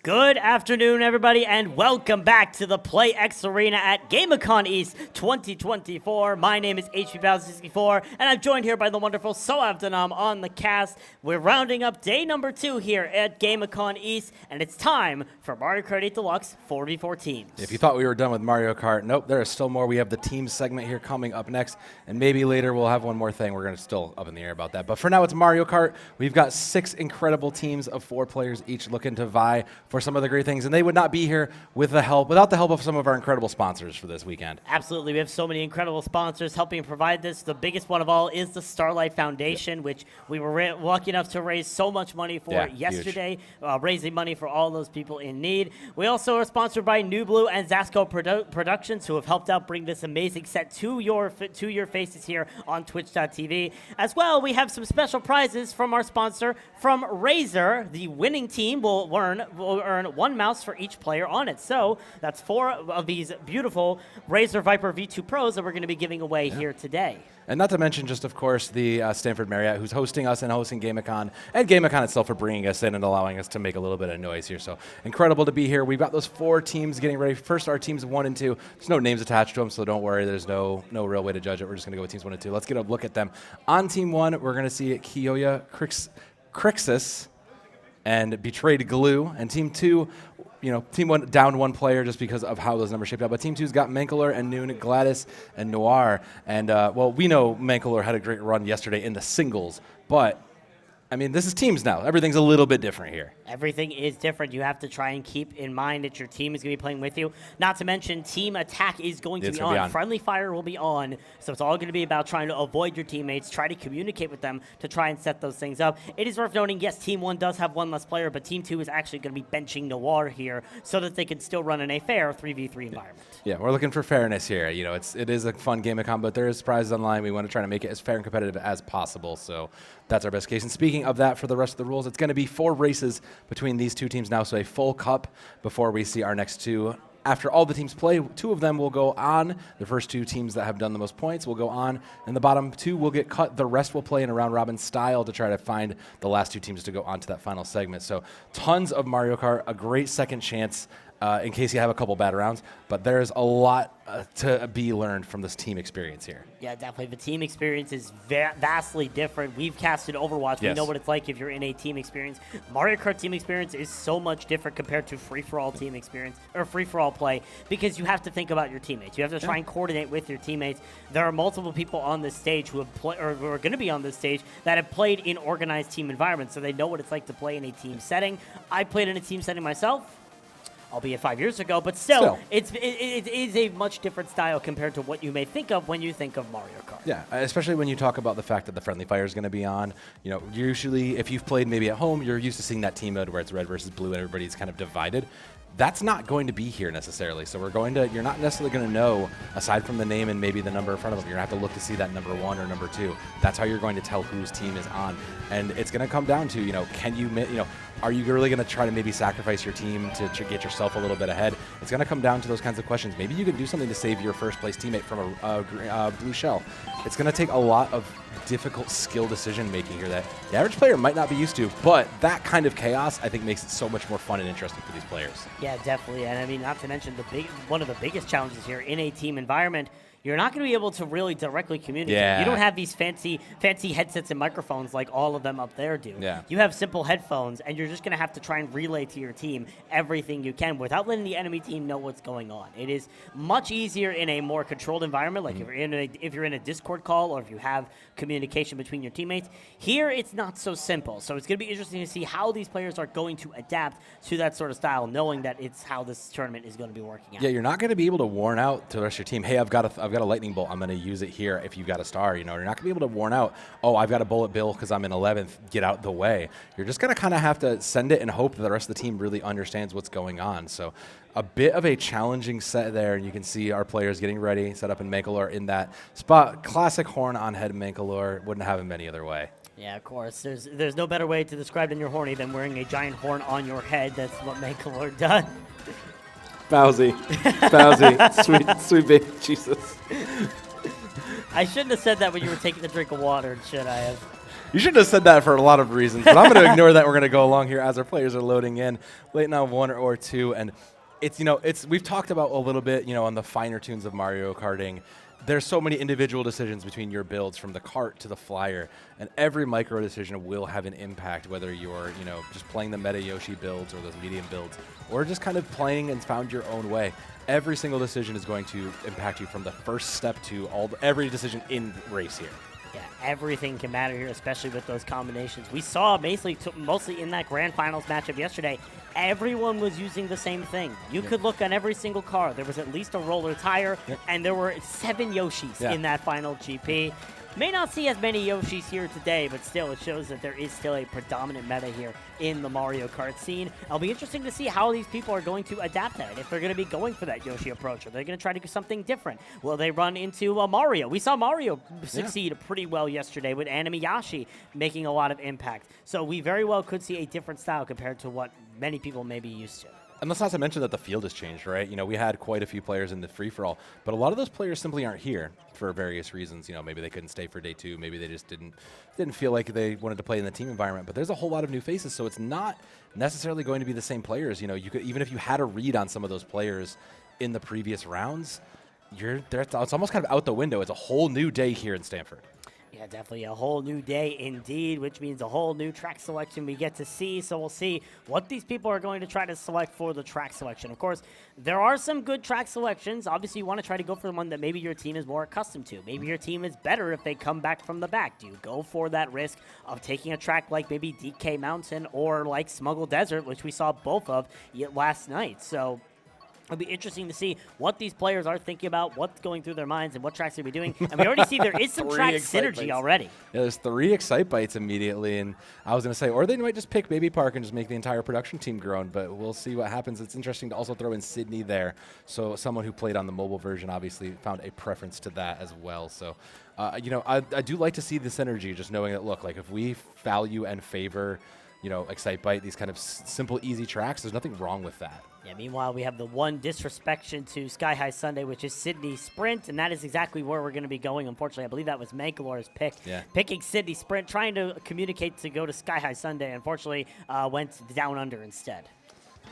Good afternoon, everybody, and welcome back to the PlayEX Arena at GameACon East 2024. My name is HP64, and I'm joined here by the wonderful Soav Danam on the cast. We're rounding up day number 2 here at GameACon East, and it's time for Mario Kart 8 Deluxe 4v4 teams. If you thought we were done with Mario Kart, nope, there is still more. We have the team segment here coming up next, and maybe later we'll have one more thing. We're going to still up in the air about that. But for now, it's Mario Kart. We've got 6 incredible teams of 4 players each looking to vie for some of the great things, and they would not be here without the help of some of our incredible sponsors for this weekend. Absolutely. We have so many incredible sponsors helping provide this. The biggest one of all is the Starlight Foundation, which we were lucky enough to raise so much money for yesterday, raising money for all those people in need. We also are sponsored by New Blue and Zasco Productions, who have helped out bring this amazing set to your faces here on Twitch.tv. As well, we have some special prizes from our sponsor, from Razer. The winning team will earn one mouse for each player on it. So that's 4 of these beautiful Razer Viper V2 Pros that we're going to be giving away here today. And not to mention just, of course, the Stanford Marriott, who's hosting us and hosting GameACon, and GameACon itself for bringing us in and allowing us to make a little bit of noise here. So incredible to be here. We've got those 4 teams getting ready. First, our teams 1 and 2. There's no names attached to them, so don't worry. There's no real way to judge it. We're just going to go with teams 1 and 2. Let's get a look at them. On Team 1, we're going to see Kiyoya Crixus and Betrayed Glue. And Team 2, Team 1 down 1 player just because of how those numbers shaped out. But Team 2's got Mankalor and Noon, Gladys, and Noir. And, we know Mankalor had a great run yesterday in the singles, but this is teams now. Everything's a little bit different here. Everything is different. You have to try and keep in mind that your team is going to be playing with you. Not to mention, team attack is going to be on. Friendly fire will be on. So it's all going to be about trying to avoid your teammates, try to communicate with them to try and set those things up. It is worth noting, yes, Team 1 does have 1 less player, but Team 2 is actually going to be benching Noir here so that they can still run in a fair 3v3 environment. Yeah, we're looking for fairness here. It is a fun GameACon, but there is prizes online. We want to try to make it as fair and competitive as possible. So that's our best case. And speaking of that, for the rest of the rules, it's going to be 4 races between these 2 teams now, so a full cup before we see our next 2. After all the teams play, 2 of them will go on. The first 2 teams that have done the most points will go on, and the bottom 2 will get cut. The rest will play in a round-robin style to try to find the last 2 teams to go on to that final segment. So tons of Mario Kart, a great second chance in case you have a couple bad rounds, but there's a lot to be learned from this team experience here. Yeah, definitely. The team experience is vastly different. We've casted Overwatch. We know what it's like if you're in a team experience. Mario Kart team experience is so much different compared to free-for-all team experience or free-for-all play because you have to think about your teammates. You have to try and coordinate with your teammates. There are multiple people on this stage who have or who are going to be on this stage that have played in organized team environments, so they know what it's like to play in a team setting. I played in a team setting myself, albeit 5 years ago, but still. It is a much different style compared to what you may think of when you think of Mario Kart. Yeah, especially when you talk about the fact that the friendly fire is going to be on. Usually if you've played maybe at home, you're used to seeing that team mode where it's red versus blue and everybody's kind of divided. That's not going to be here necessarily. So you're not necessarily going to know, aside from the name and maybe the number in front of them, you're going to have to look to see that number 1 or number 2. That's how you're going to tell whose team is on. And it's going to come down to, are you really going to try to maybe sacrifice your team to get yourself a little bit ahead? It's going to come down to those kinds of questions. Maybe you can do something to save your first place teammate from a blue shell. It's going to take a lot of difficult skill decision making here that the average player might not be used to, but that kind of chaos I think makes it so much more fun and interesting for these players. Yeah, definitely. And not to mention one of the biggest challenges here in a team environment, you're not going to be able to really directly communicate. Yeah. You don't have these fancy headsets and microphones like all of them up there do. Yeah. You have simple headphones, and you're just going to have to try and relay to your team everything you can without letting the enemy team know what's going on. It is much easier in a more controlled environment, like if you're in a Discord call or if you have communication between your teammates. Here, it's not so simple. So it's going to be interesting to see how these players are going to adapt to that sort of style, knowing that it's how this tournament is going to be working out. Yeah, you're not going to be able to warn out to the rest of your team, hey, I've got a lightning bolt, I'm going to use it here if you've got a star. You're not going to be able to warn out, oh, I've got a bullet bill because I'm in 11th, get out the way. You're just going to kind of have to send it and hope that the rest of the team really understands what's going on. So a bit of a challenging set there, and you can see our players getting ready, set up in Mankalor in that spot. Classic horn on head Mankalor, wouldn't have him any other way. Yeah, of course. There's no better way to describe than you're horny than wearing a giant horn on your head. That's what Mankalor does. Bowsy, sweet baby Jesus. I shouldn't have said that when you were taking a drink of water, should I have? You shouldn't have said that for a lot of reasons, but I'm going to ignore that. We're going to go along here as our players are loading in, waiting on one or two. And we've talked about a little bit, on the finer tunes of Mario Karting. There's so many individual decisions between your builds, from the cart to the flyer, and every micro decision will have an impact, whether you're, just playing the meta Yoshi builds or those medium builds, or just kind of playing and found your own way. Every single decision is going to impact you from the first step to every decision in race here. Yeah, everything can matter here, especially with those combinations. We saw basically mostly in that grand finals matchup yesterday, everyone was using the same thing. You could look on every single car. There was at least a roller tire, and there were 7 Yoshis in that final GP. May not see as many Yoshis here today, but still, it shows that there is still a predominant meta here in the Mario Kart scene. It'll be interesting to see how these people are going to adapt that. If they're going to be going for that Yoshi approach, or they're going to try to do something different. Will they run into Mario? We saw Mario succeed pretty well yesterday with Animiyashi making a lot of impact. So we very well could see a different style compared to what many people may be used to. And let's not to mention that the field has changed, right? We had quite a few players in the free-for-all, but a lot of those players simply aren't here for various reasons. Maybe they couldn't stay for day 2. Maybe they just didn't feel like they wanted to play in the team environment. But there's a whole lot of new faces, so it's not necessarily going to be the same players. You could, even if you had a read on some of those players in the previous rounds, it's almost kind of out the window. It's a whole new day here in Stanford. Yeah, definitely a whole new day indeed, which means a whole new track selection we get to see. So we'll see what these people are going to try to select for the track selection. Of course, there are some good track selections. Obviously, you want to try to go for the one that maybe your team is more accustomed to. Maybe your team is better if they come back from the back. Do you go for that risk of taking a track like maybe DK Mountain or like Smuggle Desert, which we saw both of last night? So it'll be interesting to see what these players are thinking about, what's going through their minds, and what tracks they'll be doing. And we already see there is some track synergy already. Yeah, there's 3 Excite Bites immediately, and I was going to say, or they might just pick Baby Park and just make the entire production team grown, but we'll see what happens. It's interesting to also throw in Sydney there. So someone who played on the mobile version obviously found a preference to that as well. So, I do like to see the synergy, just knowing that, look, like if we value and favor, Excite Bite, these kind of simple, easy tracks, there's nothing wrong with that. Yeah, meanwhile, we have the one disrespect to Sky High Sunday, which is Sydney Sprint, and that is exactly where we're going to be going. Unfortunately, I believe that was Mankalor's pick. Yeah. Picking Sydney Sprint, trying to communicate to go to Sky High Sunday. Unfortunately, went down under instead.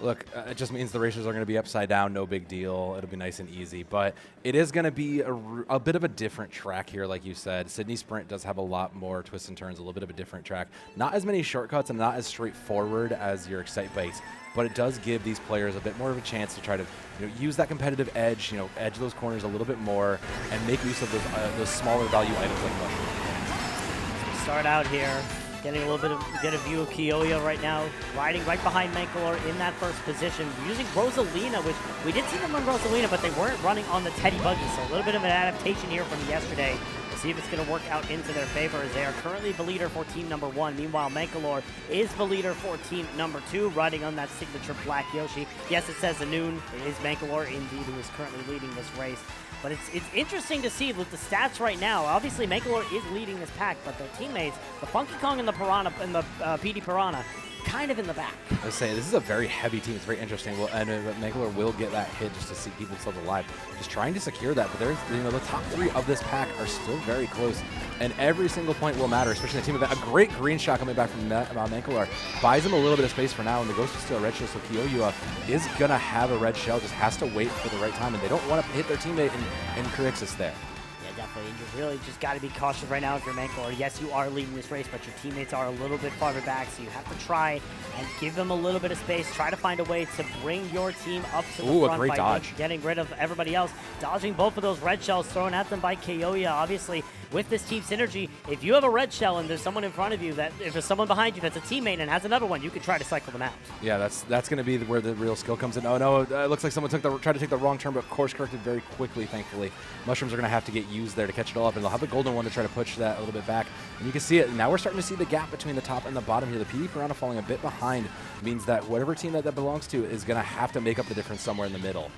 Look, it just means the races are going to be upside down, no big deal. It'll be nice and easy. But it is going to be a bit of a different track here, like you said. Sydney Sprint does have a lot more twists and turns, a little bit of a different track. Not as many shortcuts and not as straightforward as your Excite Bikes, but it does give these players a bit more of a chance to try to use that competitive edge, edge those corners a little bit more and make use of those smaller value items like mushrooms. Start out here. Getting a little bit get a view of Kiyoya right now, riding right behind Mankalor in that first position, using Rosalina, which we did see them on Rosalina, but they weren't running on the Teddy Buggy, so a little bit of an adaptation here from yesterday. We'll see if it's going to work out into their favor, as they are currently the leader for team number 1. Meanwhile, Mankalor is the leader for team number 2, riding on that signature black Yoshi. Yes, it says Anoon. It is Mankalor, indeed, who is currently leading this race. But it's interesting to see with the stats right now. Obviously, Mankalor is leading this pack, but their teammates, the Funky Kong and the Piranha and the PD Piranha, kind of in the back. I was saying, this is a very heavy team. It's very interesting. And Mankalor will get that hit just to keep themselves alive. Just trying to secure that. But there's, the top 3 of this pack are still very close. And every single point will matter, especially in the team event. A great green shot coming back from Mankalor. Buys him a little bit of space for now, and the Ghost is still a red shell. So Kiyoya is going to have a red shell, just has to wait for the right time. And they don't want to hit their teammate in Crixus there. Definitely. You really just got to be cautious right now if you're Mankalor. Yes, you are leading this race, but your teammates are a little bit farther back, so you have to try and give them a little bit of space. Try to find a way to bring your team up to the front by dodge. Getting rid of everybody else. Dodging both of those red shells thrown at them by Kiyoya. Obviously, with this team synergy, if you have a red shell and there's someone in front of you, if there's someone behind you that's a teammate and has another one, you can try to cycle them out. Yeah, that's going to be where the real skill comes in. Oh no, it looks like someone tried to take the wrong turn, but course corrected very quickly, thankfully. Mushrooms are going to have to get used there to catch it all up, and they'll have the golden one to try to push that a little bit back. And you can see it. Now we're starting to see the gap between the top and the bottom here. The PD Piranha falling a bit behind means that whatever team that belongs to is going to have to make up the difference somewhere in the middle.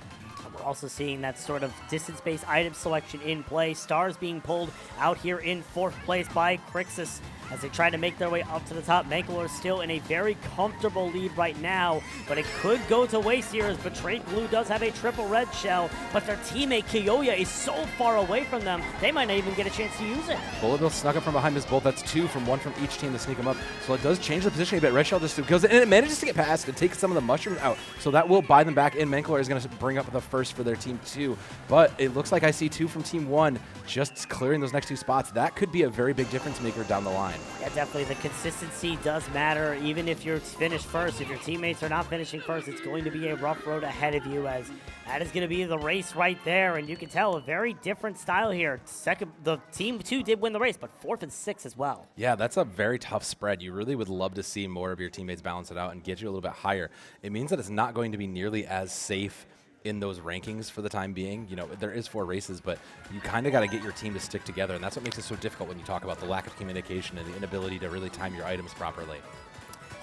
Also seeing that sort of distance-based item selection in play. Stars being pulled out here in 4th place by Crixus as they try to make their way up to the top. Mangalore still in a very comfortable lead right now, but it could go to waste here as Betrayed Blue does have a triple red shell, but their teammate Kiyoya is so far away from them, they might not even get a chance to use it. Bullet Bill snuck up from behind this bolt. That's 2 from 1 from each team to sneak him up. So it does change the position a bit. Red shell just goes in, and it manages to get past and take some of the mushrooms out. So that will buy them back in. Mangalore is going to bring up the first for their team 2, but it looks like I see 2 from team 1 just clearing those next 2 spots. That could be a very big difference maker down the line. Yeah, definitely. The consistency does matter. Even if you're finished first, if your teammates are not finishing first, it's going to be a rough road ahead of you, as that is going to be the race right there. And you can tell a very different style here. Second, the team 2 did win the race, but 4th and 6th as well. Yeah, that's a very tough spread. You really would love to see more of your teammates balance it out and get you a little bit higher. It means that it's not going to be nearly as safe in those rankings for the time being. You know, there is 4 races, but you kind of got to get your team to stick together, and that's what makes it so difficult when you talk about the lack of communication and the inability to really time your items properly.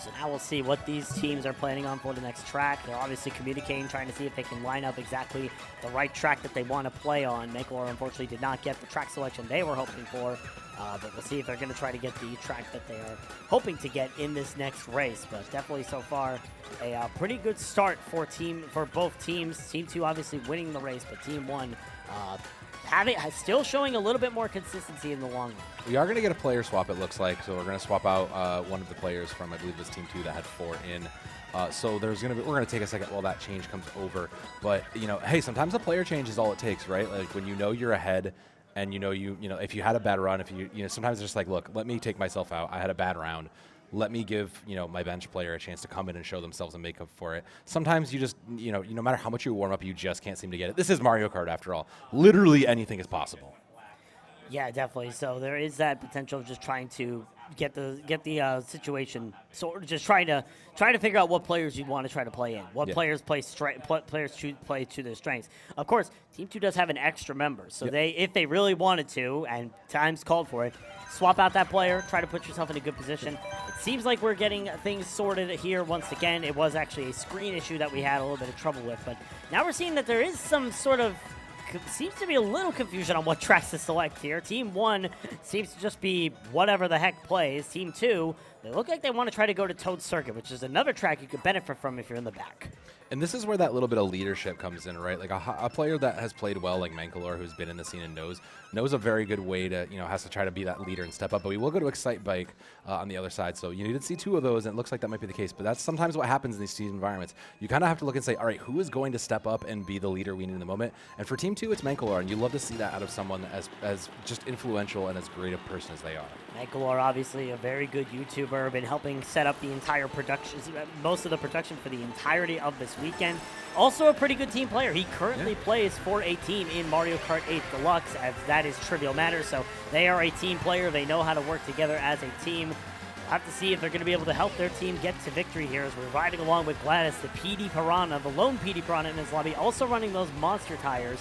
So now we'll see what these teams are planning on for the next track. They're obviously communicating, trying to see if they can line up exactly the right track that they want to play on. Mangalore unfortunately did not get the track selection they were hoping for, but we'll see if they're going to try to get the track that they are hoping to get in this next race. But definitely so far a pretty good start for both teams. Team 2 obviously winning the race, but Team 1 still showing a little bit more consistency in the long run. We are going to get a player swap, it looks like. So we're going to swap out one of the players from, I believe, this Team 2 that had 4 in. So we're going to take a second while that change comes over. But, you know, hey, sometimes a player change is all it takes, right? Like when you know you're ahead and you know, if you had a bad run, sometimes it's just like, look, let me take myself out. I had a bad round. Let me give, my bench player a chance to come in and show themselves and make up for it. Sometimes you just, no matter how much you warm up, you just can't seem to get it. This is Mario Kart after all. Literally anything is possible. Yeah, definitely. So there is that potential of just trying to get the situation, just trying to figure out what players you want to try to play in, what players choose play to their strengths. Of course, Team 2 does have an extra member, so if they really wanted to, and time's called for it, swap out that player, try to put yourself in a good position. It seems like we're getting things sorted here once again. It was actually a screen issue that we had a little bit of trouble with, but now we're seeing that there is some sort of seems to be a little confusion on what tracks to select here. Team 1 seems to just be whatever the heck plays. Team 2, they look like they want to try to go to Toad Circuit, which is another track you could benefit from if you're in the back. And this is where that little bit of leadership comes in, right? Like a player that has played well, like Mangalore, who's been in the scene and knows a very good way to, has to try to be that leader and step up. But we will go to Excite Bike on the other side. So you did see 2 of those, and it looks like that might be the case. But that's sometimes what happens in these team environments. You kind of have to look and say, all right, who is going to step up and be the leader we need in the moment? And for Team 2, it's Mangalore, and you love to see that out of someone as just influential and as great a person as they are. Mangalore, obviously a very good YouTuber, been helping set up the entire production, most of the production for the entirety of this weekend. Also a pretty good team player. He currently plays for a team in Mario Kart 8 Deluxe, as that is Trivial Matter, so they are a team player. They know how to work together as a team. We'll have to see if they're going to be able to help their team get to victory here as we're riding along with Gladys, the PD Piranha, the lone PD Piranha in his lobby, also running those monster tires,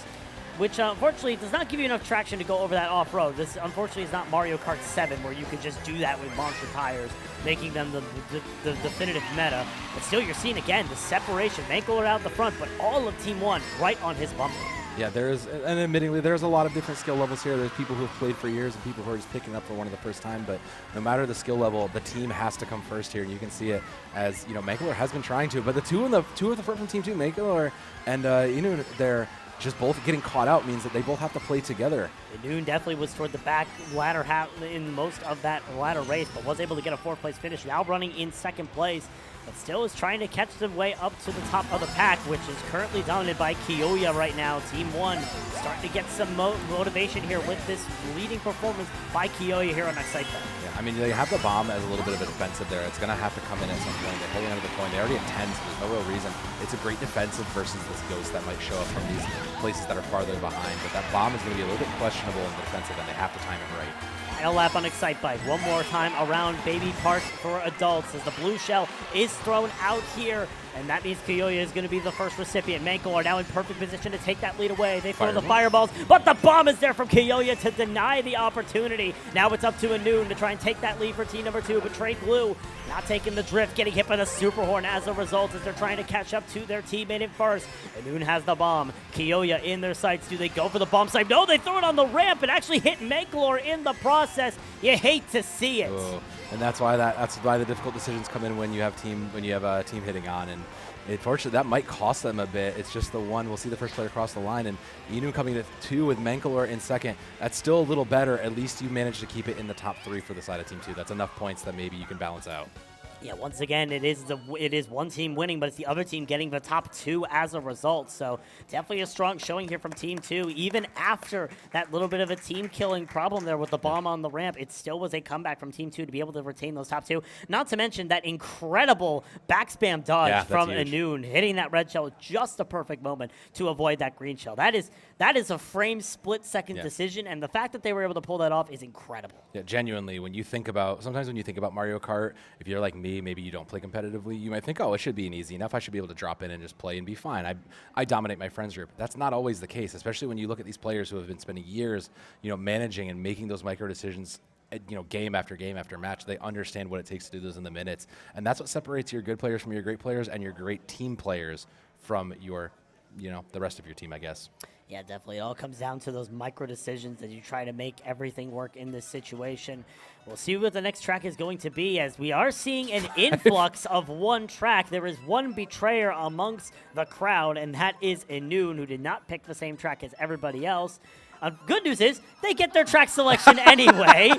which unfortunately does not give you enough traction to go over that off-road. This unfortunately is not Mario Kart 7 where you can just do that with monster tires, making them the definitive meta. But still, you're seeing again the separation. Mangalore out the front, but all of Team 1 right on his bumper. Yeah, and admittingly, there's a lot of different skill levels here. There's people who have played for years and people who are just picking up for one of the first time. But no matter the skill level, the team has to come first here. And you can see it as, Mangalore has been trying to. But the two of the front from Team 2, Mangalore and they're just both getting caught out means that they both have to play together. Noon definitely was toward the back ladder half in most of that ladder race, but was able to get a 4th place finish. Now running in 2nd place, but still is trying to catch the way up to the top of the pack, which is currently dominated by Kiyoya right now. Team 1 starting to get some motivation here with this leading performance by Kiyoya here on Excite Bike. Yeah, I mean, they have the bomb as a little bit of a defensive there. It's going to have to come in at some point. They're holding onto the coin. They already have 10, so there's no real reason. It's a great defensive versus this ghost that might show up from these places that are farther behind. But that bomb is going to be a little bit questionable in defensive, and they have to time it right. Final lap on Excite Bike. One more time around Baby Park for adults as the blue shell is thrown out here. And that means Kyoya is going to be the first recipient. Manko are now in perfect position to take that lead away. They throw the fireballs, but the bomb is there from Kyoya to deny the opportunity. Now it's up to Anoon to try and take that lead for team number 2. Betrayed Blue not taking the drift, getting hit by the Super Horn as a result as they're trying to catch up to their teammate in first. Anoon has the bomb. Kyoya in their sights. Do they go for the bomb site? No, they throw it on the ramp and actually hit Manklor in the process. You hate to see it. Oh. And that's why the difficult decisions come in when you have a team hitting on, and unfortunately that might cost them a bit. It's just the one. We'll see the first player cross the line, and Inu coming to 2 with Manklor in second. That's still a little better. At least you managed to keep it in the top 3 for the side of team 2. That's enough points that maybe you can balance out. Yeah, once again, it is one team winning, but it's the other team getting the top 2 as a result. So definitely a strong showing here from Team 2. Even after that little bit of a team-killing problem there with the bomb on the ramp, it still was a comeback from Team 2 to be able to retain those top 2. Not to mention that incredible backspam dodge from Anoon, hitting that red shell at just the perfect moment to avoid that green shell. That is a frame split-second decision, and the fact that they were able to pull that off is incredible. Yeah, genuinely, sometimes when you think about Mario Kart, if you're like me, maybe you don't play competitively, you might think, oh, it should be an easy enough. I should be able to drop in and just play and be fine. I dominate my friends group. That's not always the case, especially when you look at these players who have been spending years, managing and making those micro decisions, game after game after match. They understand what it takes to do those in the minutes. And that's what separates your good players from your great players and your great team players from your, the rest of your team, I guess. Yeah, definitely. It all comes down to those micro decisions as you try to make everything work in this situation. We'll see what the next track is going to be, as we are seeing an influx of one track. There is one betrayer amongst the crowd, and that is Anoon, who did not pick the same track as everybody else. Good news is they get their track selection anyway.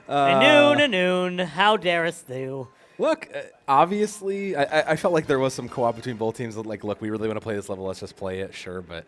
Anoon, how darest thou? Look, obviously, I felt like there was some co-op between both teams. Like, look, we really want to play this level. Let's just play it, sure. But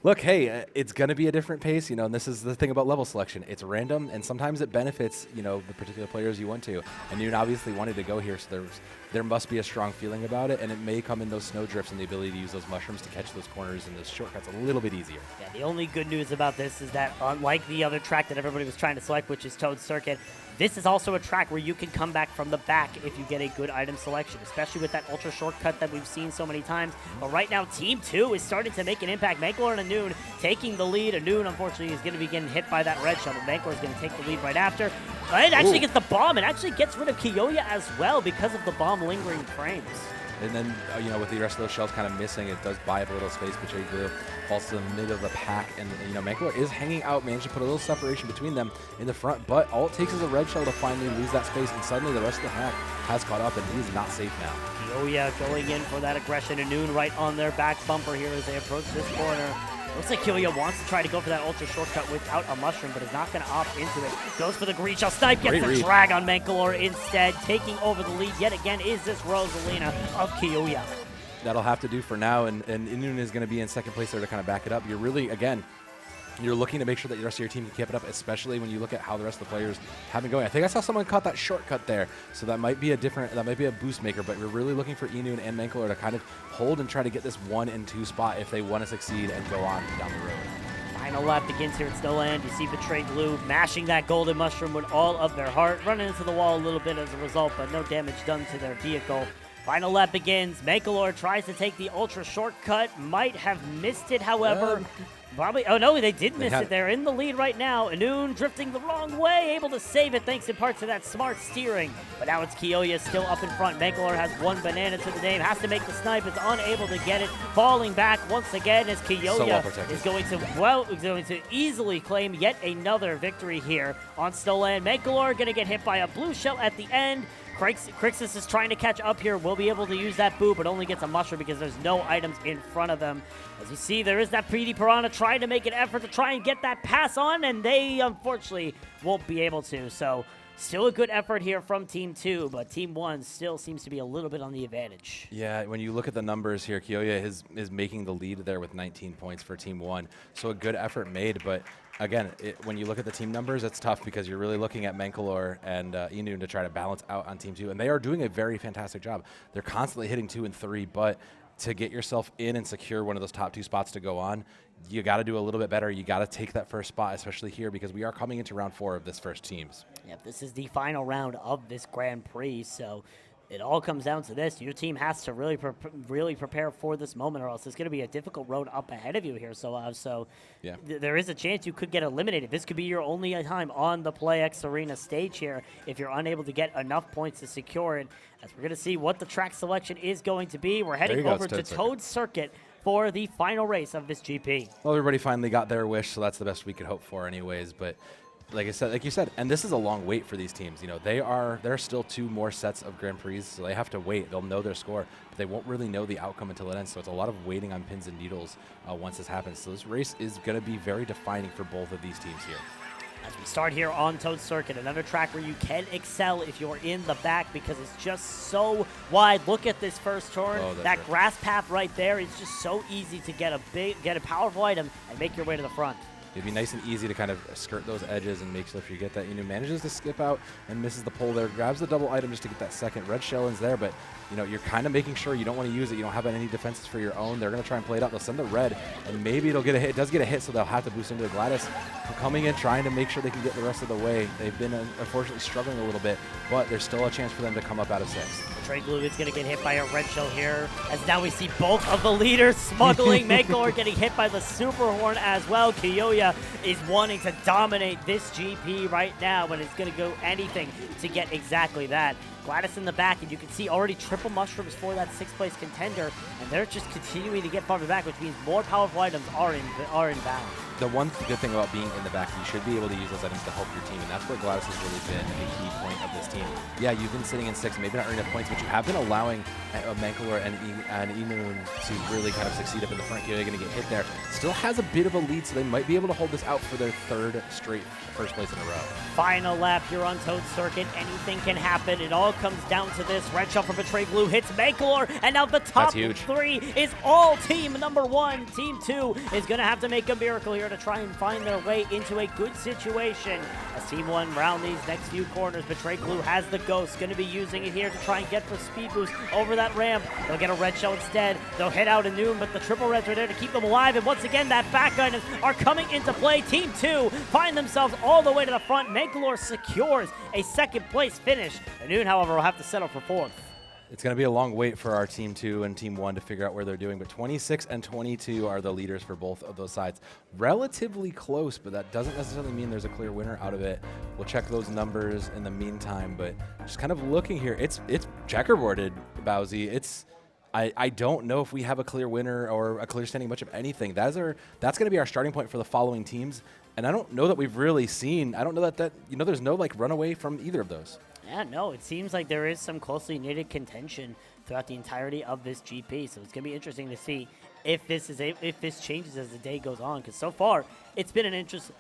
look, hey, it's going to be a different pace, and this is the thing about level selection. It's random, and sometimes it benefits, the particular players you want to. And you obviously wanted to go here, so there must be a strong feeling about it, and it may come in those snow drifts and the ability to use those mushrooms to catch those corners and those shortcuts a little bit easier. Yeah, the only good news about this is that unlike the other track that everybody was trying to select, which is Toad Circuit, this is also a track where you can come back from the back if you get a good item selection, especially with that ultra shortcut that we've seen so many times. But right now, Team 2 is starting to make an impact. Manklor and Anoon taking the lead. Anoon, unfortunately, is going to be getting hit by that red shell, but Manklor is going to take the lead right after. It actually gets the bomb. It actually gets rid of Kyoya as well because of the bomb lingering frames. And then, with the rest of those shells kind of missing, it does buy up a little space. Betrayed Blue falls to the middle of the pack. And, Manklor is hanging out, managed to put a little separation between them in the front. But all it takes is a red shell to finally lose that space. And suddenly the rest of the pack has caught up, and he's not safe now. Kyoya going in for that aggression. Anoon right on their back bumper here as they approach this corner. Looks like Kyoya wants to try to go for that ultra shortcut without a mushroom, but is not going to opt into it. Goes for the green shell. Snipe gets the drag on Manklor instead. Taking over the lead yet again is this Rosalina of Kyoya. That'll have to do for now, and Inun is going to be in second place there to kind of back it up. You're really, again, you're looking to make sure that the rest of your team can keep it up, especially when you look at how the rest of the players have been going. I think I saw someone caught that shortcut there, so that might be a boost maker, but you're really looking for Inun and Manklor to kind of hold and try to get this 1 and 2 spot if they want to succeed and go on down the road. Final lap begins here at Snowland. You see Betrayed Blue mashing that golden mushroom with all of their heart, running into the wall a little bit as a result, but no damage done to their vehicle. Final lap begins. Manklor tries to take the ultra shortcut. Might have missed it, however. Probably. Oh, no, they did miss it. They're in the lead right now. Anoon drifting the wrong way, able to save it thanks in part to that smart steering. But now it's Kyoya still up in front. Manklor has 1 banana to the name. Has to make the snipe. Is unable to get it. Falling back once again as Kyoya is going to easily claim yet another victory here on Snowland. Manklor going to get hit by a blue shell at the end. Crixus is trying to catch up here. Will be able to use that boo, but only gets a mushroom because there's no items in front of them. As you see, there is that Pretty Piranha trying to make an effort to try and get that pass on, and they unfortunately won't be able to. So still a good effort here from Team 2, but Team 1 still seems to be a little bit on the advantage. Yeah, when you look at the numbers here, Kyoya is making the lead there with 19 points for Team 1. So a good effort made, but again, when you look at the team numbers, it's tough because you're really looking at Manklor and Inun to try to balance out on Team 2, and they are doing a very fantastic job. They're constantly hitting 2 and 3, but to get yourself in and secure one of those top 2 spots to go on, you got to do a little bit better. You got to take that first spot, especially here, because we are coming into round 4 of this first teams. Yep, this is the final round of this Grand Prix, so it all comes down to this. Your team has to really prepare for this moment, or else it's going to be a difficult road up ahead of you here. So there is a chance you could get eliminated. This could be your only time on the PlayEX Arena stage here if you're unable to get enough points to secure it. As we're going to see what the track selection is going to be, we're heading over to Toad Circuit for the final race of this GP. Well, everybody finally got their wish, so that's the best we could hope for anyways. But like you said, and this is a long wait for these teams. You know, there are still 2 more sets of Grand Prix, so they have to wait. They'll know their score, but they won't really know the outcome until it ends. So it's a lot of waiting on pins and needles once this happens. So this race is going to be very defining for both of these teams here. As we start here on Toad Circuit, another track where you can excel if you're in the back because it's just so wide. Look at this first turn. That grass path right there is just so easy to get a powerful item and make your way to the front. It'd be nice and easy to kind of skirt those edges and make sure if you get that, manages to skip out and misses the pole there, grabs the double item just to get that second. Red shell is there, but, you're kind of making sure you don't want to use it. You don't have any defenses for your own. They're going to try and play it out. They'll send the red, and maybe it'll get a hit. It does get a hit, so they'll have to boost into the Gladys. Coming in, trying to make sure they can get the rest of the way. They've been, unfortunately, struggling a little bit, but there's still a chance for them to come up out of 6. Trade Blue is going to get hit by a red shell here, as now we see both of the leaders smuggling. Megalor getting hit by the Super Horn as well. Kiyoya is wanting to dominate this GP right now, but it's going to go anything to get exactly that. Gladys in the back, and you can see already triple mushrooms for that 6th place contender, and they're just continuing to get farther back, which means more powerful items are inbound. The one good thing about being in the back, you should be able to use those items to help your team, and that's where Gladys has really been a key point of this team. Yeah, you've been sitting in 6, maybe not earning enough points, but you have been allowing Mankalor and Inoon to really kind of succeed up in the front. You're going to get hit there. Still has a bit of a lead, so they might be able to hold this out for their 3rd straight first place in a row. Final lap here on Toad Circuit. Anything can happen. It all comes down to this. Red shell from Betray Blue hits Mankalor, and now the top 3 is all team number 1. Team 2 is going to have to make a miracle here to try and find their way into a good situation. As Team 1 round these next few corners, Betray Blue has the Ghost, going to be using it here to try and get for speed boost over that ramp. They'll get a red shell instead. They'll hit out a Noon, but the triple reds are there to keep them alive, and once again, that back items are coming into play. Team 2 find themselves all the way to the front. Mankalor secures a 2nd place finish. The Noon, however, will have to settle for 4th. It's going to be a long wait for our Team 2 and Team 1 to figure out where they're doing, but 26 and 22 are the leaders for both of those sides. Relatively close, but that doesn't necessarily mean there's a clear winner out of it. We'll check those numbers in the meantime, but just kind of looking here, it's checkerboarded, Bowsy. I don't know if we have a clear winner or a clear standing much of anything. That's going to be our starting point for the following teams, and I don't know that we've really seen, I don't know that there's no runaway from either of those. Yeah, no, it seems like there is some closely knitted contention throughout the entirety of this GP. So it's going to be interesting to see if this changes as the day goes on. Because so far, it's been an interesting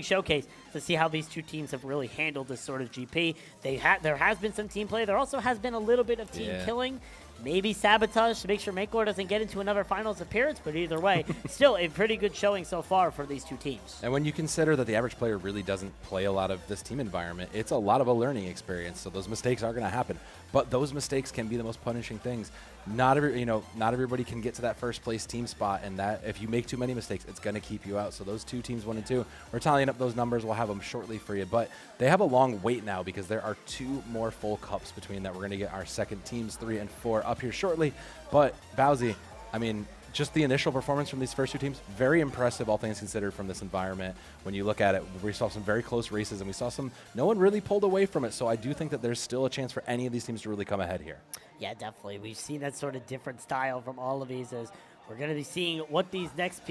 showcase to see how these two teams have really handled this sort of GP. There has been some team play. There also has been a little bit of team killing. Maybe sabotage to make sure Mankalor doesn't get into another finals appearance, but either way, still a pretty good showing so far for these two teams. And when you consider that the average player really doesn't play a lot of this team environment, it's a lot of a learning experience, so those mistakes are going to happen. But those mistakes can be the most punishing things. Not everybody can get to that first place team spot, and that if you make too many mistakes, it's going to keep you out. So those two teams, 1 and 2, we're tallying up those numbers. We'll have them shortly for you, but they have a long wait now because there are 2 more full cups between that. We're going to get our second teams 3 and 4 up here shortly. But Bowsy, I mean, just the initial performance from these first 2 teams, very impressive, all things considered, from this environment. When you look at it, we saw some very close races, and we saw no one really pulled away from it. So I do think that there's still a chance for any of these teams to really come ahead here. Yeah, definitely. We've seen that sort of different style from all of these. As we're going to be seeing what these next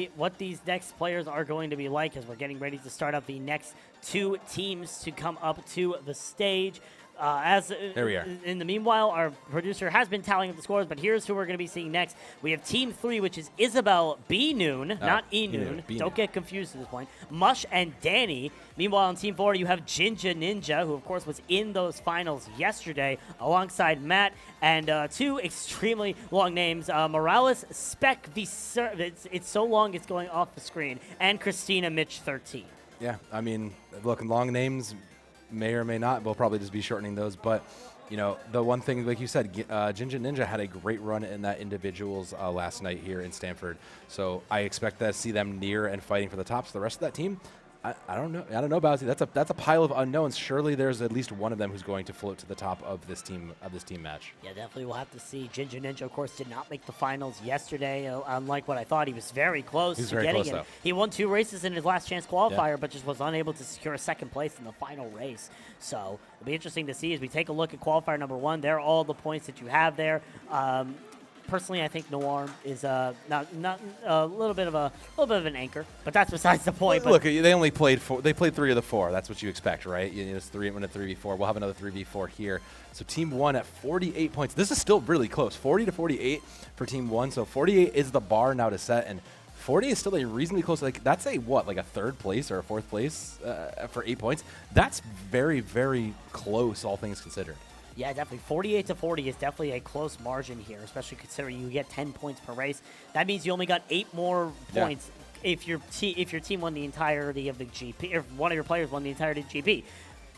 players are going to be like, as we're getting ready to start up the next 2 teams to come up to the stage. There we are. In the meanwhile, our producer has been tallying up the scores, but here's who we're going to be seeing next. We have Team 3, which is Isabel B. Noon, not E. Noon. Don't get confused at this point. Mush and Danny. Meanwhile, on Team 4, you have Jinja Ninja, who, of course, was in those finals yesterday, alongside Matt, and 2 extremely long names, Morales Spec Viser. It's so long it's going off the screen, and Christina Mitch 13. Yeah, I mean, look, long names may or may not. We'll probably just be shortening those. But, the one thing, like you said, Jinja Ninja had a great run in that individuals last night here in Stanford. So I expect to see them near and fighting for the tops. The rest of that team, I don't know. I don't know, Bowsy. That's a pile of unknowns. Surely there's at least one of them who's going to float to the top of this team match. Yeah, definitely. We'll have to see. Ginger Ninja, of course, did not make the finals yesterday. Unlike what I thought, he was very close He's to very getting close, it. though. He won 2 races in his last chance qualifier, but just was unable to secure a second place in the final race. So it'll be interesting to see as we take a look at qualifier number 1. There are all the points that you have there. Personally, I think Noir is not a little bit of an anchor, but that's besides the point. Look, they only played 4. They played 3 of the 4. That's what you expect, right? It's 3 and a 3v4. We'll have another 3v4 here. So Team 1 at 48 points. This is still really close, 40 to 48 for Team 1. So 48 is the bar now to set, and 40 is still a reasonably close. Like that's a what, like a 3rd place or a 4th place for 8 points. That's very, very close, all things considered. Yeah, definitely. 48 to 40 is definitely a close margin here, especially considering you get 10 points per race. That means you only got 8 more points if your team won the entirety of the GP, or one of your players won the entirety of the GP.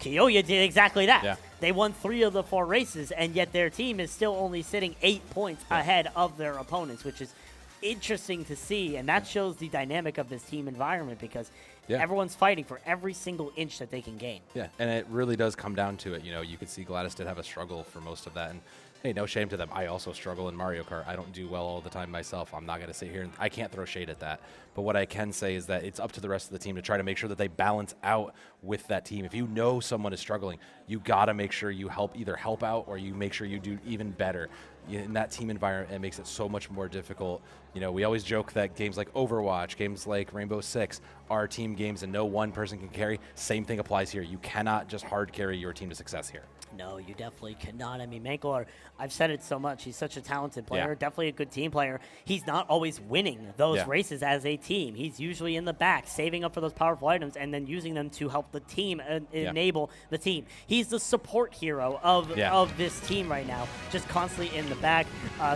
Kiyoya did exactly that. Yeah. They won 3 of the 4 races, and yet their team is still only sitting 8 points ahead of their opponents, which is interesting to see, and that shows the dynamic of this team environment because everyone's fighting for every single inch that they can gain. Yeah, and it really does come down to it. You could see Gladys did have a struggle for most of that, and hey, no shame to them. I also struggle in Mario Kart. I don't do well all the time myself. I'm not going to sit here and I can't throw shade at that. But what I can say is that it's up to the rest of the team to try to make sure that they balance out with that team. If you know someone is struggling, you got to make sure you either help out or you make sure you do even better. In that team environment, it makes it so much more difficult. We always joke that games like Overwatch, games like Rainbow Six are team games and no one person can carry. Same thing applies here. You cannot just hard carry your team to success here. No, you definitely cannot. I mean, Mankler, I've said it so much. He's such a talented player, definitely a good team player. He's not always winning those races as a team. He's usually in the back, saving up for those powerful items and then using them to help the team enable the team. He's the support hero of this team right now, just constantly in the back.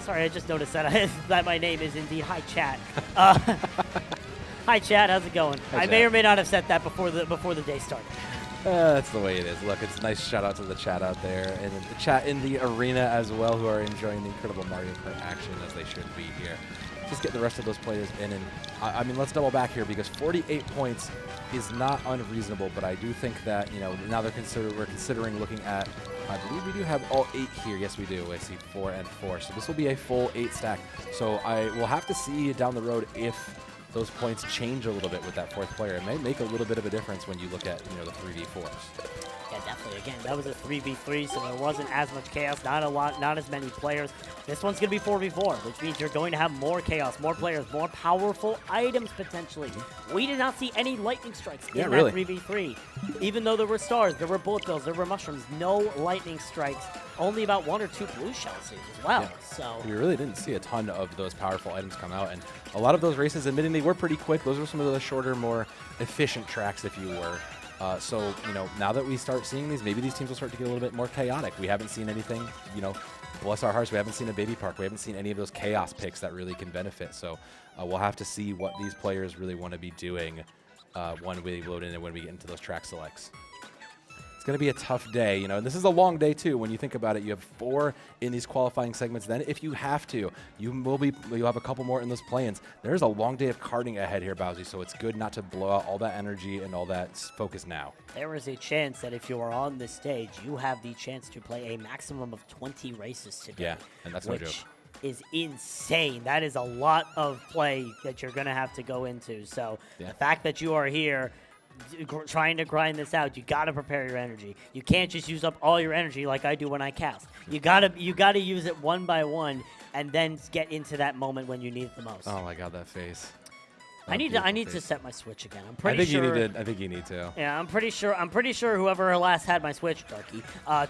Sorry, I just noticed that, that my name is indeed Hi Chat. Hi Chat, how's it going? I may or may not have said that before the day started. That's the way it is. Look, it's a nice shout out to the chat out there and the chat in the arena as well, who are enjoying the incredible Mario Kart action as they should be here. Just get the rest of those players in, and I mean, let's double back here because 48 points is not unreasonable, but I do think that now we're considering looking at. I believe we do have all 8 here. Yes, we do. I see 4 and 4, so this will be a full 8 stack. So I will have to see down the road if those points change a little bit with that 4th player. It may make a little bit of a difference when you look at the 3v4s. Yeah, definitely. Again, that was a 3v3, so there wasn't as much chaos, not as many players. This one's going to be 4v4, which means you're going to have more chaos, more players, more powerful items potentially. We did not see any lightning strikes in that 3v3. Even though there were stars, there were bullet bills, there were mushrooms, no lightning strikes. Only about 1 or 2 blue shells as well. So we really didn't see a ton of those powerful items come out, and a lot of those races, admittedly, were pretty quick. Those were some of the shorter, more efficient tracks, if you were. So, now that we start seeing these, maybe these teams will start to get a little bit more chaotic. We haven't seen anything, bless our hearts, we haven't seen a baby park. We haven't seen any of those chaos picks that really can benefit. So we'll have to see what these players really want to be doing when we load in and when we get into those track selects. It's going to be a tough day, and this is a long day too. When you think about it, you have 4 in these qualifying segments. Then if you have to, you'll have a couple more in those play-ins. There's a long day of karting ahead here, Bowsy, so it's good not to blow out all that energy and all that focus now. There is a chance that if you are on this stage, you have the chance to play a maximum of 20 races today. Yeah, and that's no joke. Is insane. That is a lot of play that you're going to have to go into. So the fact that you are here trying to grind this out, you got to prepare your energy. You can't just use up all your energy like I do when I cast. You got to use it one by one and then get into that moment when you need it the most. Oh my god, that face. I need to set my Switch again. I'm pretty sure. I think you need to. Yeah, I'm pretty sure whoever last had my Switch, Darky,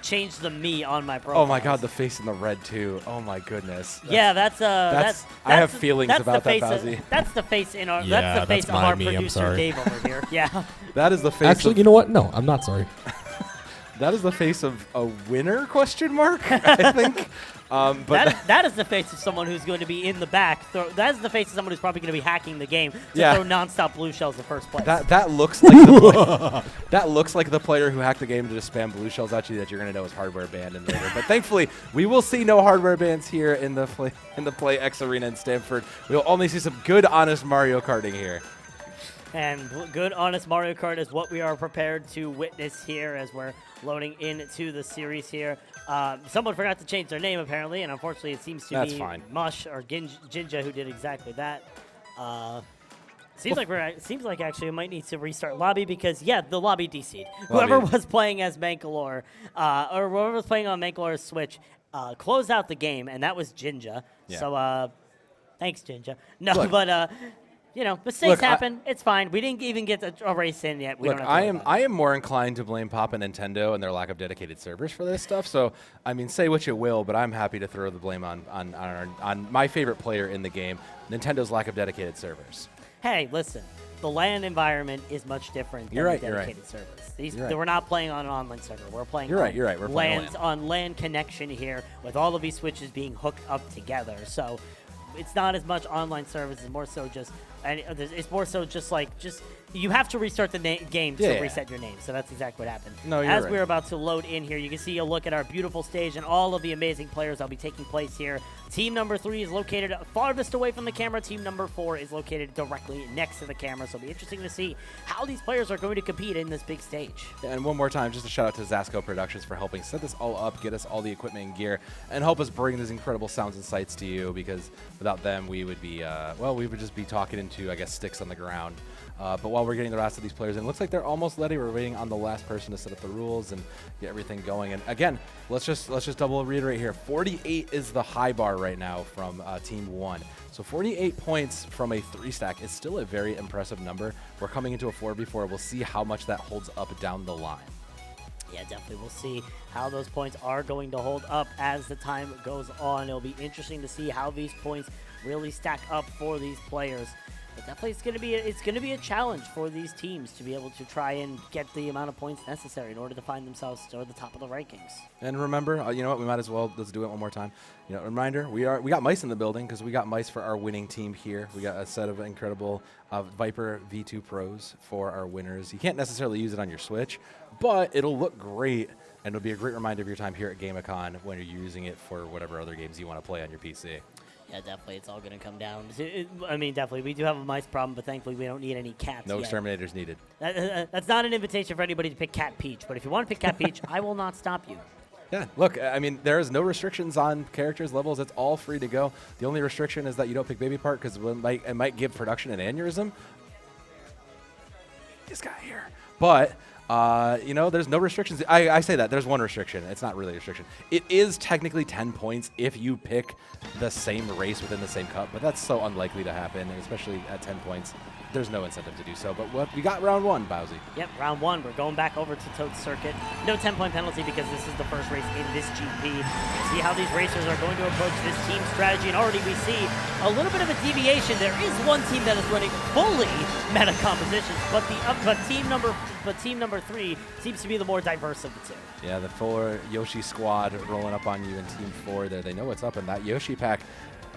changed the me on my profile. Oh my god, the face in the red too. Oh my goodness. That's I have feelings about that, Bowsy. That's the face in our. That's the face of our producer Dave over here. Yeah. That is the face. Actually, you know what? No, I'm not sorry. That is the face of a winner? Question mark. I think. But that is the face of someone who's going to be in the back. That is the face of someone who's probably going to be hacking the game to throw nonstop blue shells in first place. That looks like that looks like the player who hacked the game to just spam blue shells at you that you're going to know is hardware banned and later. But thankfully, we will see no hardware bans here in the PlayEX arena in Stanford. We'll only see some good, honest Mario Karting here. And good, honest Mario Kart is what we are prepared to witness here as we're loading into the series here. Someone forgot to change their name, apparently, and unfortunately it seems to be Mush or Jinja who did exactly that. Seems like actually we might need to restart lobby because, yeah, the lobby DC'd. Whoever was playing as Mankalore, or whoever was playing on Mankalore's Switch, closed out the game, and that was Jinja. Yeah. So, thanks, Jinja. No, Look, but... mistakes happen. It's fine. We didn't even get a race in yet. We don't have to I am more inclined to blame Pop and Nintendo and their lack of dedicated servers for this stuff. So, I mean, say what you will, but I'm happy to throw the blame on my favorite player in the game, Nintendo's lack of dedicated servers. Hey, listen. The LAN environment is much different than the dedicated servers. We're not playing on an online server. We're playing You're right. We're playing on LAN connection here with all of these switches being hooked up together. So it's not as much online service. It's more so just you have to restart the game to reset your name. So that's exactly what happened. No, you're As right. we're about to load in here, you can see a look at our beautiful stage and all of the amazing players that'll be taking place here. Team number 3 is located farthest away from the camera. Team number 4 is located directly next to the camera. So it'll be interesting to see how these players are going to compete in this big stage. And one more time, just a shout out to Zasco Productions for helping set this all up, get us all the equipment and gear, and help us bring these incredible sounds and sights to you, because without them, we would be, we would just be talking into, I guess, sticks on the ground. But while we're getting the rest of these players in, it looks like they're almost ready. We're waiting on the last person to set up the rules and get everything going. And again, let's just double reiterate here. 48 is the high bar right now from Team 1. So 48 points from a 3-stack is still a very impressive number. We're coming into a 4v4. We'll see how much that holds up down the line. Yeah, definitely. We'll see how those points are going to hold up as the time goes on. It'll be interesting to see how these points really stack up for these players. But definitely it's going to be a challenge for these teams to be able to try and get the amount of points necessary in order to find themselves toward the top of the rankings. And remember, you know what, we might as well, let's do it one more time. You know, reminder, we got mice in the building because we got mice for our winning team here. We got a set of incredible Viper V2 Pros for our winners. You can't necessarily use it on your Switch, but it'll look great, and it'll be a great reminder of your time here at GameACon when you're using it for whatever other games you want to play on your PC. Yeah, definitely. It's all going to come down to, definitely. We do have a mice problem, but thankfully we don't need any cats No yet. exterminators needed. That's not an invitation for anybody to pick Cat Peach, but if you want to pick Cat Peach, I will not stop you. Yeah, look, I mean, there is no restrictions on characters, levels. It's all free to go. The only restriction is that you don't pick Baby Part because it might give production an aneurysm. This guy here. But, there's no restrictions. I say that. There's one restriction. It's not really a restriction. It is technically 10 points if you pick the same race within the same cup, but that's so unlikely to happen, especially at 10 points. There's no incentive to do so. But we got round 1, Bowsy. Yep, round 1. We're going back over to Toad's Circuit. No 10-point penalty because this is the first race in this GP. See how these racers are going to approach this team strategy, and already we see a little bit of a deviation. There is one team that is running fully meta compositions, but team number 3 seems to be the more diverse of the two. Yeah, the full Yoshi squad rolling up on you in Team 4 there. They know what's up, and that Yoshi pack,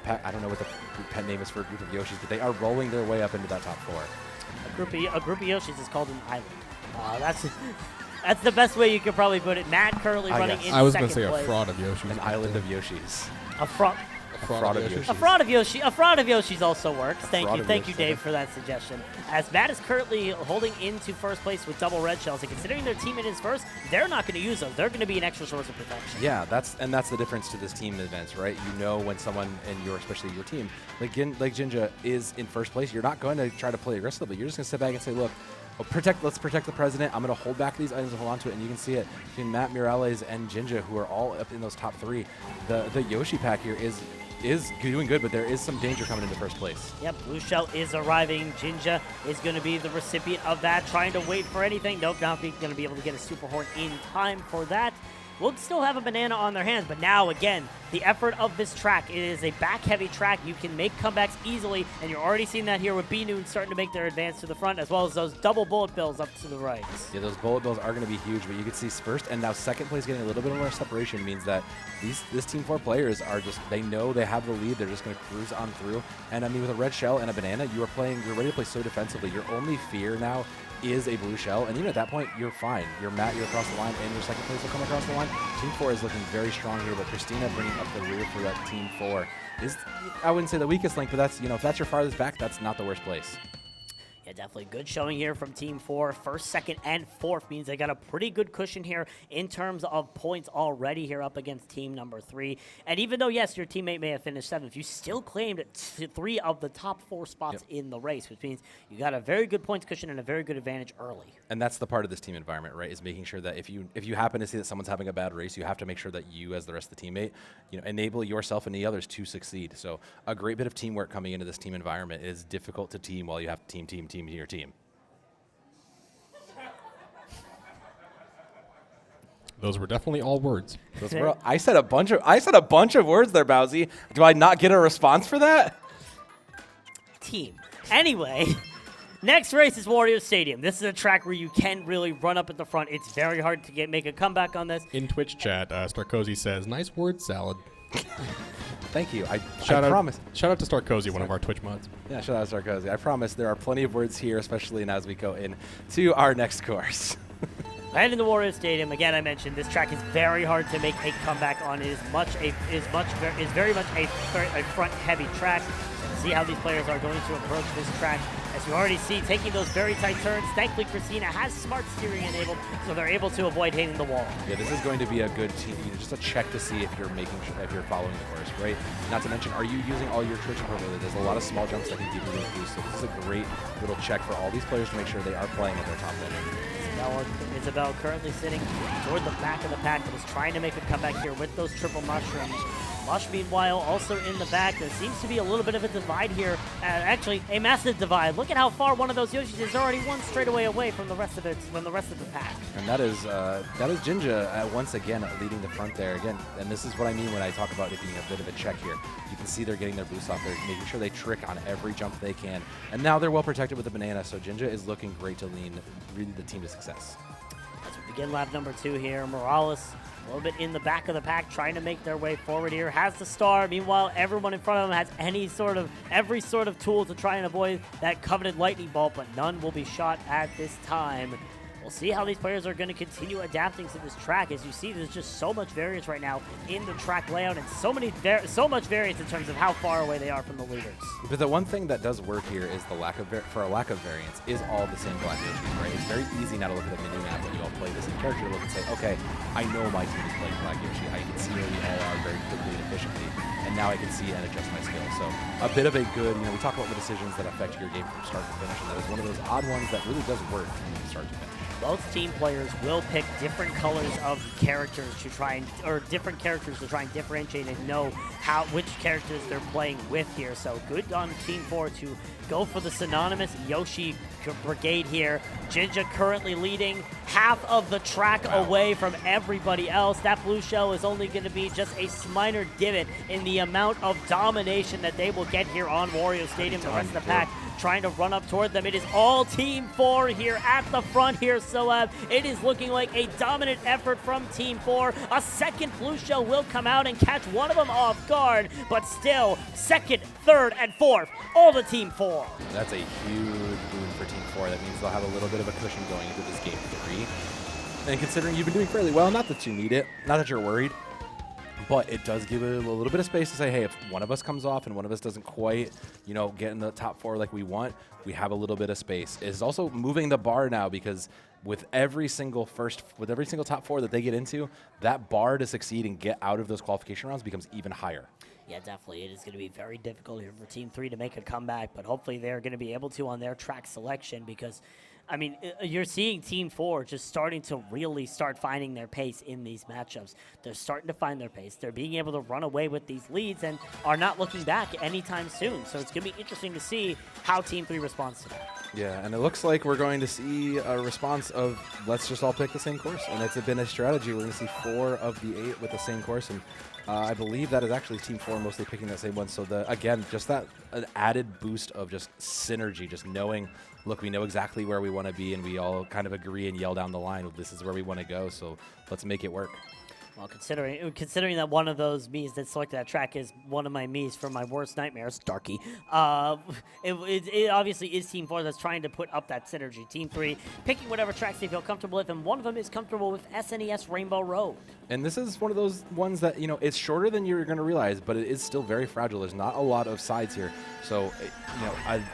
I don't know what the pet name is for a group of Yoshis, but they are rolling their way up into that top 4. A group of Yoshis is called an island. That's the best way you could probably put it. Matt currently running in second place. I was going to say a fraud of Yoshis. An island of Yoshis. A fraud of Yoshi. A fraud of Yoshi's also works. Thank you, Dave, for that suggestion. As Matt is currently holding into first place with double red shells, and considering their teammate is first, they're not going to use those. They're going to be an extra source of protection. Yeah, that's the difference to this team events, right? You know when someone in especially your team, like Jinja, is in first place, you're not going to try to play aggressively. You're just going to sit back and say, look, let's protect the president. I'm going to hold back these items and hold on to it. And you can see it between Matt, Morales, and Jinja, who are all up in those top 3. The Yoshi pack here is doing good, but there is some danger coming into first place. Yep, Blue Shell is arriving. Jinja is going to be the recipient of that, trying to wait for anything. Nope, not going to be able to get a Super Horn in time for that. Will still have a banana on their hands, but now, again, the effort of this track, it is a back-heavy track. You can make comebacks easily, and you're already seeing that here with B-Noon starting to make their advance to the front, as well as those double bullet bills up to the right. Yeah, those bullet bills are going to be huge, but you can see first and now second place getting a little bit more separation means that this Team 4 players are just, they know they have the lead. They're just going to cruise on through. And, I mean, with a red shell and a banana, you're ready to play so defensively. Your only fear now is a blue shell, and even at that point, you're fine. You're across the line, and your second place will come across the line. Team 4 is looking very strong here, but Christina bringing up the rear for that Team 4 is, I wouldn't say the weakest link, but that's, if that's your farthest back, that's not the worst place. Yeah, definitely good showing here from Team 4. First, second, and fourth means they got a pretty good cushion here in terms of points already here up against team number 3. And even though, yes, your teammate may have finished 7th, you still claimed 3 of the top 4 spots in the race, which means you got a very good points cushion and a very good advantage early. And that's the part of this team environment, right, is making sure that if you happen to see that someone's having a bad race, you have to make sure that you, as the rest of the teammate, enable yourself and the others to succeed. So a great bit of teamwork coming into this team environment. It is difficult to team while you have team in your team. Those were definitely all words. I said a bunch of words there, Bowsy. Do I not get a response for that? Team. Anyway, next race is Wario Stadium. This is a track where you can really run up at the front. It's very hard to make a comeback on this. In Twitch chat, Starkozy says, "Nice word salad." Thank you. I promise. Shout out to Starkozy, one of our Twitch mods. Yeah, shout out to Starkozy. I promise there are plenty of words here, especially as we go into our next course. And in the Wario Stadium, again, I mentioned this track is very hard to make a comeback on. It is very much a front-heavy track. See how these players are going to approach this track. As you already see, taking those very tight turns. Thankfully, Christina has smart steering enabled, so they're able to avoid hitting the wall. Yeah, this is going to be a good team, just a check to see if you're following the course, right? Not to mention, are you using all your twitch appropriately? There's a lot of small jumps that can give you those boosts, so this is a great little check for all these players to make sure they are playing at their top level. Isabel currently sitting toward the back of the pack, but is trying to make a comeback here with those triple mushrooms. Lush, meanwhile, also in the back. There seems to be a little bit of a divide here. Actually, a massive divide. Look at how far one of those Yoshis is already one straightaway away from the rest of the pack. And that is Jinja once again leading the front there again. And this is what I mean when I talk about it being a bit of a check here. You can see they're getting their boost off. They're making sure they trick on every jump they can. And now they're well protected with the banana. So Jinja is looking great to lead the team to success. As we begin lap number 2 here, Morales a little bit in the back of the pack, trying to make their way forward here. Has the star. Meanwhile, everyone in front of him has every sort of tool to try and avoid that coveted lightning bolt, but none will be shot at this time. We'll see how these players are going to continue adapting to this track. As you see, there's just so much variance right now in the track layout, and so much variance in terms of how far away they are from the leaders. But the one thing that does work here is the lack of variance is all the same black Yoshis, right? It's very easy now to look at the mini map when you all play the same character to look and say, okay, I know my team is playing black Yoshi. I can see where we all are very quickly and efficiently, and now I can see and adjust my skill. So a bit of a good, we talk about the decisions that affect your game from start to finish, and that is one of those odd ones that really does work from start to finish. Both team players will pick different colors of characters to try and differentiate and know which characters they're playing with here. So good on Team 4 to go for the synonymous Yoshi brigade here. Jinja currently leading half of the track away from everybody else. That blue shell is only going to be just a minor divot in the amount of domination that they will get here on Wario Stadium. The rest of the pack trying to run up toward them. It is all Team 4 here at the front here, so it is looking like a dominant effort from Team 4. A second blue shell will come out and catch one of them off guard, but still, second, third, and fourth, all to Team 4. That's a huge boon for Team 4. That means they'll have a little bit of a cushion going into this game 3. And considering you've been doing fairly well, not that you need it, not that you're worried, but it does give it a little bit of space to say, hey, if one of us comes off and one of us doesn't quite, get in the top 4 like we want, we have a little bit of space. It's also moving the bar now, because with every single top 4 that they get into, that bar to succeed and get out of those qualification rounds becomes even higher. Yeah, definitely. It is going to be very difficult here for Team 3 to make a comeback, but hopefully they're going to be able to on their track selection, because you're seeing Team 4 just starting to really start finding their pace in these matchups. They're starting to find their pace. They're being able to run away with these leads and are not looking back anytime soon. So it's going to be interesting to see how Team 3 responds to that. Yeah, and it looks like we're going to see a response of let's just all pick the same course. And it's been a strategy. We're going to see 4 of the 8 with the same course. And I believe that is actually Team 4 mostly picking that same one. So, again, just that an added boost of just synergy, just knowing, look, we know exactly where we want to be, and we all kind of agree and yell down the line, this is where we want to go, so let's make it work. Well, considering that one of those Miis that selected that track is one of my Miis from my worst nightmares, Darky, it obviously is Team 4 that's trying to put up that synergy. Team 3 picking whatever tracks they feel comfortable with, and one of them is comfortable with SNES Rainbow Road. And this is one of those ones that, it's shorter than you're going to realize, but it is still very fragile. There's not a lot of sides here. So,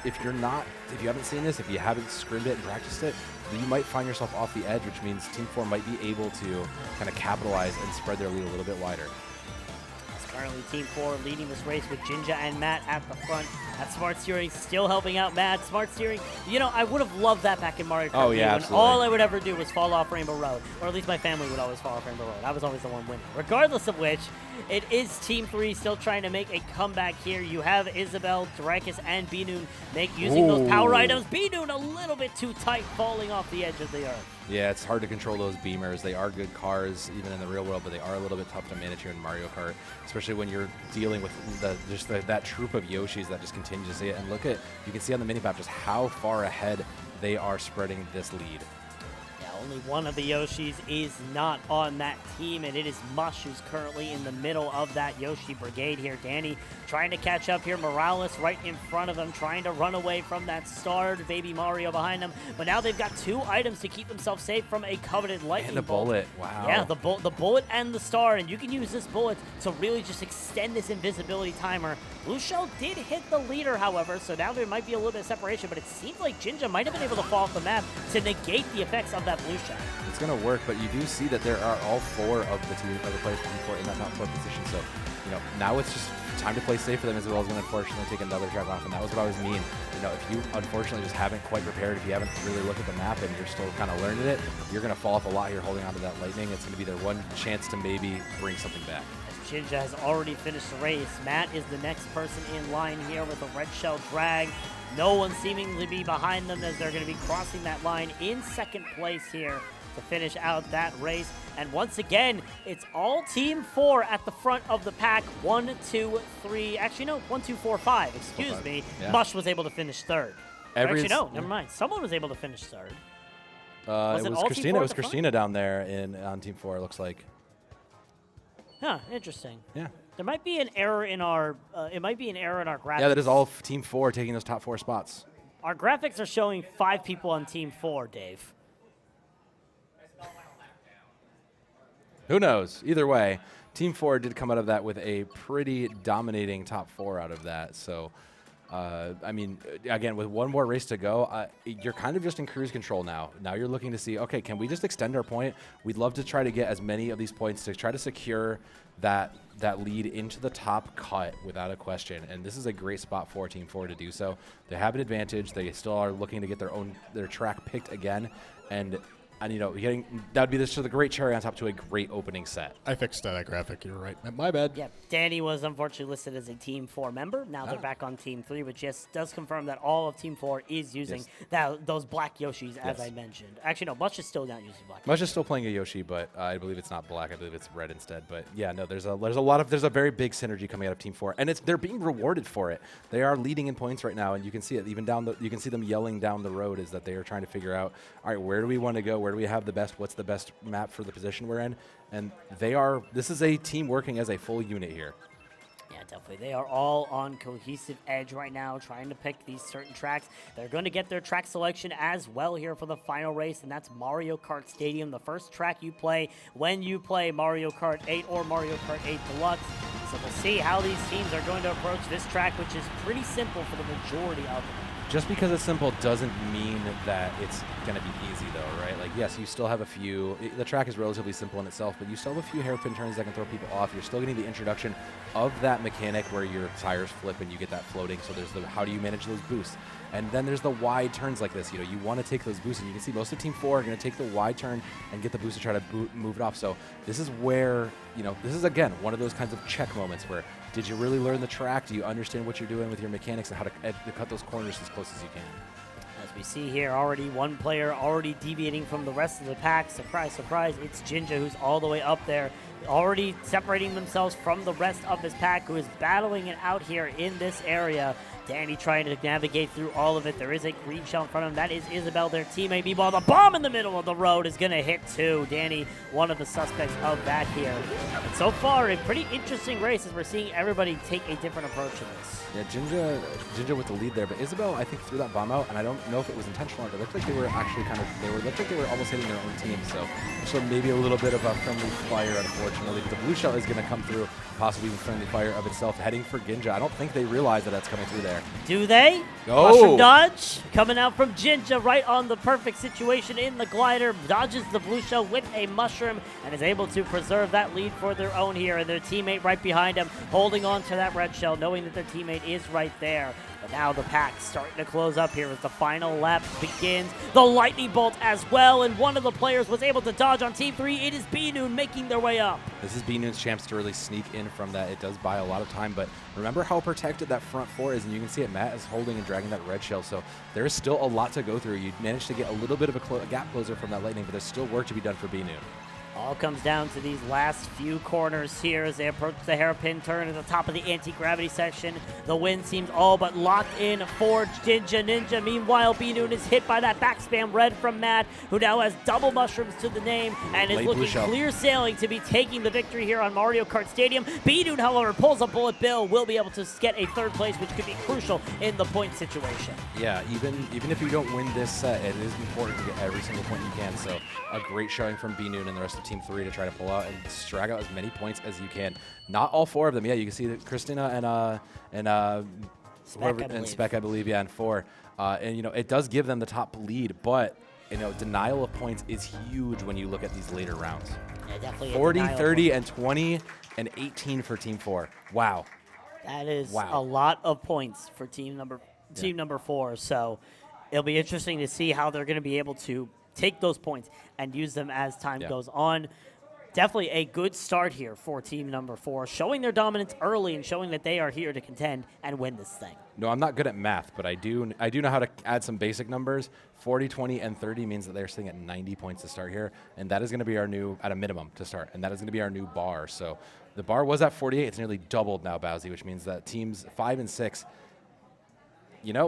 if you haven't seen this, if you haven't scrimmed it and practiced it, you might find yourself off the edge, which means Team 4 might be able to kind of capitalize and spread their lead a little bit wider. It's currently Team 4 leading this race with Jinja and Matt at the front. That Smart Steering still helping out Matt. Smart Steering, I would have loved that back in Mario Kart. Oh, yeah, when absolutely. all I would ever do was fall off Rainbow Road. Or at least my family would always fall off Rainbow Road. I was always the one winning. Regardless of which, it is Team 3 still trying to make a comeback here. You have Isabel, Drakus, and Binoon using those power items. Binoon a little bit too tight, falling off the edge of the earth. Yeah, it's hard to control those beamers. They are good cars, even in the real world, but they are a little bit tough to manage here in Mario Kart, especially when you're dealing with that troop of Yoshis that just continue to see it. And you can see on the minimap just how far ahead they are spreading this lead. Only one of the Yoshis is not on that team, and it is Mush who's currently in the middle of that Yoshi brigade here. Danny trying to catch up here. Morales right in front of him, trying to run away from that starred baby Mario behind him. But now they've got 2 items to keep themselves safe from a coveted lightning bolt. Bullet. Wow. Yeah, the bullet and the star, and you can use this bullet to really just extend this invisibility timer. Blue Shell did hit the leader, however, so now there might be a little bit of separation, but it seems like Jinja might have been able to fall off the map to negate the effects of that Blue Shell. It's going to work, but you do see that there are all 4 of the players from Team 4 in that top 4 position. So, now it's just time to play safe for them, as well as going to unfortunately take another track off. And that was what I was mean. If you unfortunately just haven't quite prepared, if you haven't really looked at the map and you're still kind of learning it, you're going to fall off a lot here holding onto that lightning. It's going to be their one chance to maybe bring something back. Jinja has already finished the race. Matt is the next person in line here with a red shell drag. No one seemingly be behind them as they're going to be crossing that line in second place here to finish out that race. And once again, it's all Team 4 at the front of the pack. 1, 2, 3. Actually, no, 1, 2, 4, 5. Excuse me. Yeah. Mush was able to finish third. Actually, no, never mind. Someone was able to finish third. It was Christina. It was Christina down there on Team 4. It looks like. Huh. Interesting. Yeah. There might be an error in our. It might be an error in our graphics. Yeah, that is all Team 4 taking those top 4 spots. Our graphics are showing 5 people on Team 4, Dave. Who knows? Either way, Team 4 did come out of that with a pretty dominating top 4 out of that. So, again, with one more race to go, you're kind of just in cruise control now. Now you're looking to see, okay, can we just extend our point? We'd love to try to get as many of these points to try to secure that lead into the top cut without a question. And this is a great spot for Team 4 to do so. They have an advantage. They still are looking to get their track picked again. And that would be the great cherry on top to a great opening set. I fixed that graphic. You're right. My bad. Yeah, Danny was unfortunately listed as a Team 4 member. Now they're back on Team 3, which does confirm that all of Team 4 is using those black Yoshis, as I mentioned. Actually, no, Mush is still not using black. Mush is still playing a Yoshi, but I believe it's not black. I believe it's red instead. But yeah, no, there's a very big synergy coming out of Team 4, and they're being rewarded for it. They are leading in points right now, and you can see it even you can see them yelling down the road is that they are trying to figure out, all right, where do we want to go? Where do we have the best? What's the best map for the position we're in? And this is a team working as a full unit here. Yeah, definitely. They are all on cohesive edge right now, trying to pick these certain tracks. They're going to get their track selection as well here for the final race, and that's Mario Kart Stadium, the first track you play when you play Mario Kart 8 or Mario Kart 8 Deluxe. So we'll see how these teams are going to approach this track, which is pretty simple for the majority of them. Just because it's simple doesn't mean that it's going to be easy, though, right? Like, yes, you still have the track is relatively simple in itself, but you still have a few hairpin turns that can throw people off. You're still getting the introduction of that mechanic where your tires flip and you get that floating. So there's how do you manage those boosts? And then there's the wide turns like this. You want to take those boosts, and you can see most of Team 4 are going to take the wide turn and get the boost to try to move it off. So this is where, this is, again, one of those kinds of check moments where did you really learn the track? Do you understand what you're doing with your mechanics and how to cut those corners as close as you can? As we see here, already one player already deviating from the rest of the pack. Surprise, surprise, it's Jinja who's all the way up there, already separating themselves from the rest of his pack, who is battling it out here in this area. Danny trying to navigate through all of it. There is a green shell in front of him. That is Isabel, their teammate. Meanwhile, the bomb in the middle of the road is going to hit too. Danny, one of the suspects of that here. And so far, a pretty interesting race as we're seeing everybody take a different approach to this. Yeah, Jinja with the lead there, but Isabel, I think, threw that bomb out, and I don't know if it was intentional or not. It looked like they were actually looked like they were almost hitting their own team, so maybe a little bit of a friendly fire, unfortunately. But the blue shell is going to come through, possibly even friendly fire of itself, heading for Ginja. I don't think they realize that that's coming through there. Do they? Oh. Mushroom dodge coming out from Jinja right on the perfect situation in the glider. Dodges the blue shell with a mushroom and is able to preserve that lead for their own here. And their teammate right behind him holding on to that red shell, knowing that their teammate is right there. But now the pack's starting to close up here as the final lap begins. The lightning bolt as well, and one of the players was able to dodge on Team 3. It is B-Noon making their way up. This is B-Noon's chance to really sneak in from that. It does buy a lot of time, but remember how protected that front four is, and you can see it. Matt is holding and dragging that red shell, so there is still a lot to go through. You managed to get a little bit of a gap closer from that lightning, but there's still work to be done for B-Noon. All comes down to these last few corners here as they approach the hairpin turn at the top of the anti-gravity section. The wind seems all but locked in for Ninja. Meanwhile, B-Noon is hit by that back spam red from Matt, who now has double mushrooms to the name and is looking clear sailing to be taking the victory here on Mario Kart Stadium. B-Noon, however, pulls a bullet bill, will be able to get a third place, which could be crucial in the point situation. Yeah, even if you don't win this set, it is important to get every single point you can. So a great showing from B-Noon and the rest of Team 3 to try to pull out and drag out as many points as you can. Not all four of them. Yeah, you can see that Christina and Spec, I believe, yeah, and 4. And it does give them the top lead, but denial of points is huge when you look at these later rounds. Yeah, definitely. 40, 30, and 20, and 18 for Team 4. Wow. That is a lot of points for team number 4. So it'll be interesting to see how they're going to be able to take those points and use them as time goes on. Definitely a good start here for team number 4, showing their dominance early and showing that they are here to contend and win this thing. No, I'm not good at math, but I do know how to add some basic numbers. 40, 20, and 30 means that they're sitting at 90 points to start here, and that is going to be our new, at a minimum, to start, and that is going to be our new bar. So the bar was at 48. It's nearly doubled now, Bowsy, which means that teams 5 and 6,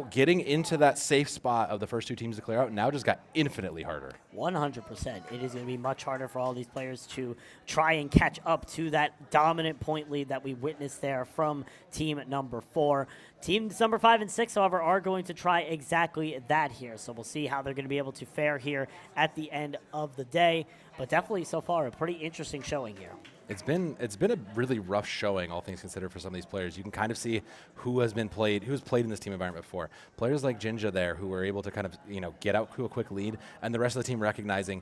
getting into that safe spot of the first 2 teams to clear out now just got infinitely harder. 100%. It is going to be much harder for all these players to try and catch up to that dominant point lead that we witnessed there from team number 4. Teams number 5 and 6, however, are going to try exactly that here. So we'll see how they're going to be able to fare here at the end of the day. But definitely so far a pretty interesting showing here. It's been a really rough showing, all things considered, for some of these players. You can kind of see who's played in this team environment before. Players like Jinja there, who were able to kind of get out to a quick lead, and the rest of the team recognizing,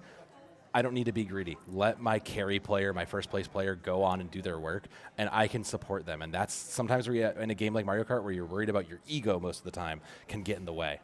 I don't need to be greedy. Let my carry player, my first place player, go on and do their work, and I can support them. And that's sometimes where in a game like Mario Kart, where you're worried about your ego most of the time, can get in the way.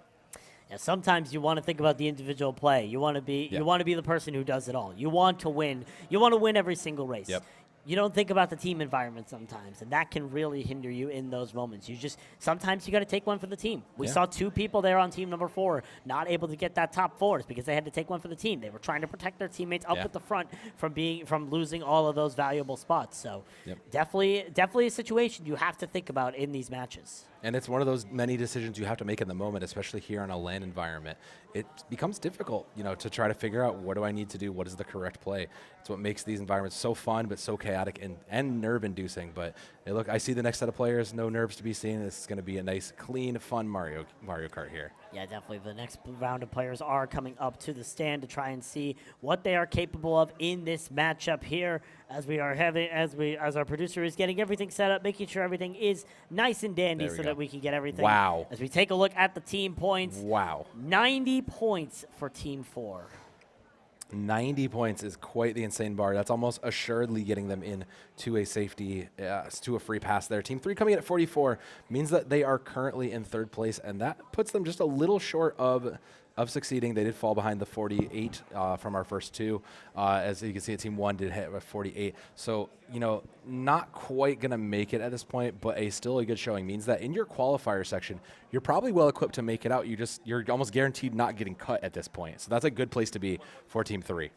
Yeah, sometimes you want to think about the individual play. You want to be the person who does it all. You want to win. You want to win every single race. Yep. You don't think about the team environment sometimes, and that can really hinder you in those moments. Sometimes you got to take one for the team. We saw 2 people there on team number 4 not able to get that top 4 because they had to take one for the team. They were trying to protect their teammates up at the front from losing all of those valuable spots. So definitely a situation you have to think about in these matches. And it's one of those many decisions you have to make in the moment, especially here in a LAN environment. It becomes difficult, to try to figure out what do I need to do, what is the correct play. It's what makes these environments so fun but so chaotic and nerve-inducing. But hey, look, I see the next set of players, no nerves to be seen. This is going to be a nice, clean, fun Mario Kart here. Yeah, definitely. The next round of players are coming up to the stand to try and see what they are capable of in this matchup here. As our producer is getting everything set up, making sure everything is nice and dandy so that we can get everything. Wow. As we take a look at the team points. Wow. 90 points for Team 4. 90 points is quite the insane bar. That's almost assuredly getting them in to a to a free pass there. Team 3 coming in at 44 means that they are currently in 3rd place, and that puts them just a little short of succeeding. They did fall behind the 48 from our first 2. As you can see, Team 1 did hit with 48. So, not quite going to make it at this point, but still a good showing. Means that in your qualifier section, you're probably well equipped to make it out. You're almost guaranteed not getting cut at this point. So that's a good place to be for Team 3.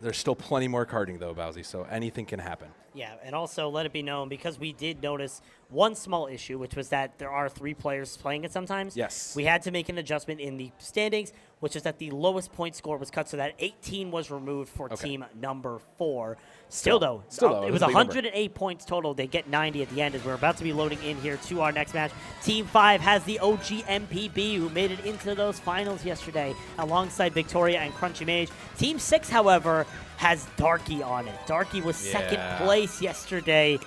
There's still plenty more karting, though, Bowsy, so anything can happen. Yeah, and also let it be known, because we did notice one small issue, which was that there are 3 players playing it sometimes. Yes. We had to make an adjustment in the standings, which is that the lowest point score was cut, so that 18 was removed for team number 4. Still though, it was 108 points total. They get 90 at the end as we're about to be loading in here to our next match. Team 5 has the OG MPB, who made it into those finals yesterday alongside Victoria and Crunchy Mage. Team 6, however, has Darky on it. Darky was second place yesterday.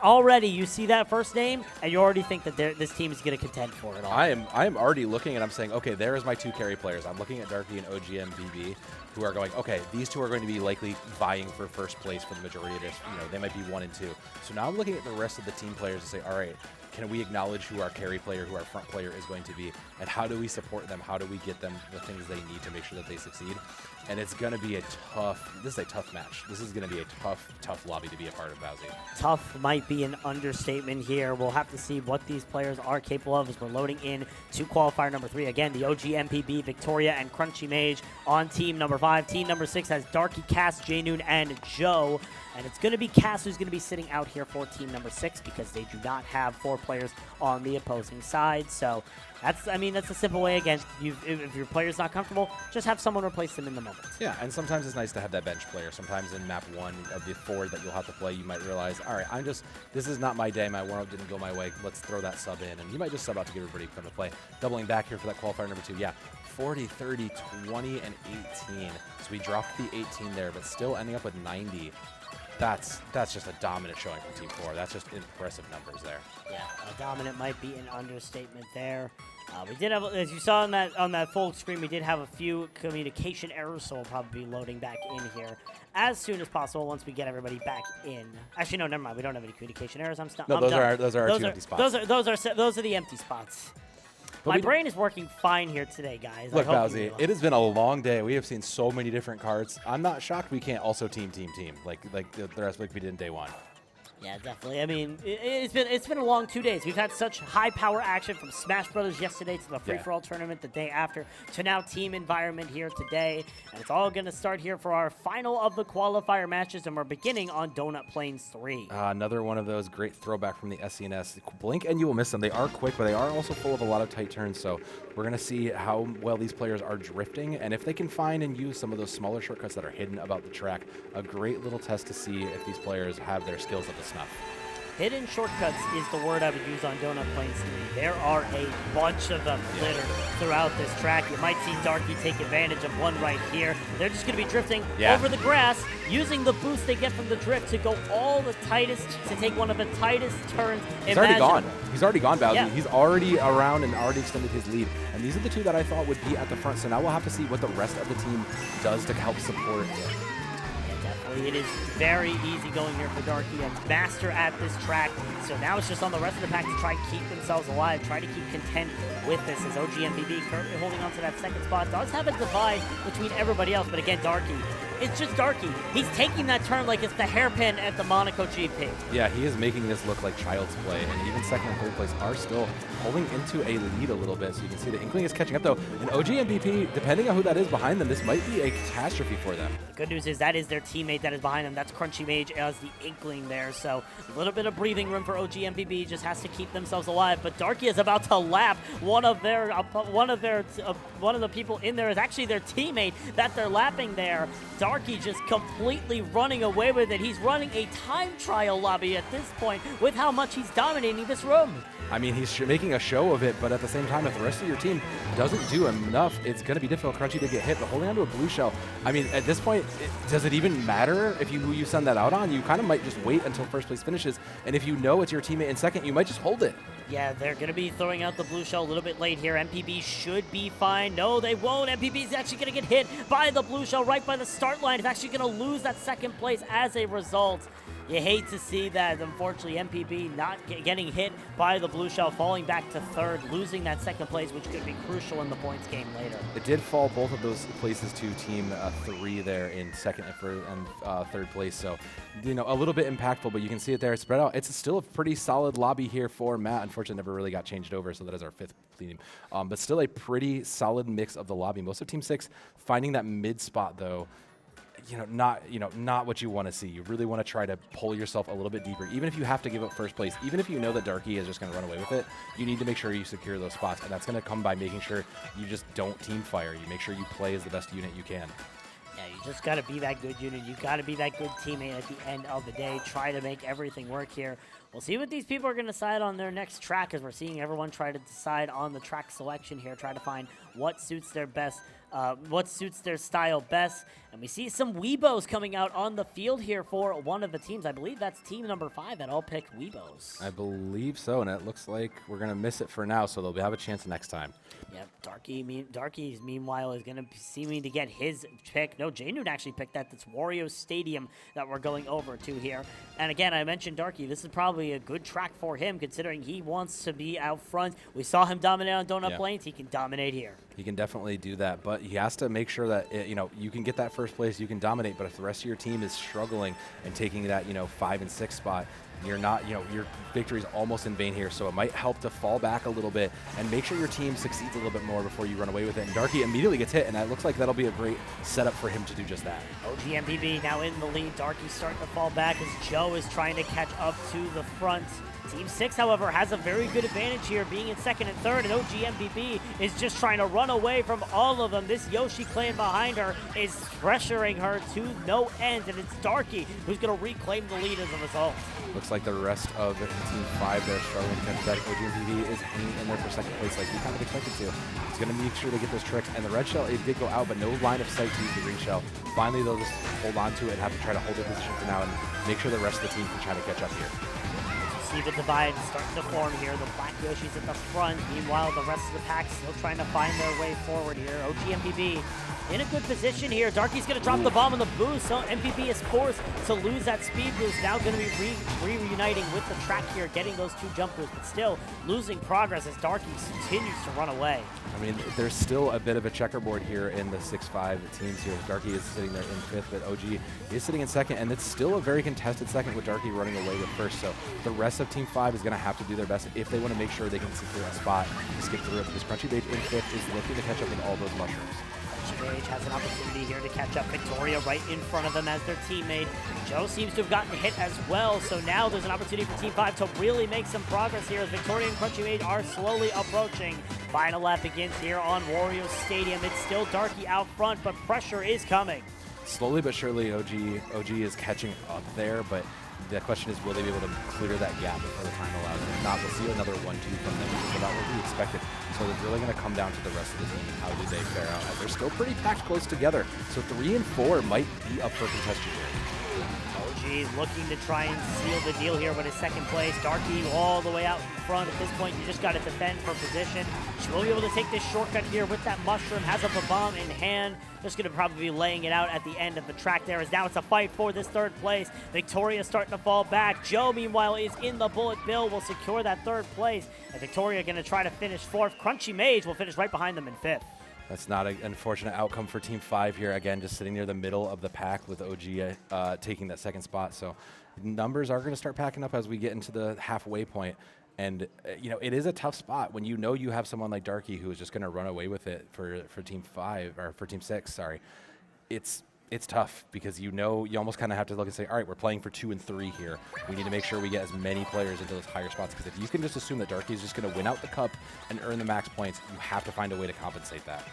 Already, you see that first name, and you already think that this team is going to contend for it all. I am already looking, and I'm saying, okay, there is my 2 carry players. I'm looking at Darky and OGMBB, who are going, okay, these 2 are going to be likely vying for first place for the majority of this. They might be 1 and 2. So now I'm looking at the rest of the team players to say, all right, can we acknowledge who our carry player, who our front player is going to be, and how do we support them? How do we get them the things they need to make sure that they succeed? And it's going to be a tough match. This is going to be a tough lobby to be a part of, Bowsy. Tough might be an understatement here. We'll have to see what these players are capable of as we're loading in to qualifier number 3. Again, the OG MPB, Victoria, and Crunchy Mage on team number 5. Team number 6 has Darky, Cass, J-Noon, and Joe. And it's going to be Cass who's going to be sitting out here for team number 6 because they do not have 4 players on the opposing side. So that's a simple way. Again, if your player's not comfortable, just have someone replace them in the moment. Yeah, and sometimes it's nice to have that bench player. Sometimes in map 1 of the 4 that you'll have to play, you might realize, all right, this is not my day. My warm-up didn't go my way. Let's throw that sub in. And you might just sub out to get everybody to come to play. Doubling back here for that qualifier number 2. Yeah, 40, 30, 20, and 18. So we dropped the 18 there, but still ending up with 90. That's just a dominant showing from Team 4. That's just impressive numbers there. Yeah, dominant might be an understatement there. We did have, as you saw on that full screen, we did have a few communication errors, so we'll probably be loading back in here as soon as possible once we get everybody back in. Actually, no, never mind. We don't have any communication errors. I'm done. Those are our 2 empty spots. Those are the empty spots. My brain is working fine here today, guys. Look, Bowsy, it has been a long day. We have seen so many different cards. I'm not shocked we can't also team like the rest like we did in day 1. Yeah, definitely. I mean, it's been a long 2 days. We've had such high power action from Smash Brothers yesterday to the free-for-all tournament the day after to now team environment here today. And it's all going to start here for our final of the qualifier matches, and we're beginning on Donut Plains 3. Another one of those great throwback from the SCNS. Blink and you will miss them. They are quick, but they are also full of a lot of tight turns. So we're going to see how well these players are drifting, and if they can find and use some of those smaller shortcuts that are hidden about the track. A great little test to see if these players have their skills at the snuff. Hidden shortcuts is the word I would use on Donut Plains 3. There are a bunch of them littered throughout this track. You might see Darky take advantage of one right here. They're just going to be drifting over the grass, using the boost they get from the drift to go all the tightest, to take one of the tightest turns He's already gone. Bowsy. Yeah. He's already around and already extended his lead. And these are the 2 that I thought would be at the front. So now we'll have to see what the rest of the team does to help support him. It is very easy going here for Darky, a master at this track. So now it's just on the rest of the pack to try and keep themselves alive, try to keep content with this as OGMBB currently holding on to that second spot. Does have a divide between everybody else, but again, Darky, it's just Darky. He's taking that turn like it's the hairpin at the Monaco GP. Yeah, he is making this look like child's play, and even second and third place are still holding into a lead a little bit. So you can see the Inkling is catching up, though. And OG MVP, depending on who that is behind them, this might be a catastrophe for them. The good news is that is their teammate that is behind them. That's Crunchy Mage as the Inkling there. So a little bit of breathing room for OG MVP, just has to keep themselves alive. But Darky is about to lap one of the people in there is actually their teammate that they're lapping there. Darky just completely running away with it. He's running a time trial lobby at this point with how much he's dominating this room. I mean, he's making a show of it, but at the same time, if the rest of your team doesn't do enough, it's going to be difficult for Crunchy to get hit. But holding onto a blue shell, I mean, at this point, does it even matter who you send that out on? You kind of might just wait until first place finishes, and if you know it's your teammate in second, you might just hold it. Yeah, they're going to be throwing out the blue shell a little bit late here. MPB should be fine. No, they won't. MPB is actually going to get hit by the blue shell right by the start line. It's actually going to lose that second place as a result. You hate to see that, unfortunately, MPB not getting hit by the blue shell, falling back to third, losing that second place, which could be crucial in the points game later. It did fall both of those places to Team 3 there in second and third place. So, you know, a little bit impactful, but you can see it there spread out. It's still a pretty solid lobby here for Matt. Unfortunately, never really got changed over, so that is our 5th team. But still a pretty solid mix of the lobby. Most of Team 6 finding that mid spot, though. not what you want to see. You really want to try to pull yourself a little bit deeper. Even if you have to give up first place, even if you know that Darky is just going to run away with it, you need to make sure you secure those spots, and that's going to come by making sure you just don't team fire. You make sure you play as the best unit you can. Yeah, you just got to be that good unit. You got to be that good teammate at the end of the day. Try to make everything work here. We'll see what these people are going to decide on their next track, as we're seeing everyone try to decide on the track selection here, try to find what suits their best, what suits their style best. And we see some Weebos coming out on the field here for one of the teams. I believe that's team number 5 that all picked Weebos. I believe so, and it looks like we're going to miss it for now, so they'll have a chance next time. Yep, Darky, meanwhile, is going to be seeming to get his pick. No, J-Noon actually picked that. That's Wario Stadium that we're going over to here. And again, I mentioned Darky. This is probably a good track for him, considering he wants to be out front. We saw him dominate on donut lanes. He can dominate here. He can definitely do that, but he has to make sure that you can get that first place, you can dominate. But if the rest of your team is struggling and taking that 5 and 6 spot, you're not, your victory is almost in vain here. So it might help to fall back a little bit and make sure your team succeeds a little bit more before you run away with it. And Darky immediately gets hit, and it looks like that'll be a great setup for him to do just that. OGMPB now in the lead. Darky's starting to fall back as Joe is trying to catch up to the front. Team 6, however, has a very good advantage here, being in second and third, and OGMPB is just trying to run away from all of them. This Yoshi clan behind her is pressuring her to no end, and it's Darky who's going to reclaim the lead as a result. Looks like the rest of Team 5 that are struggling to catch that. OGMPB is hanging in there for second place like we kind of expected to. He's going to make sure they get those tricks, and the red shell, it did go out, but no line of sight to use the green shell. Finally, they'll just hold on to it and have to try to hold their position for now and make sure the rest of the team can try to catch up here. See the divide starting to form here. The black Yoshi's at the front. Meanwhile, the rest of the pack still trying to find their way forward here. OGMPB in a good position here. Darky's going to drop the bomb on the boost, so MPB is forced to lose that speed boost. Now going to be reuniting with the track here, getting those 2 jump boosts, but still losing progress as Darky continues to run away. I mean, there's still a bit of a checkerboard here in the 6-5 teams here. Darky is sitting there in 5th, but OG is sitting in 2nd, and it's still a very contested 2nd with Darky running away with 1st. So the rest of Team 5 is going to have to do their best if they want to make sure they can secure a spot to skip through it, because Crunchy Beige in 5th is looking to catch up with all those mushrooms. Beige has an opportunity here to catch up. Victoria right in front of them as their teammate. Joe seems to have gotten hit as well, so now there's an opportunity for Team 5 to really make some progress here as Victoria and Crunchy Beige are slowly approaching. Final lap begins here on Wario Stadium. It's still Darky out front, but pressure is coming. Slowly but surely, OG is catching up there, but the question is, will they be able to clear that gap before the time allows? If not, we'll see another 1-2 from them, which is about what we expected. So it's really going to come down to the rest of the team. How do they fare out? As they're still pretty packed close together. So 3 and 4 might be up for contention here. OG looking to try and seal the deal here with his 2nd place. Darky all the way out in front. At this point, you just got to defend for position. She will be able to take this shortcut here with that mushroom. Has up a bomb in hand. Just going to probably be laying it out at the end of the track there, as now it's a fight for this 3rd place. Victoria starting to fall back. Joe, meanwhile, is in the bullet bill, will secure that 3rd place. And Victoria going to try to finish 4th. Crunchy Mage will finish right behind them in 5th. That's not an unfortunate outcome for Team 5 here. Again, just sitting near the middle of the pack with OG taking that 2nd spot. So numbers are going to start packing up as we get into the halfway point. And, it is a tough spot when you have someone like Darky who is just going to run away with it for Team 5, or for Team 6, sorry. It's tough because you almost kind of have to look and say, all right, we're playing for 2 and 3 here. We need to make sure we get as many players into those higher spots, because if you can just assume that Darky is just going to win out the cup and earn the max points, you have to find a way to compensate that.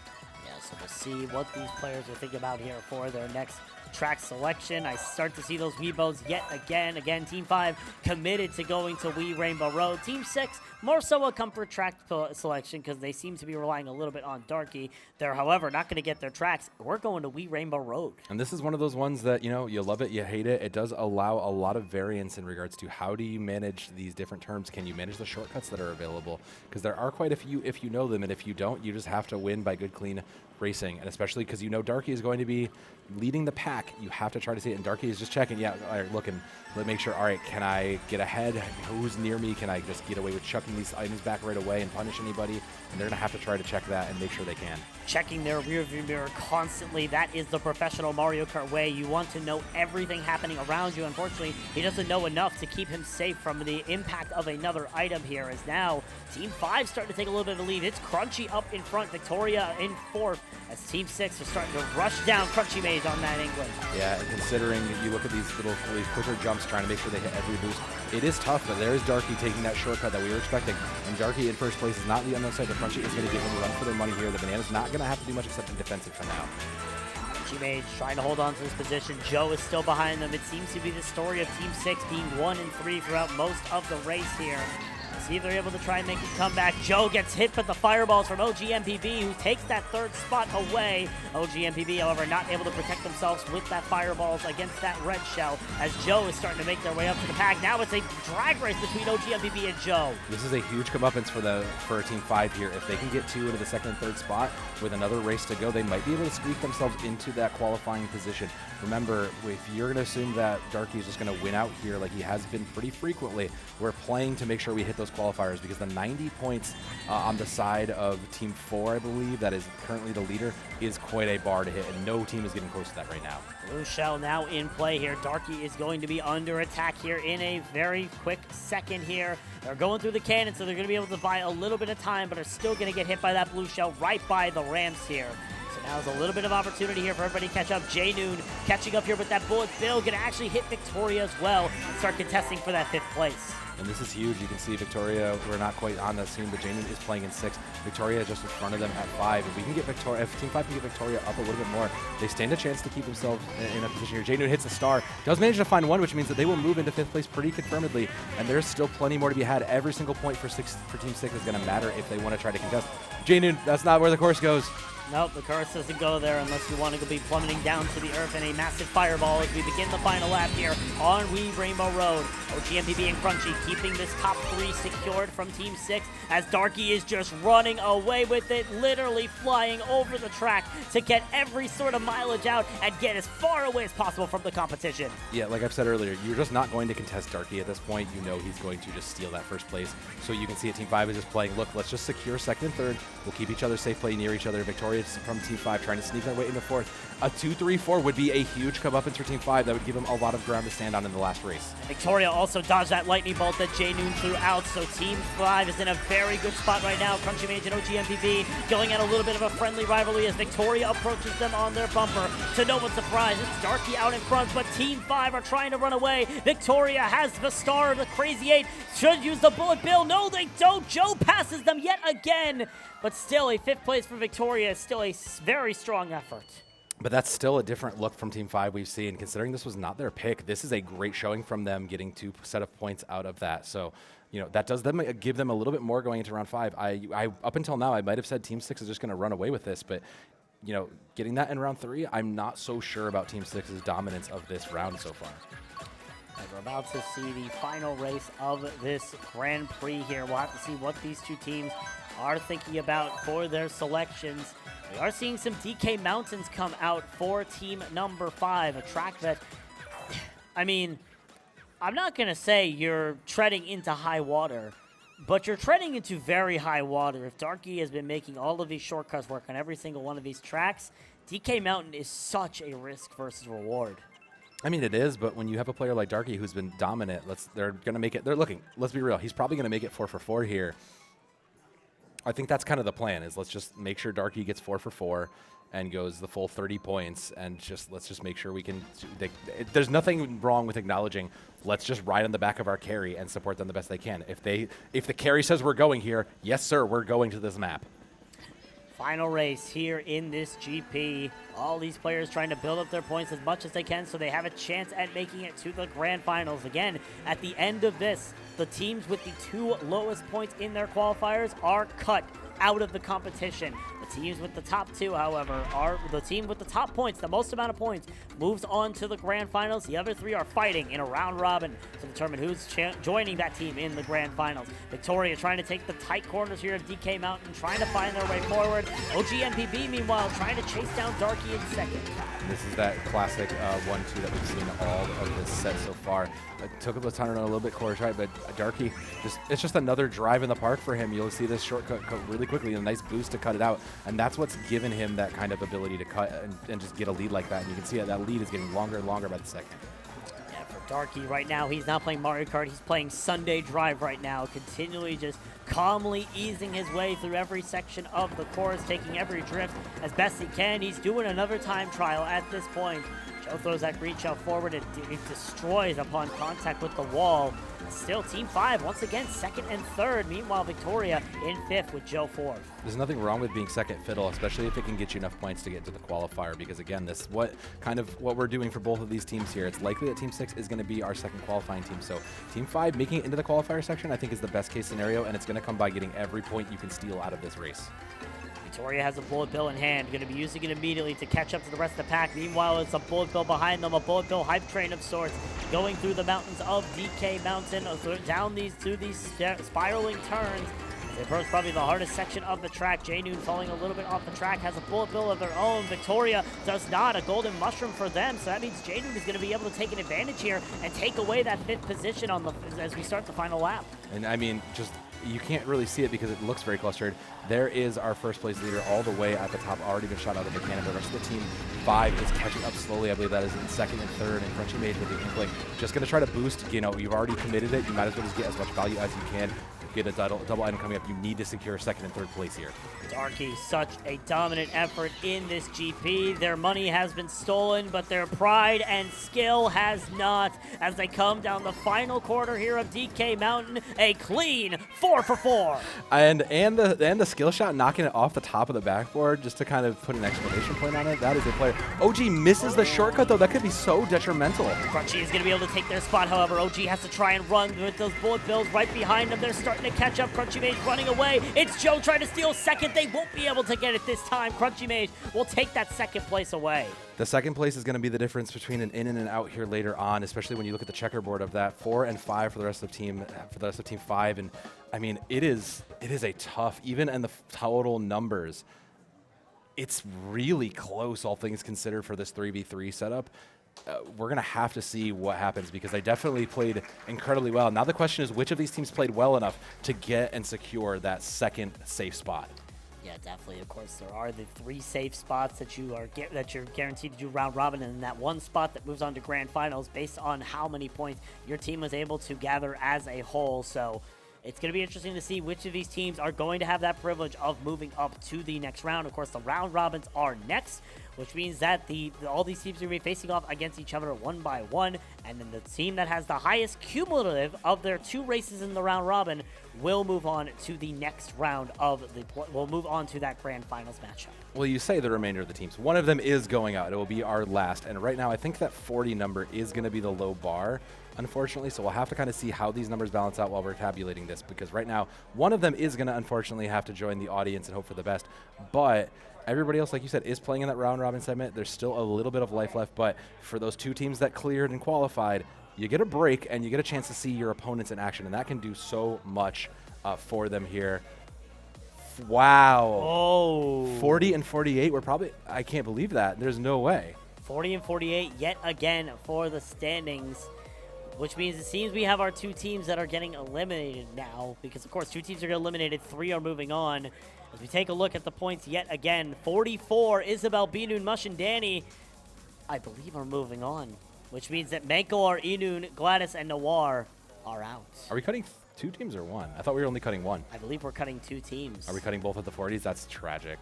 Yeah, so we'll see what these players are thinking about here for their next track selection. I start to see those Weebos yet again. Again, Team 5 committed to going to Wii Rainbow Road. Team 6, more so a comfort track selection, because they seem to be relying a little bit on Darky. They're, however, not going to get their tracks. We're going to Wii Rainbow Road. And this is one of those ones that, you love it, you hate it. It does allow a lot of variance in regards to how do you manage these different terms. Can you manage the shortcuts that are available? Because there are quite a few if you know them, and if you don't, you just have to win by good, clean racing. And especially because Darky is going to be leading the pack, you have to try to see it. And Darky is just checking, all right, looking, let make sure, all right, can I get ahead? Who's near me? Can I just get away with chucking these items back right away and punish anybody? And they're going to have to try to check that and make sure they can. Checking their rearview mirror constantly. That is the professional Mario Kart way. You want to know everything happening around you. Unfortunately, he doesn't know enough to keep him safe from the impact of another item here, as now Team 5 starting to take a little bit of a lead. It's Crunchy up in front, Victoria in 4th, as Team 6 is starting to rush down Crunchy Maze on that English. Yeah, and considering you look at these quicker jumps, trying to make sure they hit every boost, it is tough, but there is Darky taking that shortcut that we were expecting. And Darky in first place is not the unknown side. The Crunchy is going to give him a run for their money here. The Banana's not going to have to do much except be defensive for now. Mage trying to hold on to this position. Joe is still behind them. It seems to be the story of Team 6 being 1 and 3 throughout most of the race here. See if they're able to try and make a comeback. Joe gets hit with the fireballs from OGMPB, who takes that third spot away. OGMPB, however, not able to protect themselves with that fireballs against that red shell, as Joe is starting to make their way up to the pack. Now it's a drag race between OGMPB and Joe. This is a huge comeuppance for Team 5 here. If they can get 2 into the second and third spot with another race to go, they might be able to squeak themselves into that qualifying position. Remember, if you're going to assume that Darky is just going to win out here like he has been pretty frequently, we're playing to make sure we hit those qualifiers, because the 90 points on the side of Team 4, I believe, that is currently the leader, is quite a bar to hit, and no team is getting close to that right now. Blue shell now in play here. Darky is going to be under attack here in a very quick second here. They're going through the cannon, so they're going to be able to buy a little bit of time, but are still going to get hit by that blue shell right by the ramps here. So now there's a little bit of opportunity here for everybody to catch up. J-Noon catching up here with that bullet bill, going to actually hit Victoria as well and start contesting for that 5th place. And this is huge. You can see Victoria, we're not quite on the scene, but J-Noon is playing in 6. Victoria just in front of them at 5. If we can get Victoria, if Team 5 can get Victoria up a little bit more, they stand a chance to keep themselves in a position here. J-Noon hits a star, does manage to find 1, which means that they will move into 5th place pretty confirmedly, and there's still plenty more to be had. Every single point for Team 6 is going to matter if they want to try to contest. J-Noon, that's not where the course goes. Nope, the course doesn't go there unless you want to be plummeting down to the earth in a massive fireball as we begin the final lap here on Wee Rainbow Road. OGMPB and Crunchy keeping this top 3 secured from Team 6 as Darky is just running away with it, literally flying over the track to get every sort of mileage out and get as far away as possible from the competition. Yeah, like I've said earlier, you're just not going to contest Darky at this point. You know he's going to just steal that first place. So you can see it, Team 5 is just playing, look, let's just secure 2nd and 3rd. We'll keep each other safe, play near each other. Victoria from Team 5 trying to sneak their way into 4th. A 2-3-4 would be a huge comeuppance for Team 5. That would give them a lot of ground to stand on in the last race. Victoria also dodged that lightning bolt that J-Noon threw out, so Team 5 is in a very good spot right now. Crunchy Mage and OGMPB going at a little bit of a friendly rivalry as Victoria approaches them on their bumper. To no one's surprise, it's Darky out in front, but Team 5 are trying to run away. Victoria has the star, the Crazy 8, should use the bullet bill. No, they don't. Joe passes them yet again, but still a 5th place for Victoria is still a very strong effort. But that's still a different look from Team 5 we've seen. Considering this was not their pick, this is a great showing from them, getting 2 set of points out of that. So, you know, that does them give them a little bit more going into round 5. I up until now, I might have said Team 6 is just going to run away with this, but, you know, getting that in round 3, I'm not so sure about Team 6's dominance of this round so far. We're about to see the final race of this Grand Prix here. We'll have to see what these 2 teams are thinking about for their selections. We are seeing some DK Mountains come out for team number 5, a track that, I mean, I'm not going to say you're treading into high water, but you're treading into very high water. If Darky has been making all of these shortcuts work on every single one of these tracks, DK Mountain is such a risk versus reward. I mean, it is, but when you have a player like Darky who's been dominant, they're going to make it. They're looking. Let's be real. He's probably going to make it 4 for 4 here. I think that's kind of the plan. Is let's just make sure Darky gets 4 for 4 and goes the full 30 points, and let's just make sure we can. There's nothing wrong with acknowledging. Let's just ride on the back of our carry and support them the best they can. If the carry says we're going here, yes, sir, we're going to this map. Final race here in this GP. All these players trying to build up their points as much as they can so they have a chance at making it to the grand finals. Again, at the end of this, the teams with the 2 lowest points in their qualifiers are cut out of the competition. The teams with the top 2, however, are the team with the top points, the most amount of points, moves on to the grand finals. The other 3 are fighting in a round robin to determine who's joining that team in the grand finals. Victoria trying to take the tight corners here of DK Mountain, trying to find their way forward. OGMPB, meanwhile, trying to chase down Darky in second. This is that classic 1-2 that we've seen all of this set so far. It took a little time to run a little bit course, right? But Darky, it's just another drive in the park for him. You'll see this shortcut cut really quickly, and a nice boost to cut it out. And that's what's given him that kind of ability to cut and just get a lead like that. And you can see that lead is getting longer and longer by the second. Yeah, for Darky right now, he's not playing Mario Kart. He's playing Sunday Drive right now, continually just calmly easing his way through every section of the course, taking every drift as best he can. He's doing another time trial at this point, Joe throws that green shell forward, and it destroys upon contact with the wall. Still, Team 5, once again, second and third. Meanwhile, Victoria in fifth with Joe fourth. There's nothing wrong with being second fiddle, especially if it can get you enough points to get to the qualifier, because again, this is what we're doing for both of these teams here. It's likely that Team 6 is going to be our second qualifying team. So Team 5 making it into the qualifier section, I think, is the best case scenario, and it's going to come by getting every point you can steal out of this race. Victoria has a bullet bill in hand, going to be using it immediately to catch up to the rest of the pack. Meanwhile, it's a bullet bill behind them, a bullet bill hype train of sorts, going through the mountains of DK Mountain, down these spiraling turns. They approach probably the hardest section of the track. J-Noon falling a little bit off the track, has a bullet bill of their own. Victoria does not, a golden mushroom for them, so that means J-Noon is going to be able to take an advantage here and take away that fifth position as we start the final lap. And I mean, just you can't really see it because it looks very clustered. There is our first place leader all the way at the top, already been shot out of the cannon. The rest of the Team 5 is catching up slowly. I believe that is in second and third, and Crunchy Mage with the Inkling. Just going to try to boost, you've already committed it. You might as well just get as much value as you can. Get a double item coming up. You need to secure second and third place here. Darky, such a dominant effort in this GP. Their money has been stolen, but their pride and skill has not. As they come down the final quarter here of DK Mountain, a clean 4 for 4. And the skill shot, knocking it off the top of the backboard, just to kind of put an exclamation point on it. That is a player. OG misses the shortcut, though. That could be so detrimental. Crunchy is going to be able to take their spot, however. OG has to try and run with those bullet bills right behind them. They're starting to catch up. Crunchy Mage running away. It's Joe trying to steal second. They won't be able to get it this time. Crunchy Mage will take that second place away. The second place is going to be the difference between an in and an out here later on, especially when you look at the checkerboard of that 4 and 5 for the rest of Team 5. And I mean, it is a tough, even in the total numbers, it's really close, all things considered, for this 3v3 setup. We're going to have to see what happens, because they definitely played incredibly well. Now the question is, which of these teams played well enough to get and secure that second safe spot? Yeah, definitely. Of course, there are the 3 safe spots that you're guaranteed to do round robin, and that one spot that moves on to grand finals based on how many points your team was able to gather as a whole. So it's going to be interesting to see which of these teams are going to have that privilege of moving up to the next round. Of course, the round robins are next, which means that all these teams are going to be facing off against each other one by one, and then the team that has the highest cumulative of their 2 races in the round robin will move on to the next round will move on to that grand finals matchup. Well, you say the remainder of the teams. One of them is going out. It will be our last, and right now I think that 40 number is going to be the low bar, unfortunately, so we'll have to kind of see how these numbers balance out while we're tabulating this, because right now one of them is going to unfortunately have to join the audience and hope for the best, but everybody else, like you said, is playing in that round robin segment. There's still a little bit of life left, but for those 2 teams that cleared and qualified, you get a break and you get a chance to see your opponents in action, and that can do so much for them here. Wow. Oh. 40 and 48. I can't believe that. There's no way. 40 and 48 yet again for the standings, which means it seems we have our 2 teams that are getting eliminated now, because of course 2 teams are eliminated, 3 are moving on. As we take a look at the points yet again, 44, Isabel, Binun, Mush, and Danny, I believe, are moving on, which means that Mankor, Inun, Gladys, and Noir are out. Are we cutting 2 teams or 1? I thought we were only cutting 1. I believe we're cutting 2 teams. Are we cutting both of the 40s? That's tragic.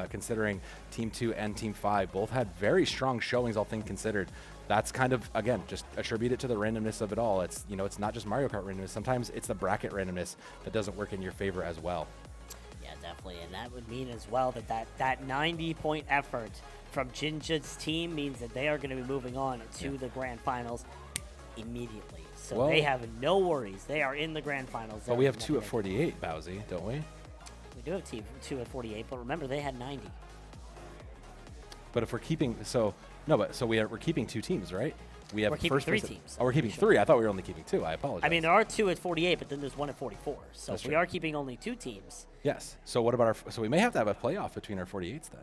Considering Team 2 and Team 5 both had very strong showings, all things considered. That's kind of, again, just attribute it to the randomness of it all. It's, it's not just Mario Kart randomness. Sometimes it's the bracket randomness that doesn't work in your favor as well. Yeah, definitely. And that would mean as well that 90-point effort from Jinja's team means that they are going to be moving on to the grand finals immediately. So they have no worries. They are in the grand finals. But we have 2 at 48, Bowsy, don't we? We do have 2 at 48, but remember, they had 90. But if we're keeping, we're keeping 2 teams, right? We're keeping 3 teams. Oh, we're keeping 3. I thought we were only keeping 2. I apologize. I mean, there are 2 at 48, but then there's 1 at 44. So That's we true. are keeping only 2 teams. Yes. So what about so we may have to have a playoff between our 48s then.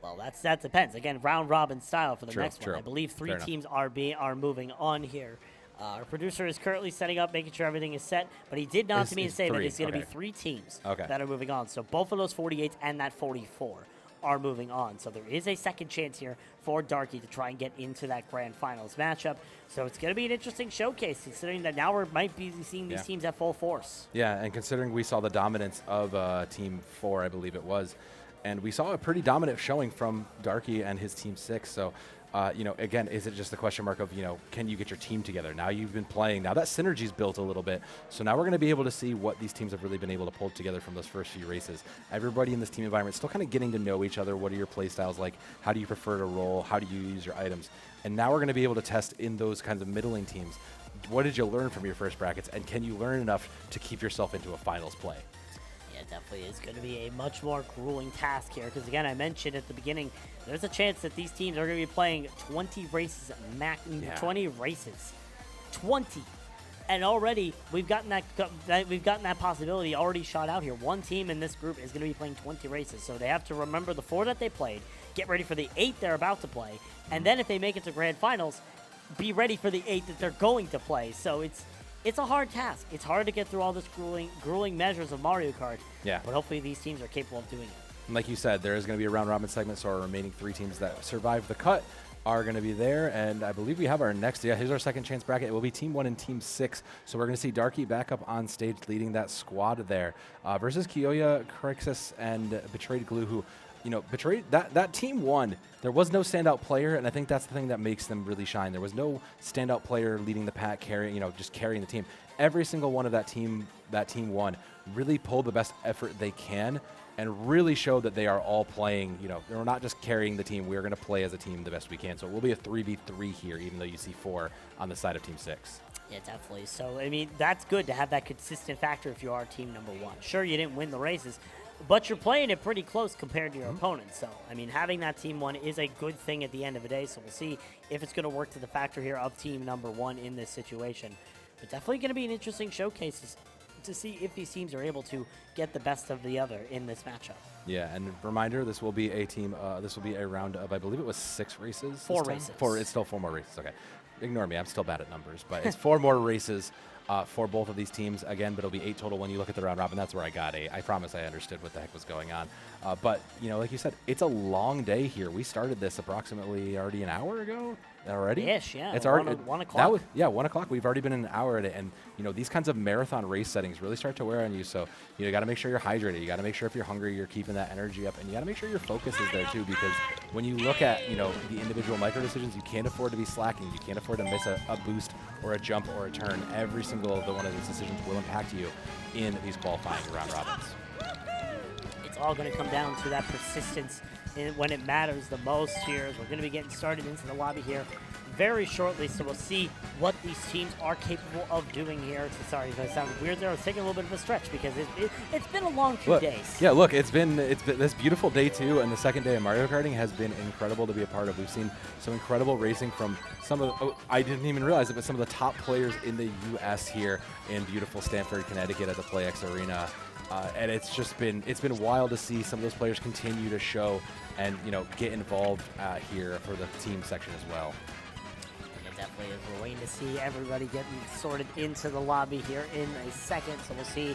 Well, that depends. Again, round robin style for the True, next true. one. I believe 3 Fair enough. teams are moving on here. Our producer is currently setting up, making sure everything is set, but he did not to me say that 3. it's going to be Okay. 3 teams Okay. that are moving on. So both of those 48s and that 44 are moving on. So there is a second chance here for Darky to try and get into that grand finals matchup. So it's going to be an interesting showcase, considering that now we might be seeing these teams at full force. Yeah, and considering we saw the dominance of Team 4, I believe it was, and we saw a pretty dominant showing from Darky and his Team 6. So again, is it just the question mark of, can you get your team together? Now you've been playing. Now that synergy's built a little bit. So now we're going to be able to see what these teams have really been able to pull together from those first few races. Everybody in this team environment is still kind of getting to know each other. What are your play styles like? How do you prefer to roll? How do you use your items? And now we're going to be able to test in those kinds of middling teams. What did you learn from your first brackets? And can you learn enough to keep yourself into a finals play? It definitely is going to be a much more grueling task here because, again, I mentioned at the beginning, there's a chance that these teams are going to be playing 20 races, 20 races, 20, and already we've gotten that possibility already shot out here. One team in this group is going to be playing 20 races, so they have to remember the 4 that they played, get ready for the 8 they're about to play, and then if they make it to grand finals, be ready for the 8 that they're going to play. So it's a hard task. It's hard to get through all this grueling measures of Mario Kart. Yeah. But hopefully these teams are capable of doing it. And like you said, there is going to be a round robin segment, so our remaining 3 teams that survive the cut are going to be there. And I believe we have our next, here's our second chance bracket. It will be Team 1 and Team 6. So we're going to see Darky back up on stage leading that squad there versus Kiyoya, Crixus, and Betrayed Glue, who, Betrayed, that Team 1, there was no standout player, and I think that's the thing that makes them really shine. There was no standout player leading the pack, just carrying the team. Every single one of that Team 1 really pulled the best effort they can and really showed that they are all playing, they're not just carrying the team. We're going to play as a team the best we can. So it will be a 3v3 here, even though you see 4 on the side of Team 6. Yeah, definitely. So, that's good to have that consistent factor if you are team number 1. Sure, you didn't win the races, but you're playing it pretty close compared to your opponent. So, having that Team 1 is a good thing at the end of the day. So we'll see if it's going to work to the factor here of team number 1 in this situation. But definitely going to be an interesting showcase to see if these teams are able to get the best of the other in this matchup. Yeah, and reminder, this will be a team. This will be a round of, I believe it was 6 races. 4 races. It's still 4 more races. Okay, ignore me. I'm still bad at numbers, but it's 4 more races for both of these teams again. But it'll be 8 total when you look at the round robin. That's where I got 8. I promise I understood what the heck was going on. But like you said, it's a long day here. We started this approximately already an hour ago. Already? Ish, yeah. It's already 1 o'clock. 1 o'clock. We've already been an hour at it, and these kinds of marathon race settings really start to wear on you. So you got to make sure you're hydrated. You got to make sure if you're hungry, you're keeping that energy up, and you got to make sure your focus is there too. Because when you look at the individual micro decisions, you can't afford to be slacking. You can't afford to miss a boost or a jump or a turn. Every single one of these decisions will impact you in these qualifying round robins. It's all going to come down to that persistence when it matters the most here. As we're going to be getting started into the lobby here very shortly, so we'll see what these teams are capable of doing here. So sorry if I sounded weird there. I was taking a little bit of a stretch because it's been a long few days. Yeah, look, it's been this beautiful day too, and the second day of Mario Karting has been incredible to be a part of. We've seen some incredible racing from some of I didn't even realize it, but some of the top players in the U.S. here in beautiful Stamford, Connecticut at the PlayEX Arena. And it's been wild to see some of those players continue to show and get involved here for the team section as well. It definitely is. We're waiting to see everybody getting sorted into the lobby here in a second. So we'll see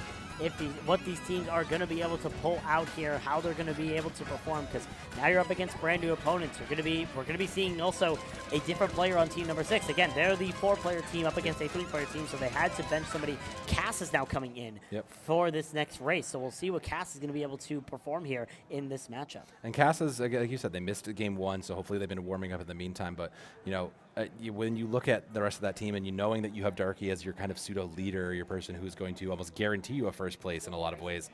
what these teams are going to be able to pull out here, how they're going to be able to perform. Because now you're up against brand new opponents. We're going to be seeing also a different player on team number 6. Again, they're the 4-player team up against a 3-player team, so they had to bench somebody. Cass is now coming in for this next race. So we'll see what Cass is going to be able to perform here in this matchup. And Cass is, like you said, they missed game 1, so hopefully they've been warming up in the meantime. But when you look at the rest of that team and knowing that you have Darky as your kind of pseudo leader, your person who's going to almost guarantee you a first place in a lot of ways,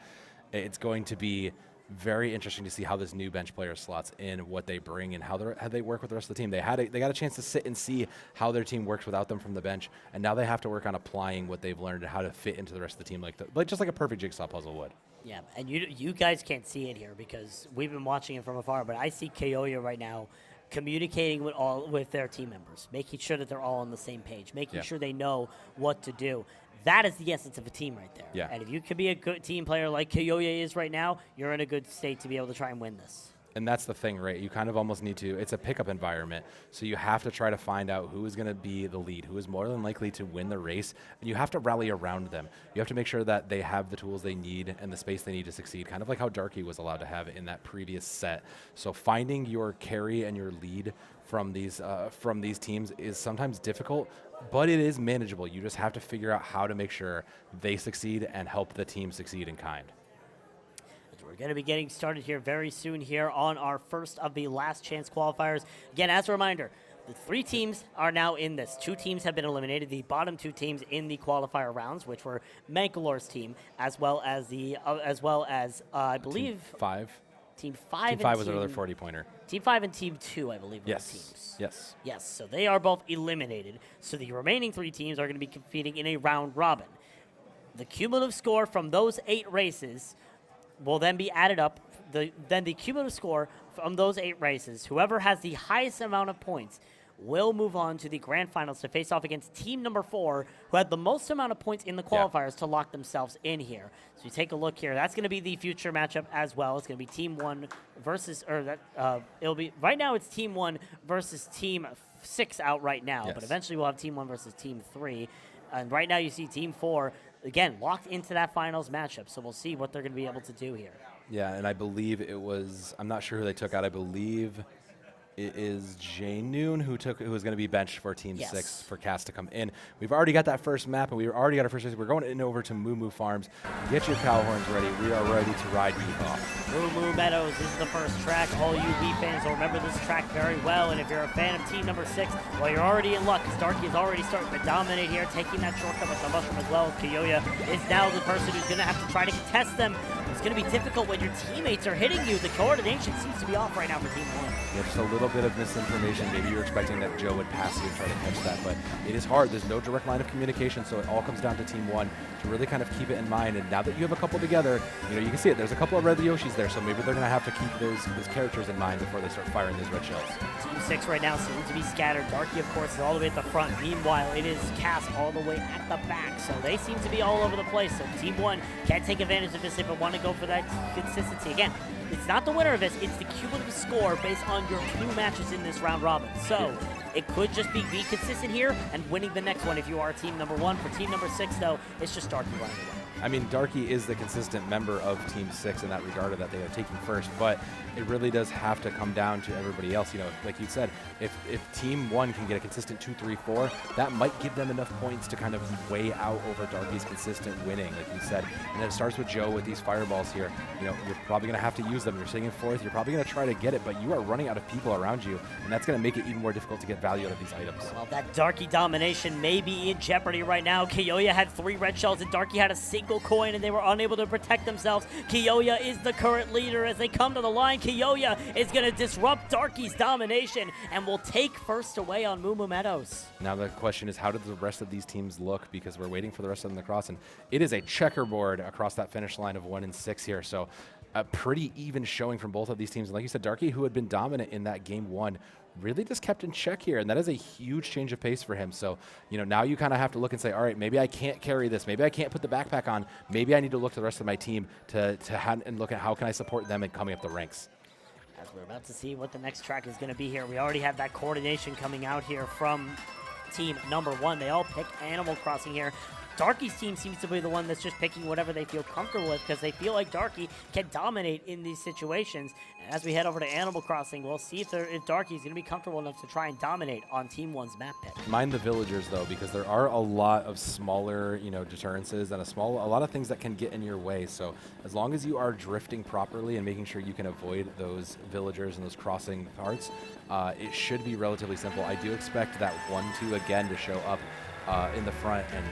it's going to be very interesting to see how this new bench player slots in, what they bring, and how they work with the rest of the team. They got a chance to sit and see how their team works without them from the bench, and now they have to work on applying what they've learned and how to fit into the rest of the team, just like a perfect jigsaw puzzle would. Yeah, and you guys can't see it here because we've been watching it from afar, but I see Kiyoya right now communicating with their team members, making sure that they're all on the same page, making sure they know what to do. That is the essence of a team right there. Yeah. And if you can be a good team player like Kiyoya is right now, you're in a good state to be able to try and win this. And that's the thing, right? You kind of almost need to, it's a pickup environment, so you have to try to find out who is going to be the lead, who is more than likely to win the race, and you have to rally around them. You have to make sure that they have the tools they need and the space they need to succeed, kind of like how Darky was allowed to have in that previous set. So finding your carry and your lead from these teams is sometimes difficult, but it is manageable. You just have to figure out how to make sure they succeed and help the team succeed in kind. We're We're going to be getting started here very soon here on our first of the last chance qualifiers. Again, as a reminder, the 3 teams are now in this. 2 teams have been eliminated. The bottom 2 teams in the qualifier rounds, which were Mankalor's team, as well as I believe Team 5. Team 5. Team 5 was another 40-pointer. Team 5 and Team 2, I believe, were the teams. Yes. Yes. So they are both eliminated. So the remaining 3 teams are going to be competing in a round robin. The cumulative score from those 8 races will then be added up. Then the cumulative score from those 8 races, whoever has the highest amount of points will move on to the grand finals to face off against team number 4, who had the most amount of points in the qualifiers to lock themselves in here. So you take a look here. That's going to be the future matchup as well. It's going to be team 1 versus, it'll be, right now it's team 1 versus team 6 out right now, but eventually we'll have team 1 versus team 3. And right now you see team 4, again, locked into that finals matchup. So we'll see what they're going to be able to do here. Yeah, and I believe it was, I'm not sure who they took out. I believe it is Jay Noon who was going to be benched for Team 6 for Cass to come in. We've already got that first map, and we've already got our first race. We're going in over to Moo Moo Farms. Get your cow horns ready. We are ready to ride you off. Moo Moo Meadows is the first track. All you Wii fans will remember this track very well, and if you're a fan of team number 6, well, you're already in luck, because Darky is already starting to dominate here, taking that shortcut with the mushroom as well. Kiyoya is now the person who's going to have to try to contest them. It's going to be difficult when your teammates are hitting you. The coordination seems to be off right now for Team 1. Yeah, just a little bit of misinformation. Maybe you're expecting that Joe would pass you and try to catch that, but it is hard. There's no direct line of communication, so it all comes down to Team 1 to really kind of keep it in mind. And now that you have a couple together, you can see it. There's a couple of red Yoshis there, so maybe they're going to have to keep those characters in mind before they start firing those red shells. Team 6 right now seems to be scattered. Darky, of course, is all the way at the front. Meanwhile, it is Cass all the way at the back, so they seem to be all over the place. So Team 1 can't take advantage of this if they want to go for that consistency. Again, it's not the winner of this, it's the cumulative score based on your 2 matches in this round robin. So it could just be consistent here and winning the next one if you are team number 1. For team number 6, though, it's just Darky running away. I mean, Darky is the consistent member of Team 6 in that regard, that they are taking first, but it really does have to come down to everybody else. Like you said, if Team 1 can get a consistent 2, 3, 4, that might give them enough points to kind of weigh out over Darky's consistent winning, like you said. And then it starts with Joe with these fireballs here. You're probably going to have to use them. You're sitting in 4th. You're probably going to try to get it, but you are running out of people around you, and that's going to make it even more difficult to get value out of these items. Well, that Darky domination may be in jeopardy right now. Kiyoya had 3 red shells, and Darky had a single coin, and they were unable to protect themselves. Kiyoya is the current leader as they come to the line. Kiyoya is going to disrupt Darky's domination and will take first away on Moo Moo Meadows. Now the question is, how do the rest of these teams look? Because we're waiting for the rest of them to cross, and it is a checkerboard across that finish line of 1 and 6 here. So a pretty even showing from both of these teams. And like you said, Darky, who had been dominant in that game 1, really just kept in check here, and that is a huge change of pace for him. So, now you kind of have to look and say, all right, maybe I can't carry this. Maybe I can't put the backpack on. Maybe I need to look to the rest of my team to and look at how can I support them in coming up the ranks. As we're about to see what the next track is going to be here, we already have that coordination coming out here from team number 1. They all pick Animal Crossing here. Darky's team seems to be the one that's just picking whatever they feel comfortable with because they feel like Darky can dominate in these situations. And as we head over to Animal Crossing, we'll see if Darky's going to be comfortable enough to try and dominate on Team 1's map pick. Mind the villagers, though, because there are a lot of smaller, deterrences and a lot of things that can get in your way. So as long as you are drifting properly and making sure you can avoid those villagers and those crossing parts, it should be relatively simple. I do expect that 1-2 again to show up in the front, and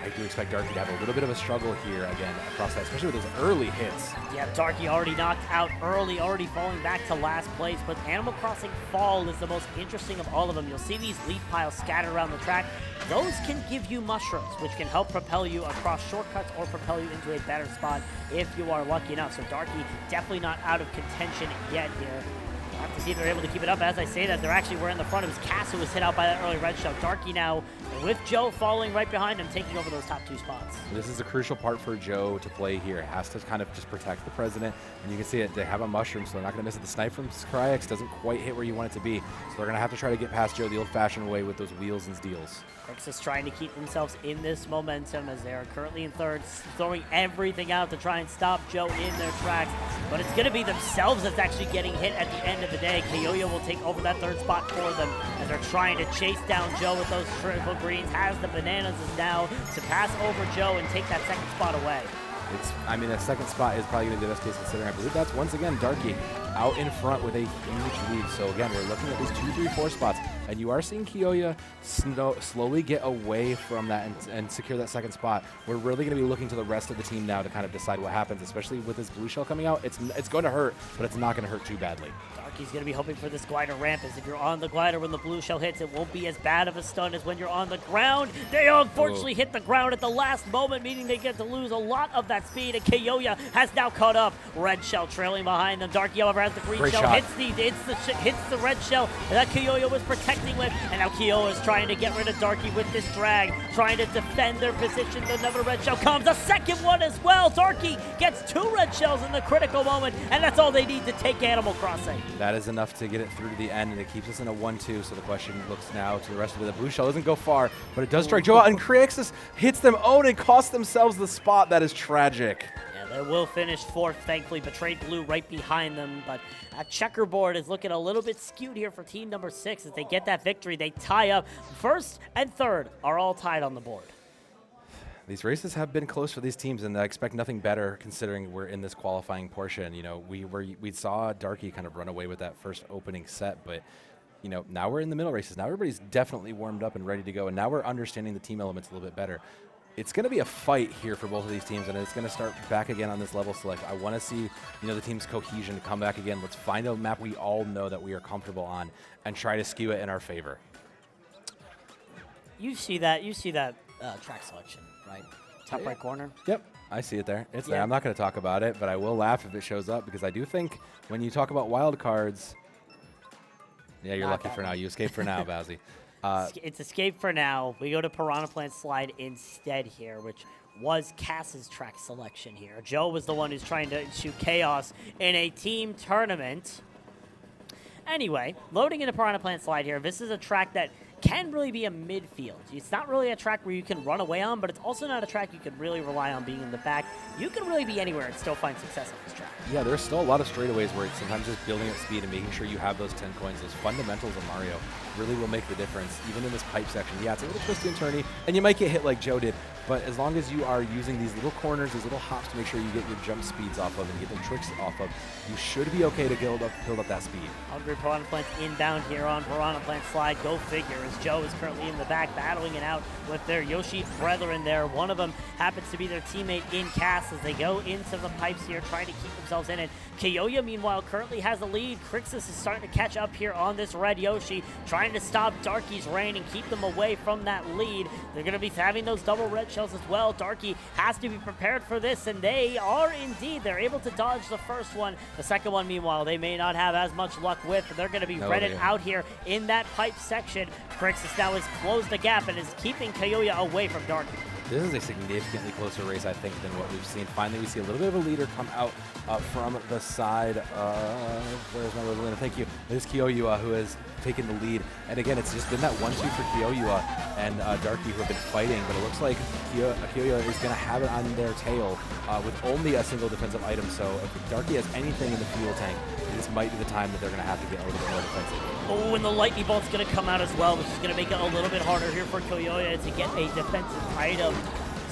I do expect Darky to have a little bit of a struggle here again across that, especially with those early hits. Yeah, Darky already knocked out early, already falling back to last place, but Animal Crossing Fall is the most interesting of all of them. You'll see these leaf piles scattered around the track. Those can give you mushrooms, which can help propel you across shortcuts or propel you into a better spot if you are lucky enough. So Darky definitely not out of contention yet here. We'll have to see if they're able to keep it up. As I say that, they're actually were in the front. It was Cass who was hit out by that early red shell. Darky now, with Joe following right behind him, taking over those top 2 spots. This is a crucial part for Joe to play here. It has to kind of just protect the president. And you can see it. They have a mushroom, so they're not going to miss it. The snipe from PlayEX doesn't quite hit where you want it to be. So they're going to have to try to get past Joe the old-fashioned way with those wheels and steals. Texas trying to keep themselves in this momentum as they are currently in 3rd, throwing everything out to try and stop Joe in their tracks. But it's going to be themselves that's actually getting hit at the end of the day. Kiyoya will take over that 3rd spot for them as they're trying to chase down Joe with those triple greens. Has the bananas now to pass over Joe and take that 2nd spot away. I mean, a second spot is probably going to be the best case considering. I believe that's, once again, Darky out in front with a huge lead. So, again, we're looking at these 2, 3, 4 spots. And you are seeing Kiyoya slowly get away from that and secure that second spot. We're really going to be looking to the rest of the team now to kind of decide what happens, especially with this blue shell coming out. It's going to hurt, but it's not going to hurt too badly. Darky's going to be hoping for this glider ramp, as if you're on the glider when the blue shell hits, it won't be as bad of a stun as when you're on the ground. They unfortunately hit the ground at the last moment, meaning they get to lose a lot of that speed, and Kiyoya has now caught up. Red shell trailing behind them. Darky, however, has the green Great shell, shot. hits the red shell that Kiyoya was protecting with, and now Kiyoya is trying to get rid of Darky with this drag, trying to defend their position. Another red shell comes, a second one as well. Darky gets 2 red shells in the critical moment, and that's all they need to take Animal Crossing. That is enough to get it through to the end, and it keeps us in a 1-2. So the question looks now to the rest of it. The blue shell doesn't go far, but it does strike Joe out, and Crixus hits them own and costs themselves the spot. That is tragic. They will finish 4th, thankfully. Betrayed Blue right behind them, but that checkerboard is looking a little bit skewed here for team number 6. As they get that victory, they tie up. 1st and 3rd are all tied on the board. These races have been close for these teams, and I expect nothing better considering we're in this qualifying portion. You know, we saw Darky kind of run away with that first opening set, but you know, now we're in the middle races. Now everybody's definitely warmed up and ready to go, and now we're understanding the team elements a little bit better. It's going to be a fight here for both of these teams, and it's going to start back again on this level select. I want to see, you know, the team's cohesion come back again. Let's find a map we all know that we are comfortable on and try to skew it in our favor. You see that track selection, right? Top right corner. Yep, I see it there. It's there. I'm not going to talk about it, but I will laugh if it shows up, because I do think when you talk about wild cards, yeah, you're lucky for now. You escaped for now, Bazzi. It's escape for now. We go to Piranha Plant Slide instead here, which was Cass's track selection here. Joe was the one who's trying to shoot chaos in a team tournament. Anyway, loading into Piranha Plant Slide here. This is a track that can really be a midfield. It's not really a track where you can run away on, but it's also not a track you can really rely on being in the back. You can really be anywhere and still find success on this track. Yeah, there's still a lot of straightaways where it's sometimes just building up speed and making sure you have those 10 coins. Those fundamentals of Mario really will make the difference, even in this pipe section. Yeah, it's a little twisty and turny, and you might get hit like Joe did, but as long as you are using these little corners, these little hops to make sure you get your jump speeds off of and get them tricks off of, you should be okay to build up that speed. Hungry Piranha Plants inbound here on Piranha Plant Slide. Go figure, as Joe is currently in the back battling it out with their Yoshi brethren there. One of them happens to be their teammate in Cass as they go into the pipes here, trying to keep themselves in it. Kiyoya, meanwhile, currently has the lead. Crixus is starting to catch up here on this red Yoshi, trying to stop Darky's reign and keep them away from that lead. They're going to be having those double red shells as well. Darky has to be prepared for this, and they are indeed. They're able to dodge the first one. The second one, meanwhile, they may not have as much luck with. They're going to be redded out here in that pipe section. Crixus now has closed the gap and is keeping Kiyoya away from Darky. This is a significantly closer race, I think, than what we've seen. Finally, we see a little bit of a leader come out from the side of, where's my Rosalina? Thank you. It is Kiyoya who has taken the lead. And again, it's just been that 1-2 for Kiyoya and Darky who have been fighting, but it looks like Kiyoya is going to have it on their tail with only a single defensive item. So if Darky has anything in the fuel tank, this might be the time that they're going to have to get a little bit more defensive. Oh, and the lightning bolt's going to come out as well, which is going to make it a little bit harder here for Kiyoya to get a defensive item.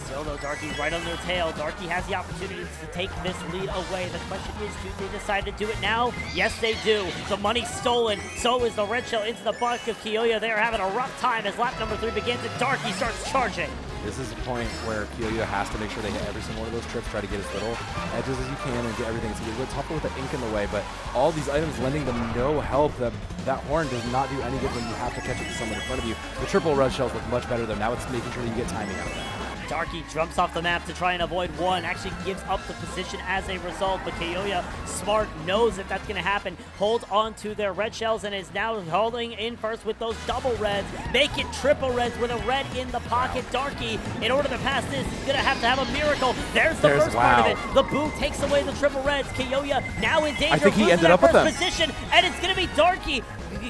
Still, though, Darky's right on their tail. Darky has the opportunity to take this lead away. The question is, do they decide to do it now? Yes, they do. The money's stolen. So is the red shell into the back of Kiyoya. They are having a rough time as lap number 3 begins and Darky starts charging. This is a point where Kiyoya has to make sure they hit every single one of those trips, try to get as little edges as you can and get everything. It's a little bit tougher with the ink in the way, but all these items lending them no help. That horn does not do any good when you have to catch it to someone in front of you. The triple red shells look much better though. Now it's making sure you get timing out of that. Darky jumps off the map to try and avoid one, actually gives up the position as a result, but Kiyoya, smart, knows that that's going to happen, hold on to their red shells and is now holding in first with those double reds, make it triple reds with a red in the pocket. Darky, in order to pass this, is going to have a miracle. There's the first part of it. The boom takes away the triple reds. Kiyoya now in danger, I think he ended up with them. Position, and it's going to be Darky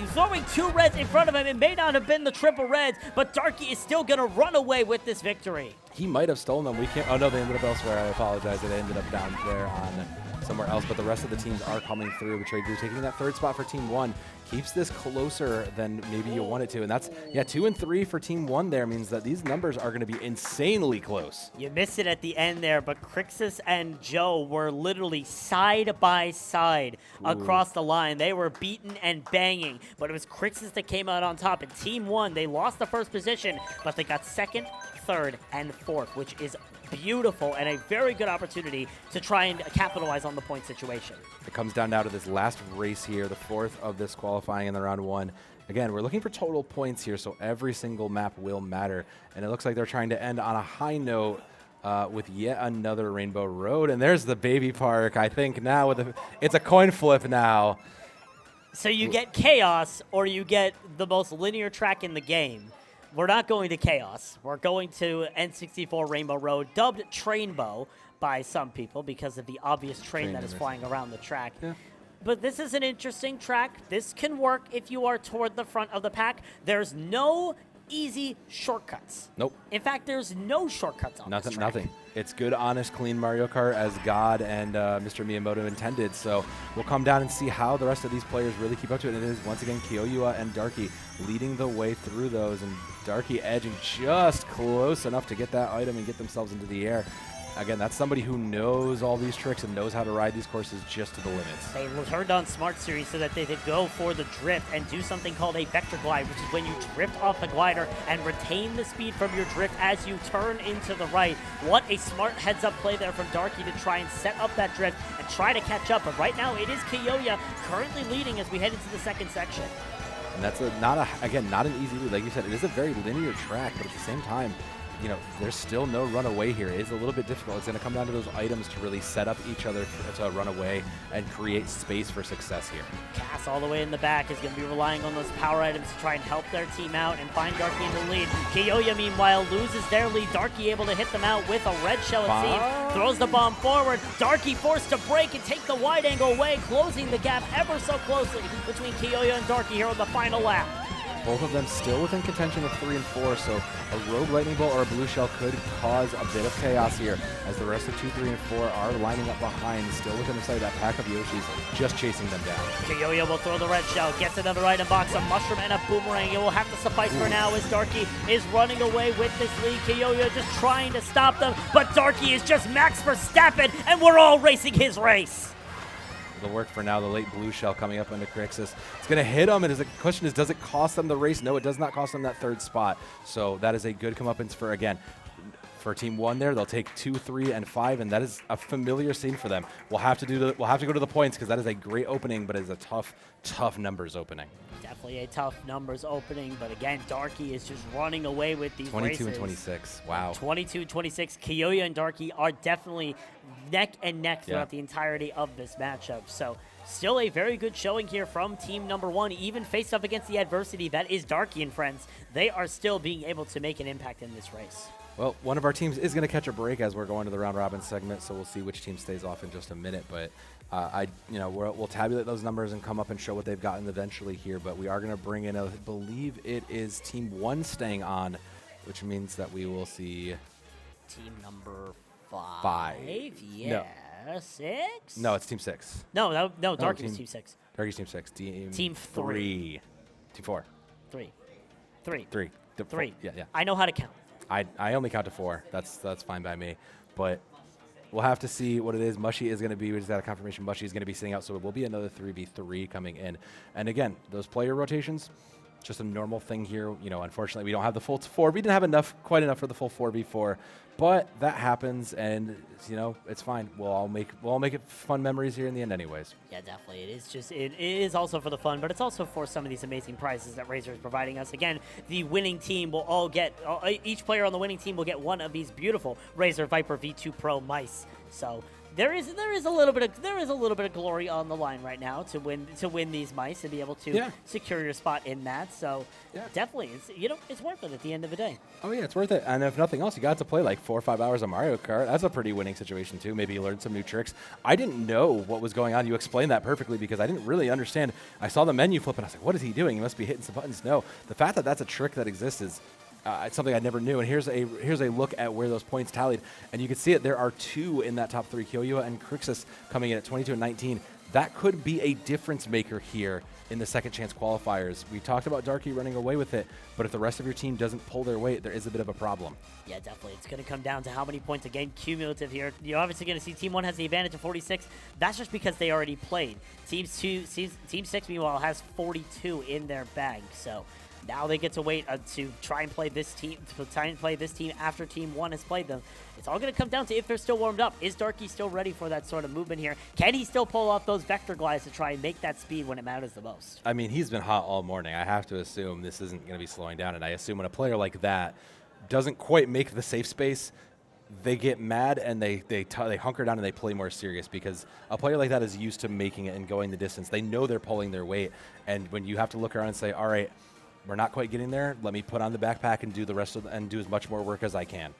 throwing 2 reds in front of him. It may not have been the triple reds, but Darky is still going to run away with this victory. He might have stolen them. We can't. Oh no, they ended up elsewhere. I apologize. They ended up down there on somewhere else, but the rest of the teams are coming through. Betrayed Blue taking that third spot for Team 1 keeps this closer than maybe you want it to, and that's 2 and 3 for Team 1 there means that these numbers are going to be insanely close. You missed it at the end there, but Crixus and Joe were literally side by side across the line. They were beaten and banging, but it was Crixus that came out on top. And Team 1, they lost the first position, but they got second, third, and fourth, which is beautiful and a very good opportunity to try and capitalize on the point situation. It comes down now to this last race here, the fourth of this qualifying in the round 1. Again, we're looking for total points here, so every single map will matter. And it looks like they're trying to end on a high note with yet another Rainbow Road. And there's the baby park, I think now. It's a coin flip now. So you get Chaos or you get the most linear track in the game. We're not going to Chaos. We're going to N64 Rainbow Road, dubbed Trainbow by some people because of the obvious train that is flying around the track. Yeah. But this is an interesting track. This can work if you are toward the front of the pack. There's no easy shortcuts. Nope. In fact, there's no shortcuts on this track. Nothing. It's good, honest, clean Mario Kart as God and Mr. Miyamoto intended. So we'll come down and see how the rest of these players really keep up to it. And it is, once again, Kiyoyua and Darky leading the way through those. And Darky edging just close enough to get that item and get themselves into the air. Again, that's somebody who knows all these tricks and knows how to ride these courses just to the limits. They turned on Smart Series so that they could go for the drift and do something called a vector glide, which is when you drift off the glider and retain the speed from your drift as you turn into the right. What a smart heads-up play there from Darky to try and set up that drift and try to catch up. But right now, it is Kiyoya currently leading as we head into the second section. And that's not an easy lead. Like you said, it is a very linear track, but at the same time, you know, there's still no runaway here. It is a little bit difficult. It's going to come down to those items to really set up each other to run away and create space for success here. Cass all the way in the back is going to be relying on those power items to try and help their team out and find Darky in the lead. Kiyoya, meanwhile, loses their lead. Darky able to hit them out with a red shell, it seems. Throws the bomb forward. Darky forced to break and take the wide angle away, closing the gap ever so closely between Kiyoya and Darky here on the final lap. Both of them still within contention of 3 and 4, so a Rogue Lightning Bolt or a Blue Shell could cause a bit of chaos here as the rest of 2, 3, and 4 are lining up behind, still within the sight of that pack of Yoshis, just chasing them down. Kiyoya will throw the red shell, gets another item box, a mushroom and a boomerang. It will have to suffice for now as Darky is running away with this lead. Kiyoya just trying to stop them, but Darky is just Max Verstappen, and we're all racing his race. It'll work for now. The late Blue Shell coming up into Crixus. It's going to hit them, and the question is, does it cost them the race? No, it does not cost them that third spot. So that is a good comeuppance for, again, for Team 1 there. They'll take 2, 3, and 5, and that is a familiar scene for them. We'll have to go to the points because that is a great opening, but it is a tough numbers opening. Definitely a tough numbers opening, but again, Darky is just running away with these 22 races. and 26. Wow. 22 26. Kiyoya and Darky are definitely neck and neck throughout the entirety of this matchup. So still a very good showing here from team number 1, even faced up against the adversity that is Darky and friends. They are still being able to make an impact in this race. Well, one of our teams is going to catch a break as we're going to the round robin segment, so we'll see which team stays off in just a minute. But we'll tabulate those numbers and come up and show what they've gotten eventually here. But we are going to bring in, I believe it is Team 1 staying on, which means that we will see team number 5. Yeah. No. 6? No, it's Team 6. No, Darky was Team 6. Darky's Team 6. Team 3. Team 4. 3. 3. Yeah. I know how to count. I only count to 4. That's fine by me. But we'll have to see what it is. Mushy is going to be, we just got a confirmation, Mushy is going to be sitting out, so it will be another 3v3 coming in. And again, those player rotations, just a normal thing here. You know, unfortunately, we don't have the full 4. We didn't have quite enough for the full 4v4, but that happens, and you know, it's fine. We'll all make it fun memories here in the end, anyways. Yeah, definitely. It is also for the fun, but it's also for some of these amazing prizes that Razer is providing us. Again, the winning team will all get each player on the winning team will get one of these beautiful Razer Viper V2 Pro mice. So there is a little bit of glory on the line right now to win these mice and be able to secure your spot in that. So definitely, it's worth it at the end of the day. Oh yeah, it's worth it. And if nothing else, you got to play like 4 or 5 hours of Mario Kart. That's a pretty winning situation too. Maybe you learned some new tricks. I didn't know what was going on. You explained that perfectly because I didn't really understand. I saw the menu flip and I was like, what is he doing? He must be hitting some buttons. No, the fact that that's a trick that exists is It's something I never knew. And here's a look at where those points tallied. And you can see it. There are 2 in that top 3, Kyoyo and Crixus coming in at 22 and 19. That could be a difference maker here in the second chance qualifiers. We talked about Darky running away with it, but if the rest of your team doesn't pull their weight, there is a bit of a problem. Yeah, definitely. It's going to come down to how many points, again, cumulative here. You're obviously going to see Team 1 has the advantage of 46. That's just because they already played. Team 6, meanwhile, has 42 in their bag. So now they get to wait to try and play this team, after Team 1 has played them. It's all going to come down to if they're still warmed up. Is Darky still ready for that sort of movement here? Can he still pull off those vector glides to try and make that speed when it matters the most? I mean, he's been hot all morning. I have to assume this isn't going to be slowing down, and I assume when a player like that doesn't quite make the safe space, they get mad and they hunker down and they play more serious, because a player like that is used to making it and going the distance. They know they're pulling their weight, and when you have to look around and say, all right, we're not quite getting there, let me put on the backpack and do the rest of and do as much more work as I can.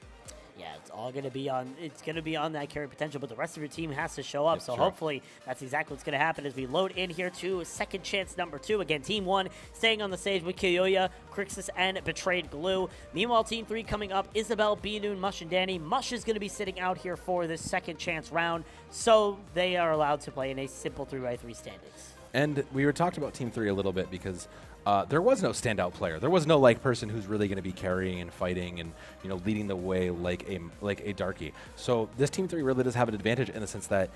Yeah, it's all going to be on. It's going to be on that carry potential, but the rest of your team has to show up. So hopefully that's exactly what's going to happen as we load in here to second chance number 2. Again, Team 1 staying on the stage with Kyoyo, Crixus, and Betrayed Glue. Meanwhile, Team 3 coming up: Isabel, B-Noon, Mush, and Danny. Mush is going to be sitting out here for this second chance round, so they are allowed to play in a simple 3x3 standings. And we were talked about Team 3 a little bit because there was no standout player. There was no person who's really going to be carrying and fighting and leading the way like a Darky. So this Team 3 really does have an advantage in the sense that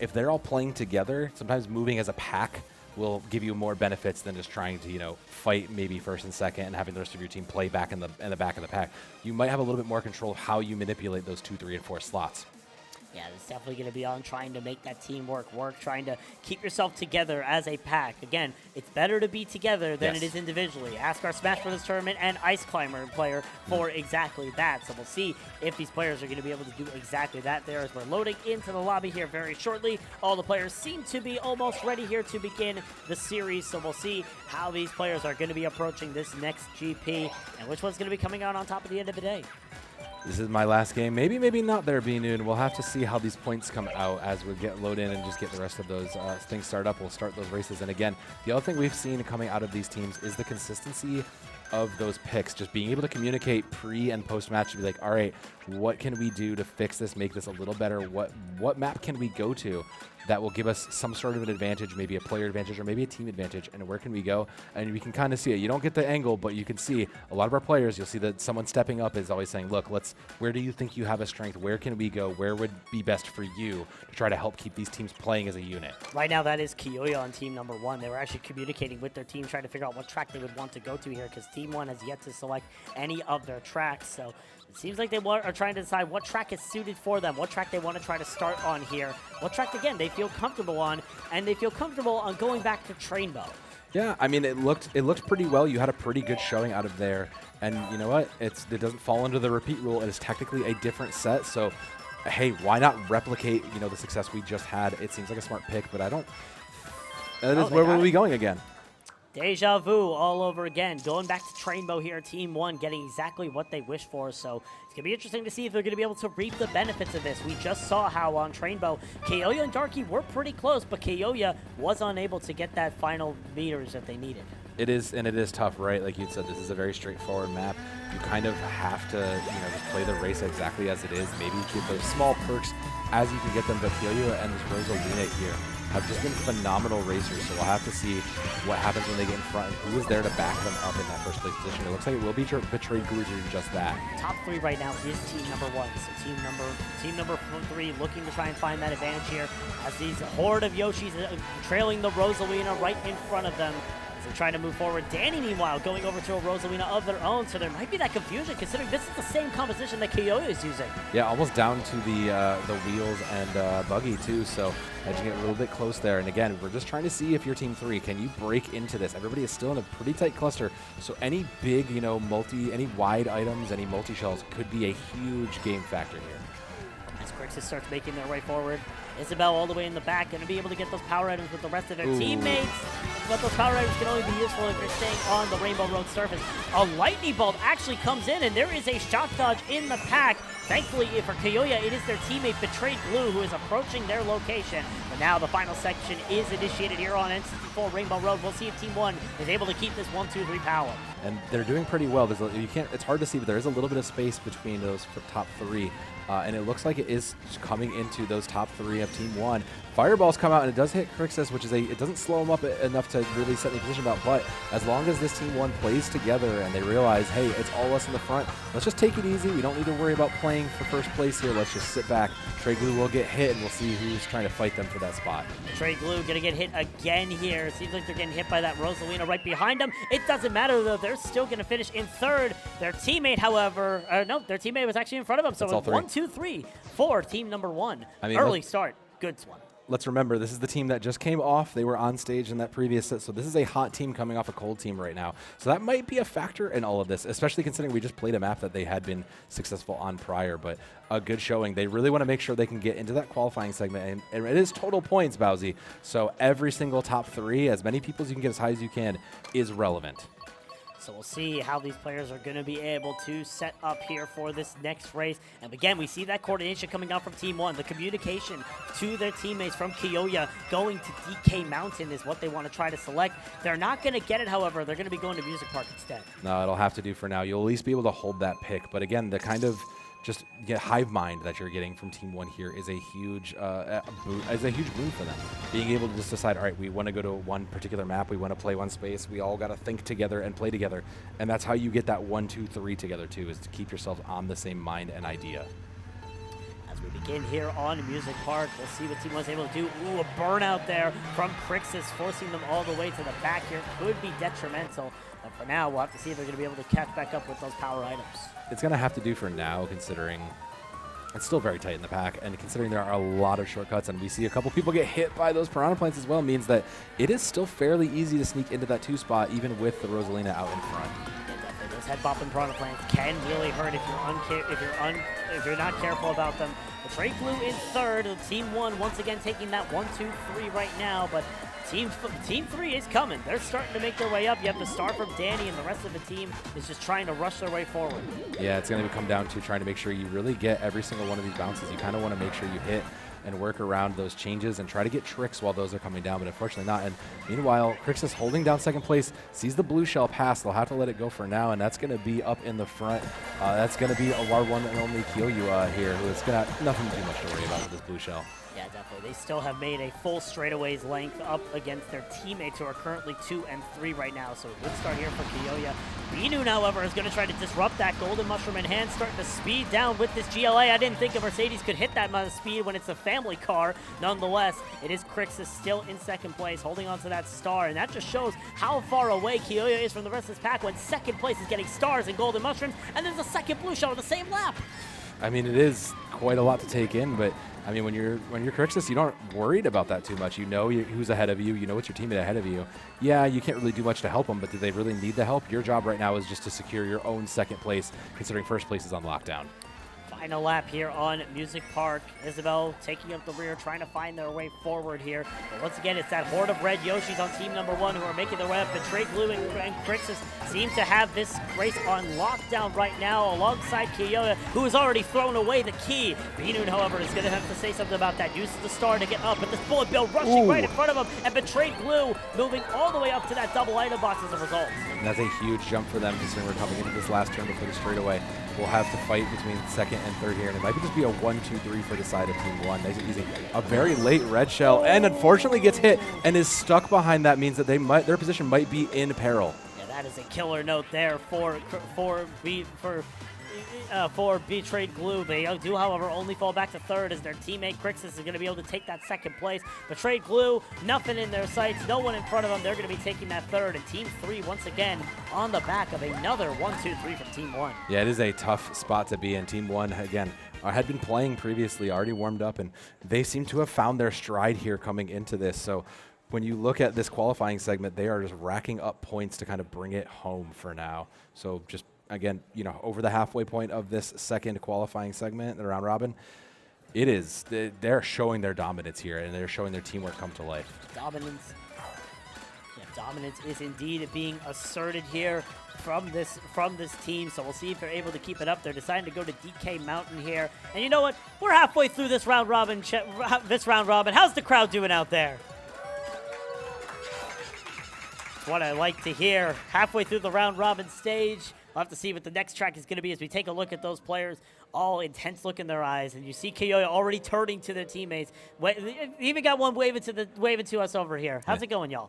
if they're all playing together, sometimes moving as a pack will give you more benefits than just trying to fight maybe first and second and having the rest of your team play back in the back of the pack. You might have a little bit more control of how you manipulate those 2, 3, and 4 slots. Yeah, it's definitely going to be on trying to make that teamwork work, trying to keep yourself together as a pack. Again, it's better to be together than it is individually. Ask our Smash Brothers tournament and Ice Climber player for exactly that. So we'll see if these players are going to be able to do exactly that there as we're loading into the lobby here very shortly. All the players seem to be almost ready here to begin the series, so we'll see how these players are going to be approaching this next GP and which one's going to be coming out on top at the end of the day. This is my last game. Maybe, maybe not there, B-Noon. We'll have to see how these points come out as we get load in and just get the rest of those things started up. We'll start those races. And again, the other thing we've seen coming out of these teams is the consistency of those picks. Just being able to communicate pre and post match to be like, all right, what can we do to fix this, make this a little better? What map can we go to that will give us some sort of an advantage, maybe a player advantage or maybe a team advantage, and where can we go? And we can kind of see it. You don't get the angle, but you can see a lot of our players, you'll see that someone stepping up is always saying, look, where do you think you have a strength? Where can we go? Where would be best for you to try to help keep these teams playing as a unit? Right now, that is Kyoyo on team number 1. They were actually communicating with their team, trying to figure out what track they would want to go to here, because team 1 has yet to select any of their tracks. So it seems like they are trying to decide what track is suited for them, what track they want to try to start on here, what track, again, they feel comfortable on, and they feel comfortable on going back to Trainbow. Yeah, I mean, it looked pretty well. You had a pretty good showing out of there. And you know what? It doesn't fall under the repeat rule. It is technically a different set. So, hey, why not replicate, the success we just had? It seems like a smart pick, but I don't. That is where we'll be going again. Deja vu all over again. Going back to Trainbow here, Team 1 getting exactly what they wish for. So it's going to be interesting to see if they're going to be able to reap the benefits of this. We just saw how on Trainbow, Kyoyo and Darky were pretty close, but Kyoyo was unable to get that final meters that they needed. It is, and it is tough, right? Like you said, this is a very straightforward map. You kind of have to, just play the race exactly as it is. Maybe keep those small perks as you can get them. But Kyoyo and this Rosalina here have just been phenomenal racers, so we'll have to see what happens when they get in front and who is there to back them up in that first place position. It looks like it will be Betrayed Glue doing just that. Top 3 right now is team number 1. So team number 3 looking to try and find that advantage here as these horde of Yoshis trailing the Rosalina right in front of them. They're trying to move forward. Danny, meanwhile, going over to a Rosalina of their own, so there might be that confusion considering this is the same composition that Kyoyo is using. Yeah, almost down to the wheels and buggy too, so edging it a little bit close there. And again, we're just trying to see if you're Team 3, can you break into this? Everybody is still in a pretty tight cluster, so any big, any wide items, any multi-shells could be a huge game factor here. As Crixus starts making their way forward, Isabel all the way in the back, going to be able to get those power items with the rest of their teammates. But those power items can only be useful if you're staying on the Rainbow Road surface. A lightning bolt actually comes in, and there is a shock dodge in the pack. Thankfully for Kiyoya, it is their teammate Betrayed Blue who is approaching their location. But now the final section is initiated here on N64 Rainbow Road. We'll see if Team 1 is able to keep this 1-2-3 power. And they're doing pretty well. It's hard to see, but there is a little bit of space between those top 3. And it looks like it is coming into those top 3 of Team 1. Fireballs come out, and it does hit Crixus, which is it doesn't slow him up enough to really set any position about. But as long as this Team 1 plays together and they realize, hey, it's all us in the front, let's just take it easy. We don't need to worry about playing for first place here. Let's just sit back. Trade Glue will get hit, and we'll see who's trying to fight them for that spot. Trade Glue going to get hit again here. It seems like they're getting hit by that Rosalina right behind them. It doesn't matter, though. They're still going to finish in 3rd. Their teammate, however, no, their teammate was actually in front of them. So it's 1-2-3 for team number 1. Early start. Good one. Let's remember, this is the team that just came off. They were on stage in that previous set, so this is a hot team coming off a cold team right now. So that might be a factor in all of this, especially considering we just played a map that they had been successful on prior, but a good showing. They really want to make sure they can get into that qualifying segment, and it is total points, Bowsy. So every single top 3, as many people as you can get as high as you can, is relevant. So we'll see how these players are going to be able to set up here for this next race. And again, we see that coordination coming out from Team 1. The communication to their teammates from Kiyoya going to DK Mountain is what they want to try to select. They're not going to get it, however. They're going to be going to Music Park instead. No, it'll have to do for now. You'll at least be able to hold that pick. But again, the kind of hive mind that you're getting from Team 1 here is a huge boon for them. Being able to just decide, all right, we want to go to one particular map, we want to play one space, we all got to think together and play together. And that's how you get that 1-2-3 together too, is to keep yourselves on the same mind and idea. As we begin here on Music Park, we'll see what Team 1 is able to do. Ooh, a burnout there from Crixus, forcing them all the way to the back here. Could be detrimental. But for now, we'll have to see if they're going to be able to catch back up with those power items. It's going to have to do for now, considering it's still very tight in the pack, and considering there are a lot of shortcuts, and we see a couple people get hit by those piranha plants as well, means that it is still fairly easy to sneak into that 2 spot, even with the Rosalina out in front. Yeah, definitely. Those head bopping piranha plants can really hurt if you're not careful about them. Betrayed Blue in 3rd. Team 1 once again taking that 1-2-3 right now, but Team 3 is coming. They're starting to make their way up. You have the star from Danny, and the rest of the team is just trying to rush their way forward. Yeah, it's going to come down to trying to make sure you really get every single one of these bounces. You kind of want to make sure you hit and work around those changes and try to get tricks while those are coming down, but unfortunately not. And meanwhile, Crixus holding down 2nd place, sees the blue shell pass. They'll have to let it go for now, and that's going to be up in the front. That's going to be our one and only Kiyoya here, who is going to have nothing too much to worry about with this blue shell. Yeah, definitely. They still have made a full straightaways length up against their teammates, who are currently 2 and 3 right now. So a good start here for Kiyoya. Binoon, however, is going to try to disrupt that golden mushroom in hand, starting to speed down with this GLA. I didn't think a Mercedes could hit that amount of speed when it's a family car. Nonetheless, it is Crixus still in 2nd place, holding on to that star, and that just shows how far away Kiyoya is from the rest of this pack when 2nd place is getting stars and golden mushrooms, and there's a 2nd blue shell on the same lap. I mean, it is quite a lot to take in, but I mean, when you're Crixus, you aren't worried about that too much. You know who's ahead of you. You know what's your teammate ahead of you. Yeah, you can't really do much to help them, but do they really need the help? Your job right now is just to secure your own 2nd place, considering 1st place is on lockdown. Final lap here on Music Park. Isabel taking up the rear, trying to find their way forward here. But once again, it's that horde of red Yoshis on team number 1 who are making their way up. Betrayed Blue and Crixus seem to have this race on lockdown right now, alongside Kiyoya, who has already thrown away the key. Binoon, however, is going to have to say something about that. Uses the star to get up, but this bullet bill rushing right in front of him, and Betrayed Blue moving all the way up to that double item box as a result. And that's a huge jump for them, considering we're coming into this last turn before the straightaway. We'll have to fight between 2nd and 3rd here, and it might just be a 1-2-3 for the side of Team 1. Nice and easy. A very late red shell, and unfortunately gets hit and is stuck behind that. Means that their position might be in peril. Yeah, that is a killer note there for Betrayed Glue. They do, however, only fall back to 3rd, as their teammate Crixus is going to be able to take that 2nd place. Betrayed Glue, nothing in their sights, no one in front of them. They're going to be taking that 3rd, and Team 3 once again on the back of another 1-2-3 from Team 1. Yeah, it is a tough spot to be in. Team 1, again, had been playing previously, already warmed up, and they seem to have found their stride here coming into this. So when you look at this qualifying segment, they are just racking up points to kind of bring it home for now. So just again, over the halfway point of this 2nd qualifying segment, the round robin, they're showing their dominance here, and they're showing their teamwork come to life. Dominance. Yeah, Dominance is indeed being asserted here from this team, so we'll see if they're able to keep it up. They're deciding to go to DK Mountain here, and you know what? We're halfway through this round robin. How's the crowd doing out there? That's what I like to hear. Halfway through the round robin stage. We'll have to see what the next track is going to be as we take a look at those players, all intense look in their eyes, and you see Kiyoya already turning to their teammates. They even got one waving to us over here. How's it going, y'all?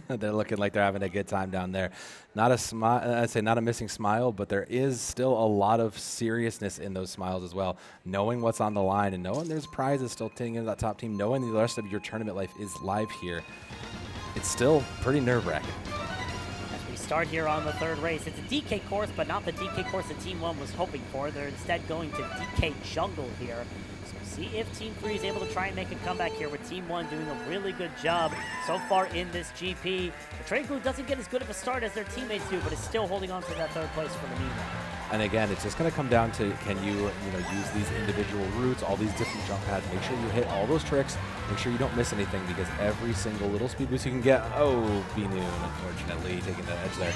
They're looking like they're having a good time down there. Not a smile, I'd say not a missing smile, but there is still a lot of seriousness in those smiles as well. Knowing what's on the line and knowing there's prizes still taking into that top team, knowing the rest of your tournament life is live here, it's still pretty nerve-wracking. Start here on the third race. It's a DK course, but not the DK course that Team 1 was hoping for. They're instead going to DK Jungle here. So we'll see if Team 3 is able to try and make a comeback here with Team 1 doing a really good job so far in this GP. The Trade Group doesn't get as good of a start as their teammates do, but is still holding on to that third place for the meanwhile. And again, it's just going to come down to, can you use these individual routes, all these different jump pads, make sure you hit all those tricks, make sure you don't miss anything, because every single little speed boost you can get, B-Noon, unfortunately, taking the edge there.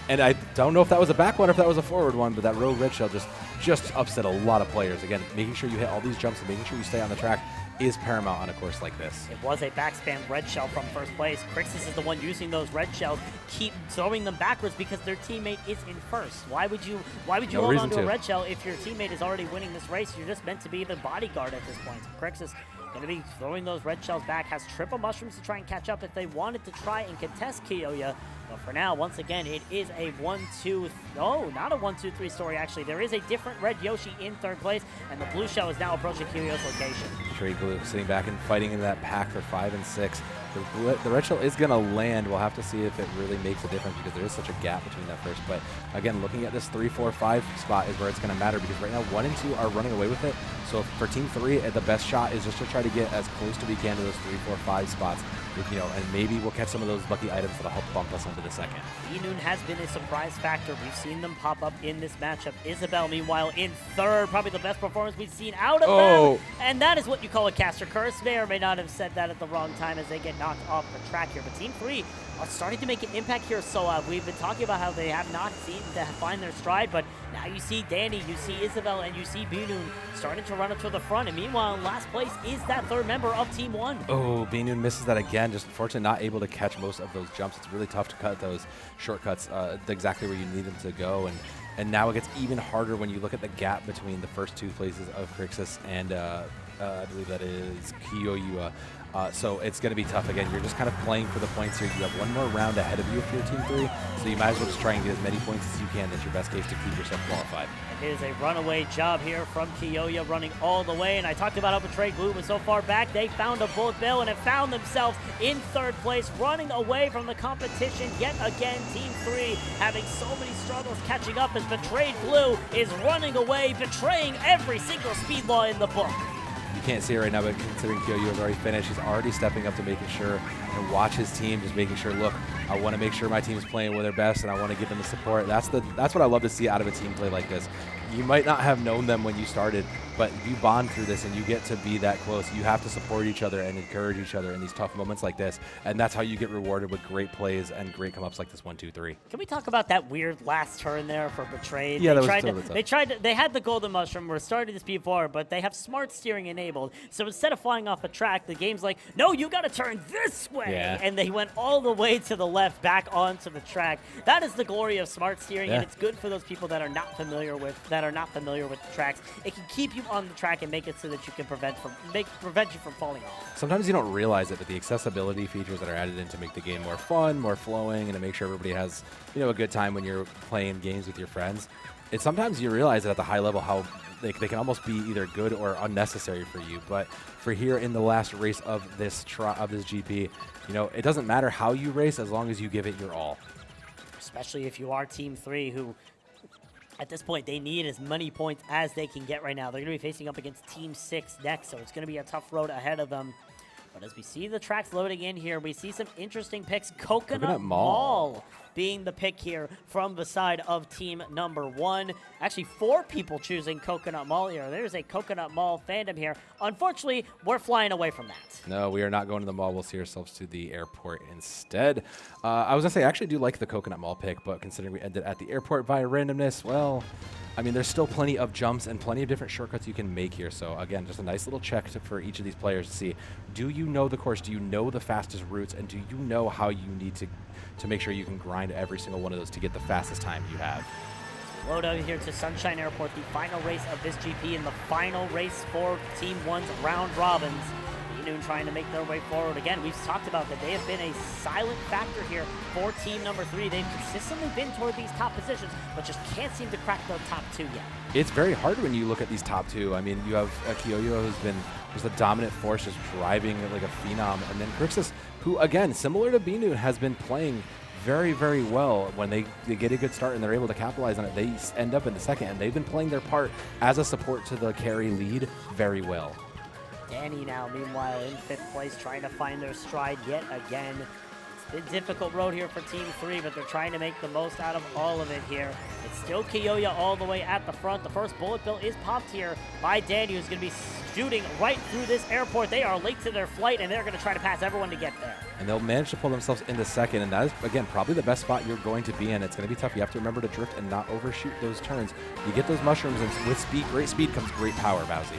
And I don't know if that was a back one or if that was a forward one, but that rogue red shell just upset a lot of players. Again, making sure you hit all these jumps and making sure you stay on the track is paramount on a course like this. It was a backspam red shell from first place. Crixus is the one using those red shells, keep throwing them backwards because their teammate is in first. Why would you hold on to a red shell if your teammate is already winning this race? You're just meant to be the bodyguard at this point. Crixus going to be throwing those red shells back, has triple mushrooms to try and catch up if they wanted to try and contest Kiyoya. But for now, once again, it is a 1-2, not a 1-2-3 story, actually. There is a different red Yoshi in third place, and the blue shell is now approaching Kiyoya's location. Trade Blue sitting back and fighting in that pack for 5 and 6. The red shell is going to land. We'll have to see if it really makes a difference because there is such a gap between that first. But again, looking at this 3, 4, 5 spot is where it's going to matter because right now 1 and 2 are running away with it. So for Team 3, the best shot is just to try to get as close to we can to those 3, 4, 5 spots. And maybe we'll catch some of those lucky items that'll help bump us into the second. B-Noon has been a surprise factor. We've seen them pop up in this matchup. Isabel, meanwhile, in third, probably the best performance we've seen out of them. And that is what you call a caster curse. May or may not have said that at the wrong time as they get knocked off the track here. But Team 3 are starting to make an impact here. So we've been talking about how they have not seemed to find their stride, but now you see Danny, you see Isabel, and you see B-Noon starting to run up to the front. And meanwhile, in last place is that third member of Team 1. B-Noon misses that again. Just unfortunately not able to catch most of those jumps. It's really tough to cut those shortcuts exactly where you need them to go. And now it gets even harder when you look at the gap between the first 2 places of Crixus and I believe that is Kiyoya. So it's going to be tough again. You're just kind of playing for the points here. You have one more round ahead of you if you're Team 3, so you might as well just try and get as many points as you can. That's your best case to keep yourself qualified. It is a runaway job here from Kiyoya, running all the way. And I talked about how Betrayed Blue was so far back. They found a bullet bill and have found themselves in third place, running away from the competition. Yet again, Team 3 having so many struggles catching up as Betrayed Blue is running away, betraying every single speed law in the book. You can't see it right now, but considering Kiyoya has already finished, he's already stepping up to making sure and watch his team, just making sure, look, I want to make sure my team is playing with their best and I want to give them the support. That's what I love to see out of a team play like this. You might not have known them when you started, but you bond through this and you get to be that close. You have to support each other and encourage each other in these tough moments like this, and that's how you get rewarded with great plays and great come-ups like this 1, 2, 3. Can we talk about that weird last turn there for Betrayed? Yeah, they had the golden mushroom. We're starting this before, but they have smart steering enabled. So instead of flying off a track, the game's like, no, you got to turn this way. Yeah. And they went all the way to the left, back onto the track. That is the glory of smart steering, and it's good for those people that are not familiar with the tracks. It can keep you on the track and make it so that you can prevent you from falling off. Sometimes you don't realize it, but the accessibility features that are added in to make the game more fun, more flowing, and to make sure everybody has a good time when you're playing games with your friends. It's sometimes you realize it at the high level how they can almost be either good or unnecessary for you. But for here in the last race of this GP, it doesn't matter how you race as long as you give it your all. Especially if you are Team 3, who at this point, they need as many points as they can get right now. They're going to be facing up against Team 6 next, so it's going to be a tough road ahead of them. But as we see the tracks loading in here, we see some interesting picks. Coconut Mall being the pick here from the side of team number 1. Actually, 4 people choosing Coconut Mall here. There's a Coconut Mall fandom here. Unfortunately, we're flying away from that. No, we are not going to the mall. We'll see ourselves to the airport instead. I was going to say, I actually do like the Coconut Mall pick, but considering we ended at the airport via randomness, well, I mean, there's still plenty of jumps and plenty of different shortcuts you can make here. So, again, just a nice little check for each of these players to see, do you know the course? Do you know the fastest routes? And do you know how you need to make sure you can grind every single one of those to get the fastest time you have? Load over here to Sunshine Airport, the final race of this GP and the final race for Team 1's round robins. Noon trying to make their way forward. Again, we've talked about that they have been a silent factor here for team number 3. They've consistently been toward these top positions, but just can't seem to crack the top 2 yet. It's very hard when you look at these top 2. I mean, you have Kiyoyo, who's been just a dominant force, just driving like a phenom, and then Crixus, who, again, similar to Binoon, has been playing very, very well. When they get a good start and they're able to capitalize on it, they end up in the second, and they've been playing their part as a support to the carry lead very well. Danny now, meanwhile, in 5th place, trying to find their stride yet again. It's been a difficult road here for Team 3, but they're trying to make the most out of all of it here. It's still Kiyoya all the way at the front. The first bullet bill is popped here by Danny, who's going to be shooting right through this airport. They are late to their flight, and they're going to try to pass everyone to get there. And they'll manage to pull themselves into second, and that is, again, probably the best spot you're going to be in. It's going to be tough. You have to remember to drift and not overshoot those turns. You get those mushrooms, and with speed, great speed comes great power, Bowsy.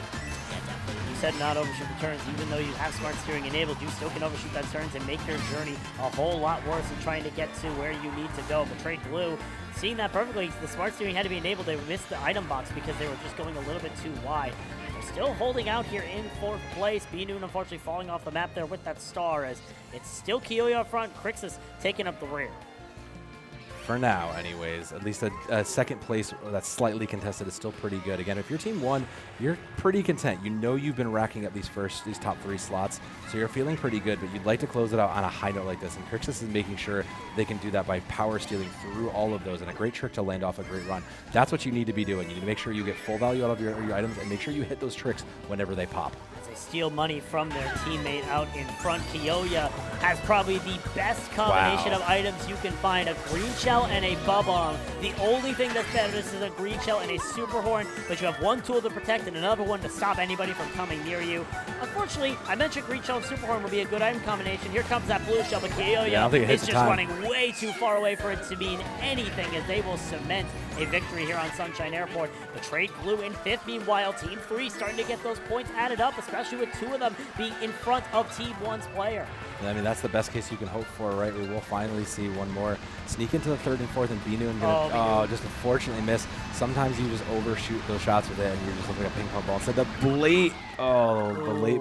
Said not overshoot the turns. Even though you have smart steering enabled, you still can overshoot that turns and make your journey a whole lot worse in trying to get to where you need to go. Betrayed Blue, seeing that perfectly, the smart steering had to be enabled. They missed the item box because they were just going a little bit too wide. They're still holding out here in 4th place. Binoon unfortunately falling off the map there with that star, as it's still Kiyoya up front, Crixus taking up the rear. For now, anyways, at least a second place that's slightly contested is still pretty good. Again, if you're team 1, you're pretty content. You know you've been racking up these top 3 slots, so you're feeling pretty good, but you'd like to close it out on a high note like this, and Crixus is making sure they can do that by power stealing through all of those, and a great trick to land off a great run. That's what you need to be doing. You need to make sure you get full value out of your items, and make sure you hit those tricks whenever they pop. As they steal money from their teammate out in front, Kiyoya has probably the best combination of items you can find. A green shell and a bubble. The only thing that's better is a green shell and a super horn, but you have one tool to protect and another one to stop anybody from coming near you. Unfortunately, I mentioned green shell and super horn would be a good item combination. Here comes that blue shell, but Kiyoya is just running way too far away for it to mean anything, as they will cement a victory here on Sunshine Airport. Betrayed Blue in 5th. Meanwhile, Team 3 starting to get those points added up, especially with 2 of them being in front of Team 1's player. I mean, that's the best case you can hope for, right? We will finally see one more sneak into the 3rd and 4th, and Binoon just unfortunately miss. Sometimes you just overshoot those shots with it, and you're just looking like a ping pong ball. Instead, the late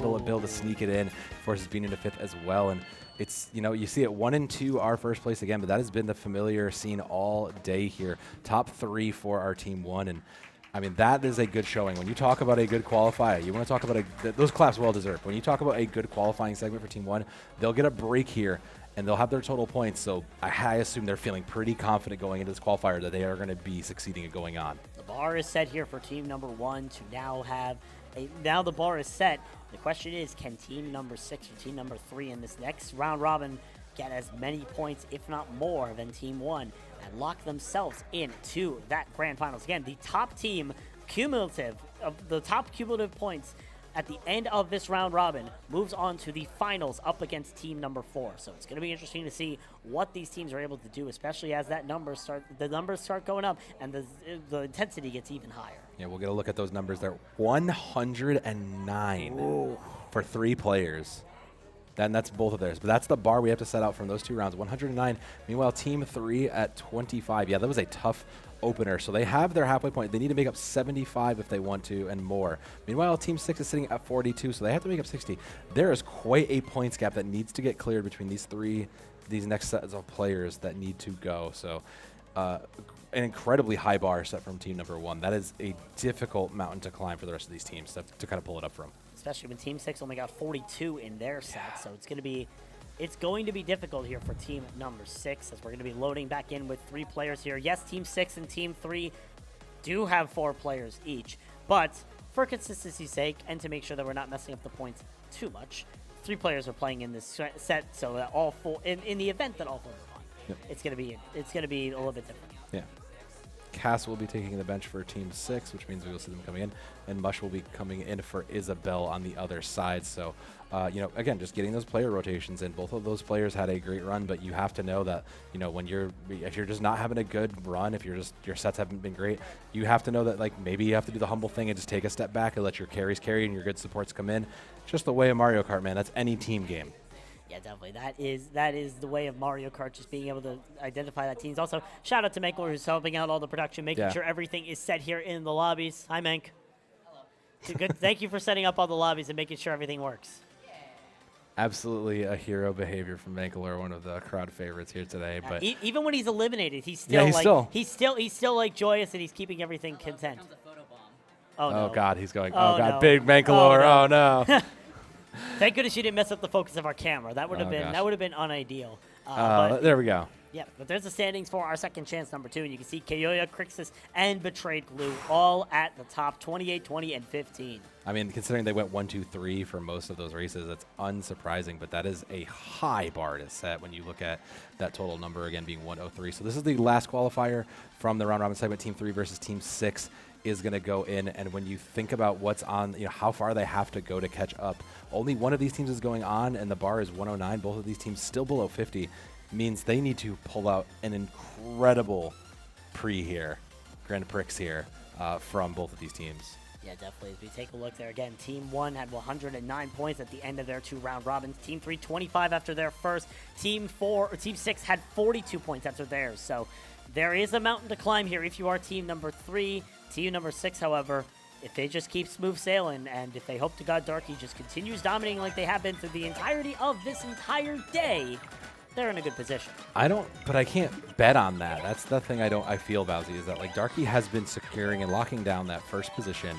bullet bill to sneak it in forces Binoon to 5th as well. And it's, you see it 1 and 2 are 1st place again, but that has been the familiar scene all day here. Top 3 for our Team 1, and I mean, that is a good showing. When you talk about a good qualifier, you want to talk about those claps well deserved. When you talk about a good qualifying segment for Team 1, they'll get a break here, and they'll have their total points. So I assume they're feeling pretty confident going into this qualifier that they are going to be succeeding and going on. The bar is set here for team number 1 to now have now the bar is set. The question is, can team number 6 or team number 3 in this next round robin get as many points, if not more, than team 1 and lock themselves into that grand finals? Again, the top team the top cumulative points at the end of this round robin moves on to the finals up against team number 4. So it's going to be interesting to see what these teams are able to do, especially as the numbers start going up and the intensity gets even higher. Yeah, we'll get a look at those numbers there. 109 for 3 players. Then that's both of theirs. But that's the bar we have to set out from those 2 rounds. 109. Meanwhile, Team 3 at 25. Yeah, that was a tough opener. So they have their halfway point. They need to make up 75 if they want to and more. Meanwhile, Team 6 is sitting at 42, so they have to make up 60. There is quite a points gap that needs to get cleared between these next sets of players that need to go. So an incredibly high bar set from team number 1. That is a difficult mountain to climb for the rest of these teams to kind of pull it up from. Especially when Team 6 only got 42 in their set, so it's going to be difficult here for team number 6, as we're going to be loading back in with 3 players here. Yes, Team 6 and Team 3 do have 4 players each, but for consistency's sake and to make sure that we're not messing up the points too much, 3 players are playing in this set, so that all 4 in the event that all 4 are on, it's gonna be a little bit different. Yeah. Cass will be taking the bench for Team 6, which means we will see them coming in, and Mush will be coming in for Isabel on the other side. So, again, just getting those player rotations in. Both of those players had a great run, but you have to know that, if you're just not having a good run, if your sets haven't been great, you have to know that, like, maybe you have to do the humble thing and just take a step back and let your carries carry and your good supports come in. Just the way of Mario Kart, man. That's any team game. Yeah, definitely. That is the way of Mario Kart, just being able to identify that teams. Also, shout out to Mankler, who's helping out all the production, making sure everything is set here in the lobbies. Hi, Mank. Hello. Good. Thank you for setting up all the lobbies and making sure everything works. Absolutely a hero behavior from Mankler, one of the crowd favorites here today. But even when he's eliminated, he's still he's still like joyous, and he's keeping everything content. Oh no! Oh God, he's going. Oh, Oh God, no. big Mankler. Oh no! Thank goodness you didn't mess up the focus of our camera. That would have been unideal. There we go. Yeah, but there's the standings for our second chance number 2, and you can see Kayoya, Crixus, and Betrayed Glue all at the top, 28, 20, and 15. I mean, considering they went 1, 2, 3 for most of those races, that's unsurprising, but that is a high bar to set when you look at that total number, again, being 103. So this is the last qualifier from the round robin segment. Team 3 versus Team 6 is going to go in, and when you think about what's on, how far they have to go to catch up, only one of these teams is going on, and the bar is 109. Both of these teams still below 50, means they need to pull out an incredible Grand Prix here from both of these teams. Yeah, definitely. As we take a look there again, Team 1 had 109 points at the end of their 2 round robins. Team 3, 25 after their first. Team 6 had 42 points after theirs. So there is a mountain to climb here if you are team number 3. Team number 6, however, if they just keep smooth sailing, and if they hope to God Darky just continues dominating like they have been through the entirety of this entire day, they're in a good position. But I can't bet on that. That's the thing I feel, Bowsy, is that, like, Darky has been securing and locking down that first position,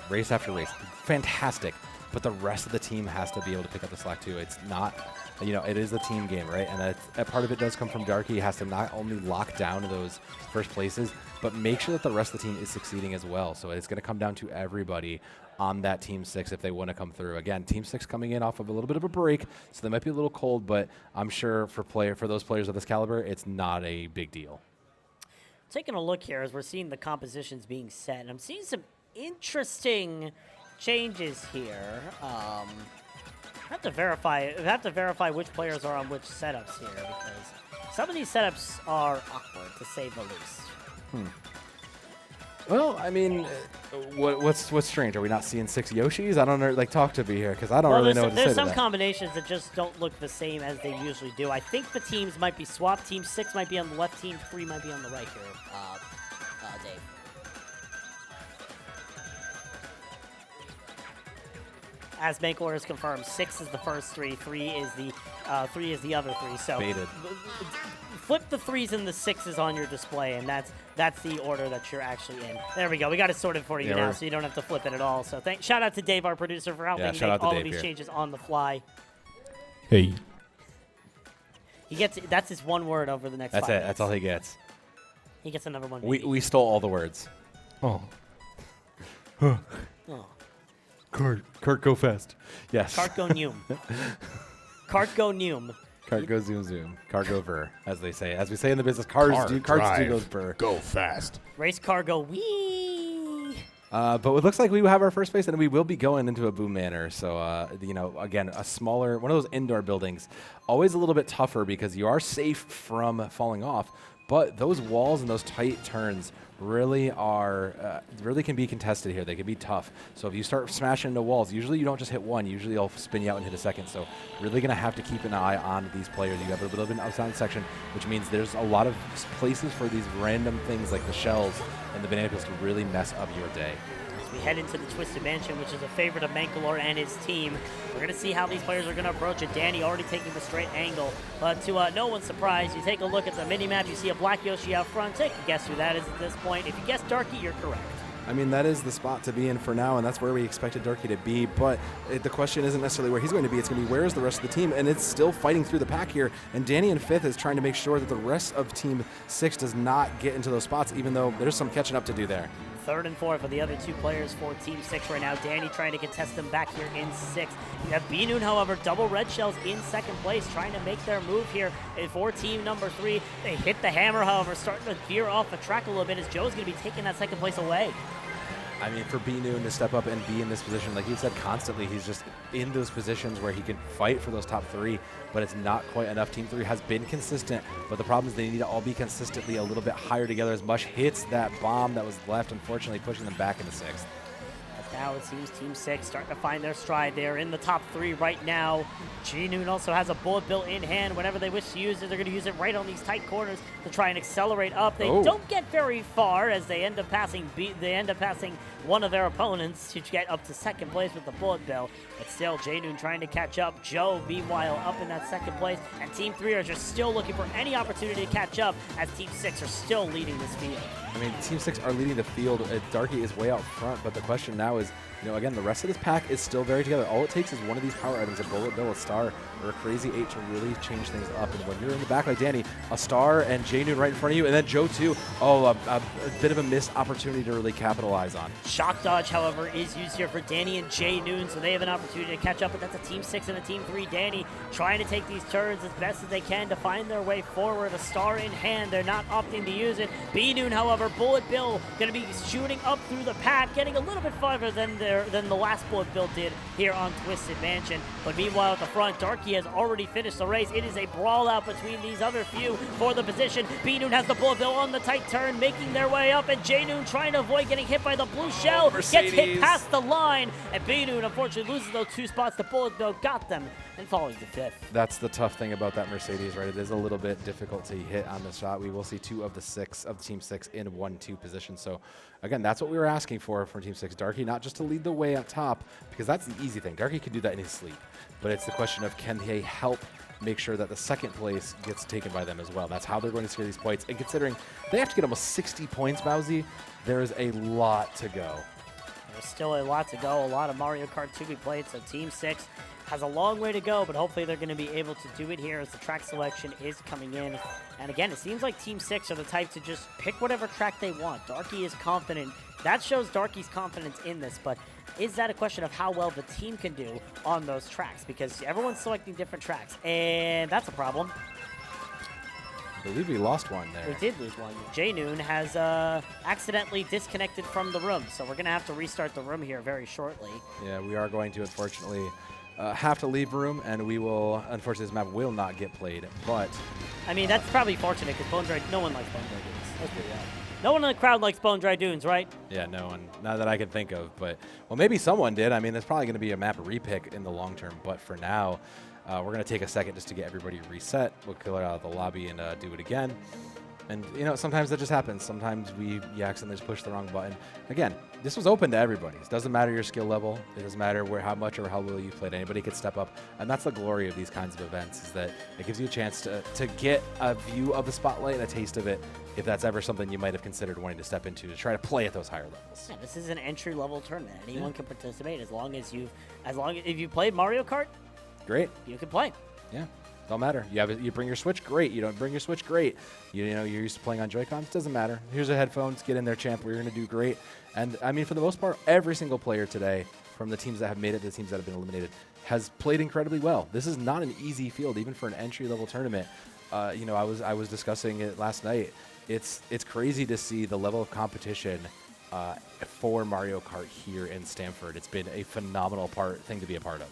race after race. Fantastic. But the rest of the team has to be able to pick up the slack too. It's not, it is a team game, right? And that part of it does come from Darky. He has to not only lock down those first places, but make sure that the rest of the team is succeeding as well. So it's going to come down to everybody on that Team 6 if they want to come through. Again, Team 6 coming in off of a little bit of a break, so they might be a little cold, but I'm sure for those players of this caliber, it's not a big deal. Taking a look here as we're seeing the compositions being set, and I'm seeing some interesting changes here. I have to verify which players are on which setups here, because some of these setups are awkward, to say the least. Well, I mean, what's strange? Are we not seeing 6 Yoshis? I don't know. Like, talk to me here, because I don't really know what to say to that. There's some combinations that just don't look the same as they usually do. I think the teams might be swapped. Team 6 might be on the left. Team 3 might be on the right here. Dave. As Mankler has confirmed, 6 is the first 3, 3 is the other 3. So Baited. Flip the 3s and the 6s on your display, and that's the order that you're actually in. There we go. We got it sorted for you now, so you don't have to flip it at all. So shout out to Dave, our producer, for helping make all of these changes on the fly. Hey. That's his one word over the next 5 minutes. That's all he gets. He gets another one. We stole all the words. Oh. Oh. Kart go fast. Yes. Kart go noom. Kart go noom. Kart go zoom zoom. Kart go ver, as they say. As we say in the business, carts do go ver. Go fast. Race car go wee. But it looks like we have our first place, and we will be going into a boom manor. So, again, a smaller, one of those indoor buildings, always a little bit tougher because you are safe from falling off. But those walls and those tight turns really can be contested here. They can be tough. So if you start smashing into walls, usually you don't just hit one. Usually they'll spin you out and hit a second. So really going to have to keep an eye on these players. You have a little bit of an outside section, which means there's a lot of places for these random things like the shells and the bananas to really mess up your day. As we head into the Twisted Mansion, which is a favorite of Mankalor and his team, we're going to see how these players are going to approach it. Danny already taking the straight angle, but to no one's surprise, you take a look at the mini-map, you see a black Yoshi out front. Take a guess who that is at this point. If you guess Darky, you're correct. I mean, that is the spot to be in for now, and that's where we expected Darky to be, but the question isn't necessarily where he's going to be. It's going to be where is the rest of the team, and it's still fighting through the pack here, and Danny in 5th is trying to make sure that the rest of Team 6 does not get into those spots, even though there's some catching up to do there. 3rd and 4 for the other two players for Team 6 right now. Danny trying to contest them back here in 6th. You have B-Noon, however, double red shells in 2nd place, trying to make their move here for team number 3. They hit the hammer, however, starting to veer off the track a little bit as Joe's going to be taking that 2nd place away. I mean, for B-Noon to step up and be in this position, like you said, constantly, he's just in those positions where he can fight for those top 3, but it's not quite enough. Team 3 has been consistent, but the problem is they need to all be consistently a little bit higher together as Mush hits that bomb that was left, unfortunately pushing them back into 6th. Now it seems Team 6 starting to find their stride. They're in the top 3 right now. G-Noon also has a bullet bill in hand. Whenever they wish to use it, they're going to use it right on these tight corners to try and accelerate up. They don't get very far as they end up passing one of their opponents to get up to 2nd place with the bullet bill. But still, J-Noon trying to catch up. Joe, meanwhile, up in that 2nd place. And Team 3 are just still looking for any opportunity to catch up as Team 6 are still leading this field. I mean, Team 6 are leading the field. Darky is way out front, but the question now is, again, the rest of this pack is still very together. All it takes is one of these power items, a bullet bill, a star, or a crazy 8 to really change things up. And when you're in the back like Danny, a star and J-Noon right in front of you, and then Joe too. Oh, a bit of a missed opportunity to really capitalize on. Shock dodge, however, is used here for Danny and J-Noon, so they have an opportunity to catch up, but that's a Team 6 and a Team 3. Danny trying to take these turns as best as they can to find their way forward. A star in hand, they're not opting to use it. B-Noon, however, bullet bill going to be shooting up through the pack, getting a little bit farther than the last bullet bill did here on Twisted Mansion. But meanwhile at the front, Darky has already finished the race. It is a brawl out between these other few for the position. B-Noon has the bullet bill on the tight turn, making their way up, and J-Noon trying to avoid getting hit by the blue shell. Gets hit past the line, and B-Noon unfortunately loses those 2 spots. The bullet bill got them and falling to 5th. That's the tough thing about that Mercedes, right? It is a little bit difficult to hit on the shot. We will see 2 of the 6 of Team 6 in 1-2 position. So again, that's what we were asking for Team 6. Darky not just to lead the way up top, because that's the easy thing. Darky can do that in his sleep, but it's the question of can they help make sure that the 2nd place gets taken by them as well. That's how they're going to secure these points. And considering they have to get almost 60 points, Bowsy, there is a lot to go. There's still a lot to go, a lot of Mario Kart to be played, so Team 6 has a long way to go, but hopefully they're going to be able to do it here as the track selection is coming in. And again, it seems like Team 6 are the type to just pick whatever track they want. Darky is confident. That shows Darky's confidence in this, but is that a question of how well the team can do on those tracks? Because everyone's selecting different tracks, and that's a problem. I believe we lost one there. We did lose one. J-Noon has accidentally disconnected from the room, so we're going to have to restart the room here very shortly. Yeah, we are going to, unfortunately, have to leave room, and we will, unfortunately, this map will not get played, but... I mean, that's probably fortunate, because no one likes Bone Dry Dunes. Let's do that. No one in the crowd likes Bone Dry Dunes, right? Yeah, no one. Not that I can think of, but... Well, maybe someone did. I mean, there's probably going to be a map repick in the long term, but for now, we're going to take a second just to get everybody reset. We'll kill it out of the lobby and do it again. And, sometimes that just happens. Sometimes you accidentally just push the wrong button. Again, this was open to everybody. It doesn't matter your skill level. It doesn't matter how much or how little you played. Anybody could step up. And that's the glory of these kinds of events, is that it gives you a chance to get a view of the spotlight and a taste of it, if that's ever something you might have considered wanting to step into to try to play at those higher levels. Yeah, this is an entry-level tournament. Anyone can participate as long as if you played Mario Kart, great. You can play. Yeah. Don't matter. You bring your Switch, great. You don't bring your Switch, great. You're used to playing on Joy-Cons, doesn't matter. Here's a headphones, get in there, champ. We're going to do great. And I mean, for the most part, every single player today, from the teams that have made it to the teams that have been eliminated, has played incredibly well. This is not an easy field, even for an entry-level tournament. I was discussing it last night. It's crazy to see the level of competition for Mario Kart here in Stamford. It's been a phenomenal thing to be a part of.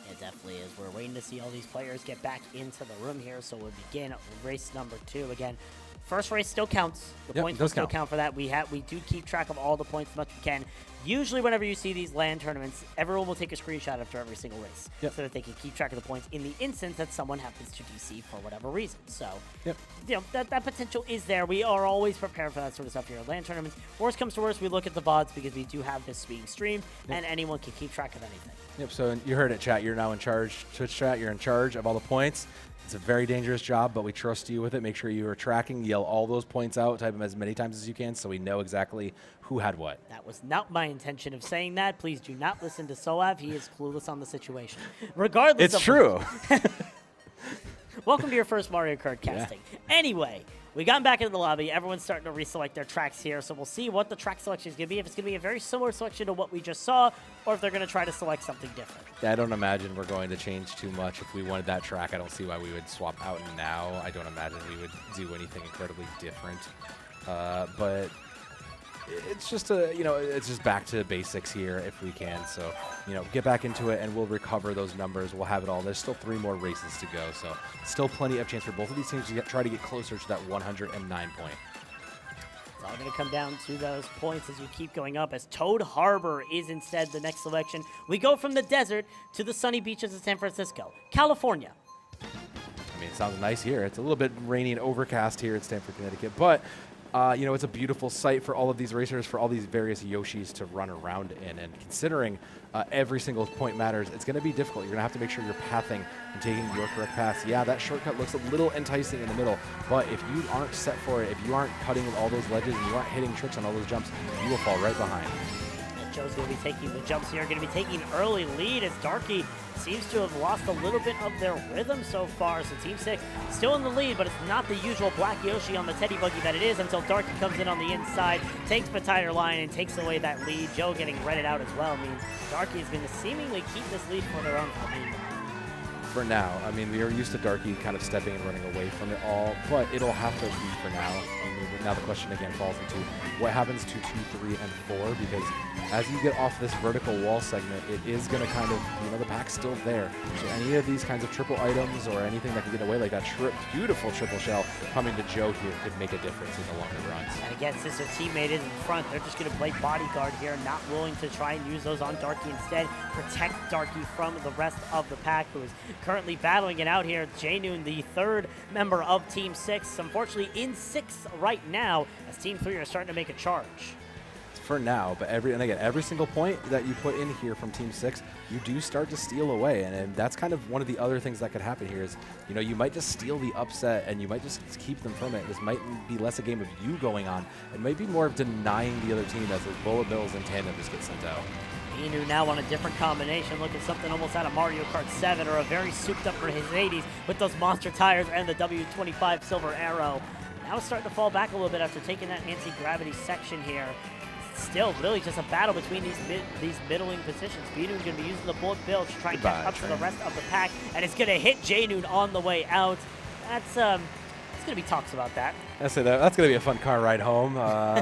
It definitely is. We're waiting to see all these players get back into the room here, so we'll begin race number 2. Again, first race still counts. The points will still count for that. We do keep track of all the points as much as we can. Usually whenever you see these LAN tournaments, everyone will take a screenshot after every single race so that they can keep track of the points in the instance that someone happens to DC for whatever reason. So, that potential is there. We are always prepared for that sort of stuff here at LAN tournaments. Worst comes to worst, we look at the VODs because we do have this being streamed, and anyone can keep track of anything. Yep, so you heard it, chat. You're now in charge. Twitch chat, you're in charge of all the points. It's a very dangerous job, but we trust you with it. Make sure you are tracking. Yell all those points out. Type them as many times as you can so we know exactly who had what. That was not my intention of saying that. Please do not listen to Soav. He is clueless on the situation. Regardless It's true. Welcome to your first Mario Kart casting. Yeah. Anyway, we got back into the lobby. Everyone's starting to reselect their tracks here, so we'll see what the track selection is going to be. If it's going to be a very similar selection to what we just saw, or if they're going to try to select something different. Yeah, I don't imagine we're going to change too much. If we wanted that track, I don't see why we would swap out now. I don't imagine we would do anything incredibly different. But it's just it's just back to basics here if we can. So, get back into it and we'll recover those numbers. We'll have it all. There's still 3 more races to go. So still plenty of chance for both of these teams to try to get closer to that 109 point. It's all going to come down to those points as you keep going up, as Toad Harbor is instead the next selection. We go from the desert to the sunny beaches of San Francisco, California. I mean, it sounds nice here. It's a little bit rainy and overcast here in Stamford, Connecticut, but it's a beautiful sight for all of these racers, for all these various Yoshis to run around in. And considering every single point matters, it's going to be difficult. You're going to have to make sure you're pathing and taking your correct paths. Yeah, that shortcut looks a little enticing in the middle, but if you aren't set for it, if you aren't cutting all those ledges and you aren't hitting tricks on all those jumps, you will fall right behind. Joe's going to be taking the jumps here, going to be taking early lead as Darky seems to have lost a little bit of their rhythm so far. So Team 6 still in the lead, but it's not the usual Black Yoshi on the Teddy Buggy that it is until Darky comes in on the inside, takes the tire line, and takes away that lead. Joe getting redded out as well means Darky is going to seemingly keep this lead for their own company. For now. I mean, we are used to Darky kind of stepping and running away from it all, but it'll have to be for now. I mean, now the question again falls into what happens to 2, 3, and 4, because as you get off this vertical wall segment, it is going to kind of, the pack's still there. So any of these kinds of triple items or anything that can get away, like that beautiful triple shell coming to Joe here, could make a difference in the longer runs. And again, since their teammate is in front, they're just going to play bodyguard here, not willing to try and use those on Darky instead. Protect Darky from the rest of the pack, who is currently battling it out here. J-Noon, the 3rd member of Team 6, unfortunately in 6th right now, as Team 3 are starting to make a charge. For now, but every single point that you put in here from Team 6, you do start to steal away, and that's kind of one of the other things that could happen here is, you might just steal the upset and you might just keep them from it. This might be less a game of you going on. It might be more of denying the other team as the bullet bills and tandem just get sent out. Inu now on a different combination, looking something almost out of Mario Kart 7 or a very souped up for his 80s with those monster tires and the W25 Silver Arrow. Now it's starting to fall back a little bit after taking that anti-gravity section here. Still really just a battle between these middling positions. B-Noon going to be using the bullet bill to try and catch up to the rest of the pack, and it's going to hit J-Noon on the way out. That's it's going to be talks about that. I say that's going to be a fun car ride home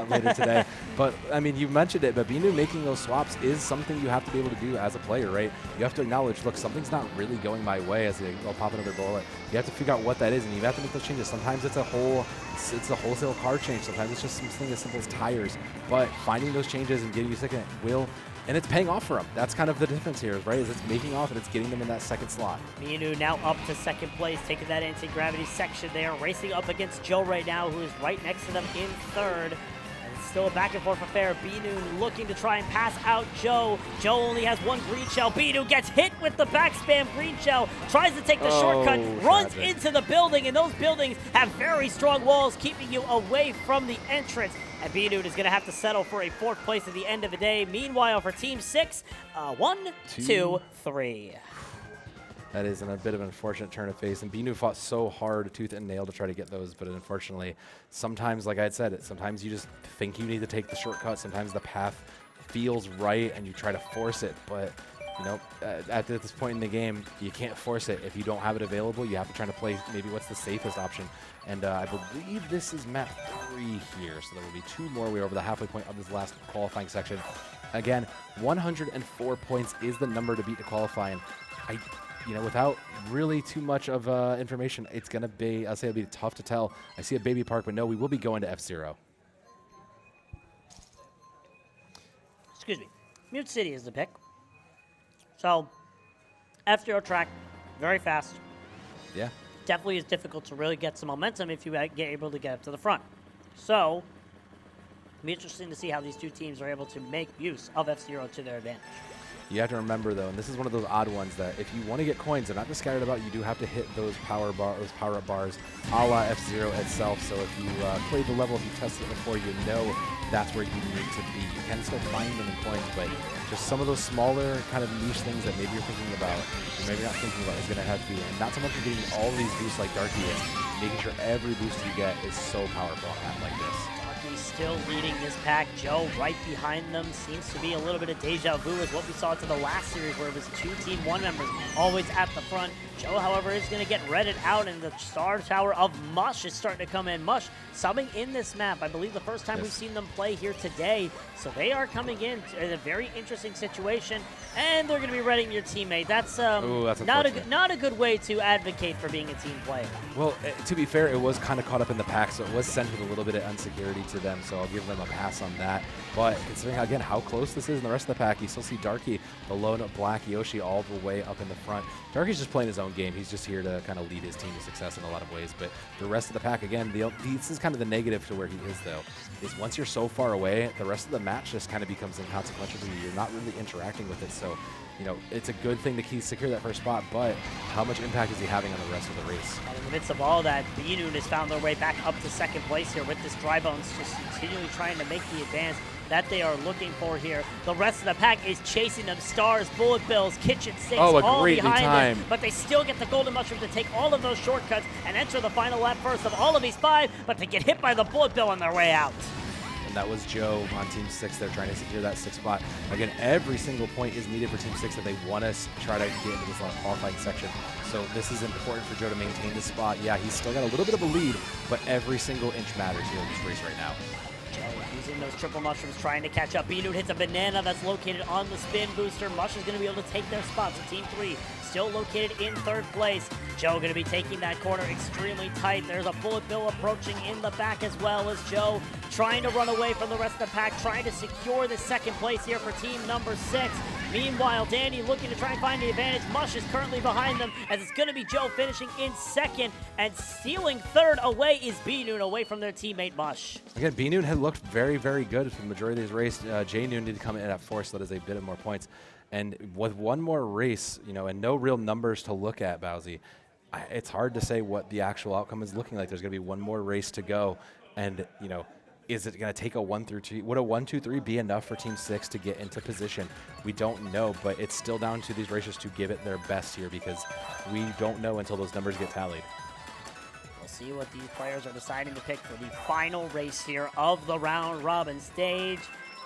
later today. But, I mean, you mentioned it, but B-Noon making those swaps is something you have to be able to do as a player, right? You have to acknowledge, look, something's not really going my way as they'll pop another bullet. You have to figure out what that is, and you have to make those changes. Sometimes it's a wholesale car change. Sometimes it's just something as simple as tires. But finding those changes and getting you second will, and it's paying off for them. That's kind of the difference here, right? Is it's making off and it's getting them in that second slot. Minu now up to 2nd place, taking that anti-gravity section there, racing up against Joe right now, who is right next to them in 3rd. And it's still a back and forth affair. B-Noon looking to try and pass out Joe. Joe only has 1 green shell. B-Noon gets hit with the back spam green shell, tries to take the shortcut, runs into the building, and those buildings have very strong walls keeping you away from the entrance. And B-Noon is going to have to settle for a 4th place at the end of the day. Meanwhile, for Team 6, 1, 2, 3. That is a bit of an unfortunate turn of face, and B-Noon fought so hard, tooth and nail, to try to get those, but unfortunately, sometimes, like I had said, sometimes you just think you need to take the shortcut, sometimes the path feels right, and you try to force it, but, at this point in the game, you can't force it. If you don't have it available, you have to try to play maybe what's the safest option, and I believe this is map 3 here, so there will be 2 more. We're over the halfway point of this last qualifying section. Again, 104 points is the number to beat to qualify, and without really too much of information, it's going to be, I'll say it'll be tough to tell. I see a baby park, but no, we will be going to F-Zero. Excuse me. Mute City is the pick. So, F-Zero track, very fast. Yeah. Definitely is difficult to really get some momentum if you get able to get up to the front. So, It'll be interesting to see how these two teams are able to make use of F-Zero to their advantage. You have to remember, though, and this is one of those odd ones that if you want to get coins, they're not just scattered about. You do have to hit those power-up bars, a la F-Zero itself. So if you played the level, if you tested it before, you know that's where you need to be. You can still find them in coins, but just some of those smaller kind of niche things that maybe you're thinking about, or maybe not thinking about, is going to have to be. And not so much as getting all these boosts like Darky is, making sure every boost you get is so powerful like this. Still leading this pack. Joe right behind them. Seems to be a little bit of deja vu as what we saw to the last series where it was 2 Team 1 members always at the front. Joe, however, is going to get redded out, and the star tower of Mush is starting to come in. Mush subbing in this map. I believe the first time we've seen them play here today. So they are coming in a very interesting situation, and they're going to be redding your teammate. That's, that's not a good way to advocate for being a team player. Well, to be fair, it was kind of caught up in the pack, so it was sent with a little bit of insecurity to them, so I'll give them a pass on that. But considering, again, how close this is in the rest of the pack, you still see Darky, the lone black Yoshi, all the way up in the front. Darky's just playing his own game. He's just here to kind of lead his team to success in a lot of ways. But the rest of the pack, again, this is kind of the negative to where he is, though, is once you're so far away, the rest of the match just kind of becomes inconsequential to you. You're not really interacting with it, so you know, it's a good thing to secure that first spot, but how much impact is he having on the rest of the race? And in the midst of all that, Binoon has found their way back up to second place here with this Dry Bones, just continually trying to make the advance that they are looking for here. The rest of the pack is chasing them. Stars, Bullet Bills, Kitchen Sinks, all behind them. But they still get the Golden Mushroom to take all of those shortcuts and enter the final lap first of all of these 5, but they get hit by the Bullet Bill on their way out. That was Joe on Team 6. They're trying to secure that 6th spot. Again, every single point is needed for Team 6 if they want to try to get into this qualifying section. So this is important for Joe to maintain this spot. Yeah, he's still got a little bit of a lead, but every single inch matters here in this race right now. Using those triple mushrooms, trying to catch up. Binoon hits a banana that's located on the spin booster. Mush is going to be able to take their spot. So Team 3 still located in 3rd place. Joe going to be taking that corner extremely tight. There's a Bullet Bill approaching in the back as well as Joe trying to run away from the rest of the pack, trying to secure the 2nd place here for team number 6. Meanwhile, Danny looking to try and find the advantage. Mush is currently behind them as it's going to be Joe finishing in 2nd, and stealing 3rd away is B-Noon away from their teammate Mush. Again, B-Noon had looked very, very good for the majority of this race. J-Noon did come in at 4th, so that is a bit of more points. And with one more race, you know, and no real numbers to look at, Bowsy, it's hard to say what the actual outcome is looking like. There's going to be one more race to go, and, you know, is it going to take a 1 through 2? Would a 1, 2, 3 be enough for Team 6 to get into position? We don't know, but it's still down to these racers to give it their best here because we don't know until those numbers get tallied. We'll see what these players are deciding to pick for the final race here of the round robin stage.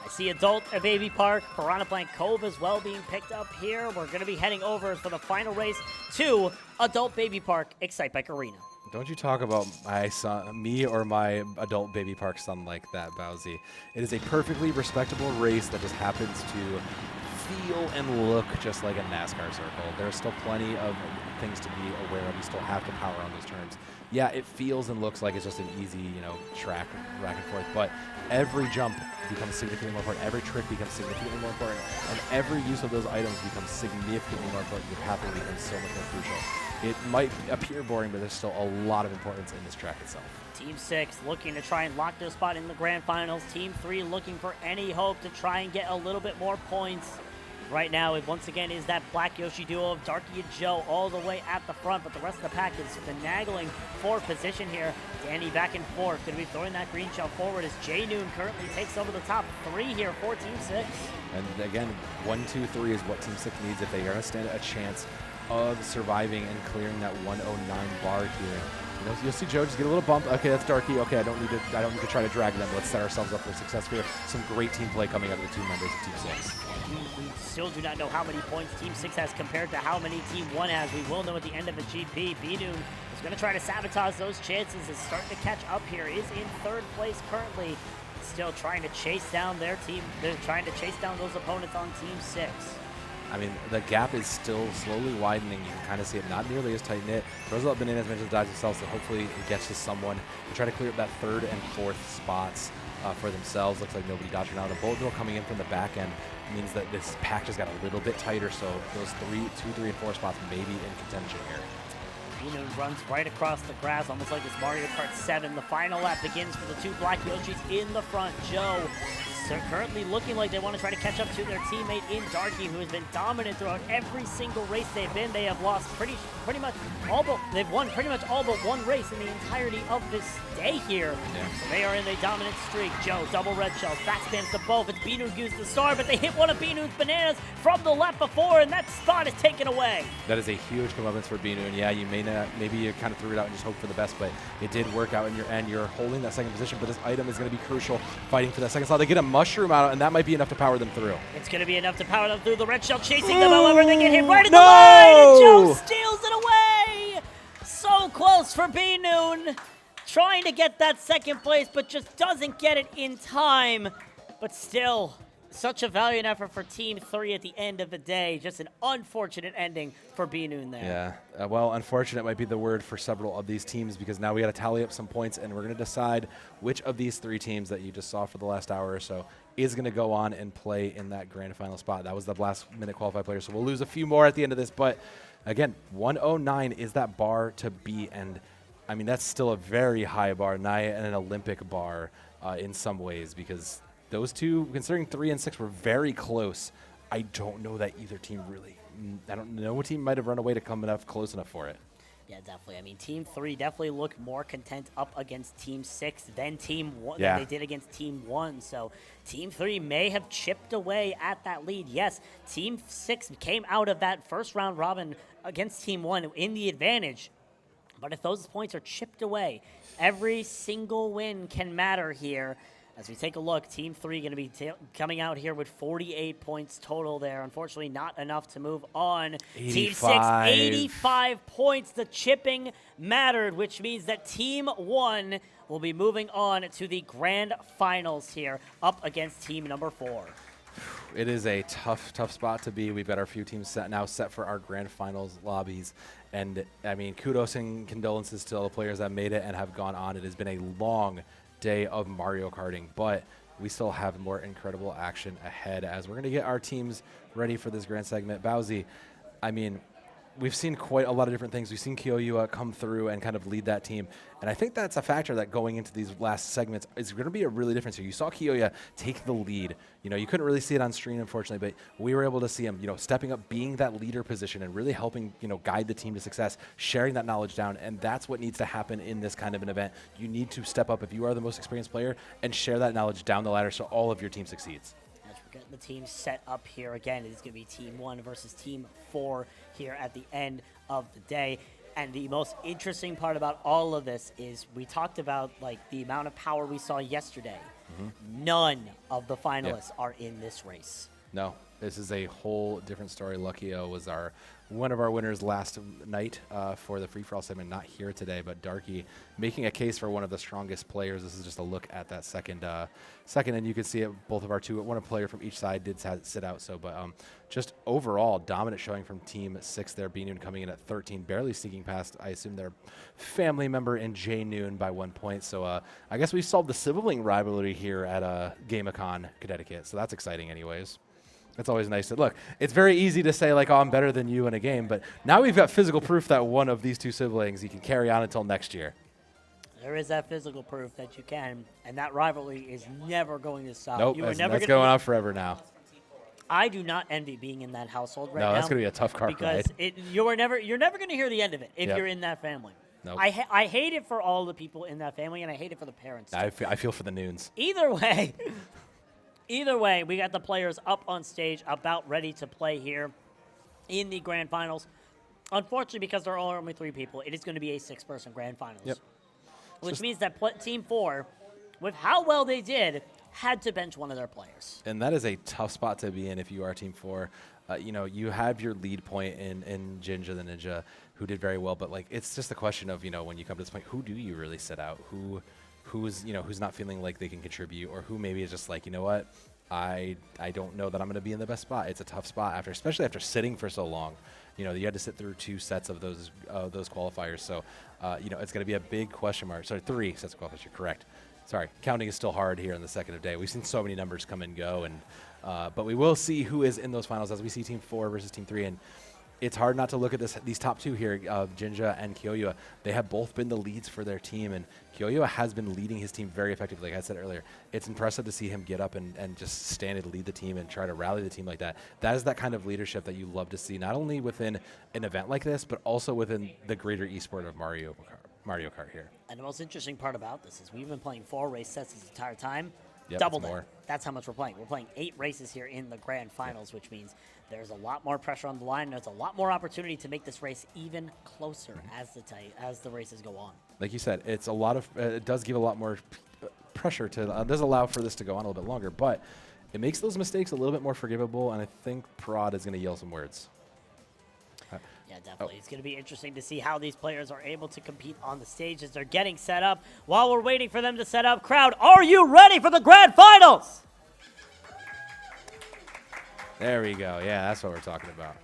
I see Adult Baby Park, Piranha Plant Cove as well being picked up here. We're going to be heading over for the final race to Adult Baby Park Excite Bike Arena. Don't you talk about my son, me or my Adult Baby Park son like that, Bowsy. It is a perfectly respectable race that just happens to feel and look just like a NASCAR circle. There's still plenty of things to be aware of. You still have to power on those turns. Yeah, it feels and looks like it's just an easy, you know, track back and forth, but every jump becomes significantly more important. Every trick becomes significantly more important, and every use of those items becomes significantly more important. Your pathing becomes so much more crucial. It might appear boring, but there's still a lot of importance in this track itself. Team 6 looking to try and lock their spot in the grand finals. Team 3 looking for any hope to try and get a little bit more points. Right now, it once again is that Black Yoshi duo of Darky and Joe all the way at the front, but the rest of the pack is finagling for position here. Danny back and forth, going to be throwing that green shell forward as J-Noon currently takes over the top 3 here for Team 6. And again, 1, 2, 3 is what Team 6 needs if they are going to stand a chance of surviving and clearing that 109 bar here. You know, you'll see Joe just get a little bump. Okay, that's Darky. Okay, I don't need to try to drag them. Let's set ourselves up for success here. Some great team play coming out of the 2 members of Team 6. We still do not know how many points Team 6 has compared to how many Team 1 has. We will know at the end of the GP. B-Noon is going to try to sabotage those chances. Is starting to catch up here. Is in 3rd place currently. Still trying to chase down their team. They're trying to chase down those opponents on Team 6. I mean, the gap is still slowly widening. You can kind of see it not nearly as tight-knit. Roosevelt Bananas managed to dodge themselves, so hopefully it gets to someone and try to clear up that 3rd and 4th spots for themselves. Looks like nobody dodged now. The Bullet Bill coming in from the back end means that this pack just got a little bit tighter, so those 2, 3, and 4 spots may be in contention here. Binoon runs right across the grass, almost like it's Mario Kart 7. The final lap begins for the two Black Yoshis in the front. Joe currently looking like they want to try to catch up to their teammate in Darky, who has been dominant throughout every single race they've been. They have lost pretty much all but they've won pretty much all but one race in the entirety of this day here. Yeah. So they are in a dominant streak. Joe double red shells, back spams to both. It's Binoon who's the star, but they hit one of Binoon's bananas from the lap before, and that spot is taken away. That is a huge comeuppance for Binoon. Yeah, you may not, maybe you kind of threw it out and just hoped for the best, but it did work out in your end. You're holding that second position, but this item is going to be crucial, fighting for that second slot. They get a mushroom out, and that might be enough to power them through. It's going to be enough to power them through. The red shell chasing them, however, they get hit right in the line, and Joe steals it away. So close for Binoon, trying to get that second place, but just doesn't get it in time. But still, such a valiant effort for Team 3 at the end of the day. Just an unfortunate ending for Binoon there. Yeah, well, unfortunate might be the word for several of these teams, because now we got to tally up some points, and we're going to decide which of these three teams that you just saw for the last hour or so is going to go on and play in that grand final spot. That was the last minute qualified player, so we'll lose a few more at the end of this. But again, 109 is that bar to beat, and I mean, that's still a very high bar, nigh an Olympic bar in some ways, because those two, considering 3 and 6, were very close. I don't know that either team really. I don't know what team might have run away to come close enough for it. Yeah, definitely. I mean, Team 3 definitely looked more content up against Team 6 than Team 1 than they did against Team 1. So Team 3 may have chipped away at that lead. Yes, Team 6 came out of that first round robin against Team 1 in the advantage. But if those points are chipped away, every single win can matter here. As we take a look, Team 3 going to be coming out here with 48 points total there. Unfortunately, not enough to move on. 85. Team 6, 85 points. The chipping mattered, which means that Team 1 will be moving on to the grand finals here, up against team number 4. It is a tough spot to be. We've got our few teams set for our grand finals lobbies. And, I mean, kudos and condolences to all the players that made it and have gone on. It has been a long day of Mario Karting, but we still have more incredible action ahead as we're going to get our teams ready for this grand segment. Bowsy, I mean, we've seen quite a lot of different things. We've seen Kiyoya come through and kind of lead that team, and I think that's a factor that going into these last segments is going to be a really difference here. You saw Kiyoya take the lead. You know, you couldn't really see it on screen, unfortunately, but we were able to see him, you know, stepping up, being that leader position and really helping, you know, guide the team to success, sharing that knowledge down, and that's what needs to happen in this kind of an event. You need to step up if you are the most experienced player and share that knowledge down the ladder so all of your team succeeds. Getting the team set up here again. It's going to be Team 1 versus Team 4 here at the end of the day. And the most interesting part about all of this is we talked about like the amount of power we saw yesterday. None of the finalists are in this race. No, this is a whole different story. Luckyo was one of our winners last night for the free-for-all segment, not here today, but Darky making a case for one of the strongest players. This is just a look at that second, and you can see it, both of our one player from each side did sit out. So, but just overall dominant showing from Team 6 there. Binoon coming in at 13, barely sneaking past, I assume, their family member in J Noon by 1 point. So I guess we solved the sibling rivalry here at GameACon, Connecticut. So that's exciting anyways. It's always nice to look. It's very easy to say like, oh, I'm better than you in a game, but now we've got physical proof that one of these two siblings you can carry on until next year. There is that physical proof that you can, and that rivalry is never going to stop. Nope, that's going on forever now. I do not envy being in that household right now. No, that's going to be a tough car because ride. You're never going to hear the end of it if you're in that family. Nope. I hate it for all the people in that family, and I hate it for the parents. I feel for the Noons. Either way, we got the players up on stage, about ready to play here in the grand finals. Unfortunately, because there are only 3 people, it is going to be a 6-person grand finals. Yep. Which means that Team 4, with how well they did, had to bench one of their players. And that is a tough spot to be in if you are Team 4. You know, you have your lead point in Jinja the Ninja, who did very well, but like it's just a question of, you know, when you come to this point, who do you really sit out? Who's not feeling like they can contribute, or who maybe is just like, you know what, I don't know that I'm going to be in the best spot. It's a tough spot especially after sitting for so long. You know, you had to sit through 2 sets of those qualifiers. So, you know, it's going to be a big question mark. Sorry, 3 sets of qualifiers. You're correct. Sorry, counting is still hard here in the second of day. We've seen so many numbers come and go, and but we will see who is in those finals as we see Team 4 versus Team 3. And it's hard not to look at these top two here, Jinja and Kyoya. They have both been the leads for their team, and Kyoya has been leading his team very effectively. Like I said earlier, it's impressive to see him get up and just stand and lead the team and try to rally the team like that. That is that kind of leadership that you love to see, not only within an event like this, but also within the greater esport of Mario Kart here. And the most interesting part about this is we've been playing 4 race sets this entire time. Yep, Double that's that. more. That's how much we're playing. We're playing 8 races here in the grand finals, which means there's a lot more pressure on the line. There's a lot more opportunity to make this race even closer as the races go on. Like you said, it's a lot of it does give a lot more pressure to does allow for this to go on a little bit longer, but it makes those mistakes a little bit more forgivable. And I think Prod is going to yell some words. Yeah, definitely. It's going to be interesting to see how these players are able to compete on the stage as they're getting set up. While we're waiting for them to set up, crowd, are you ready for the grand finals? There we go. Yeah, that's what we're talking about.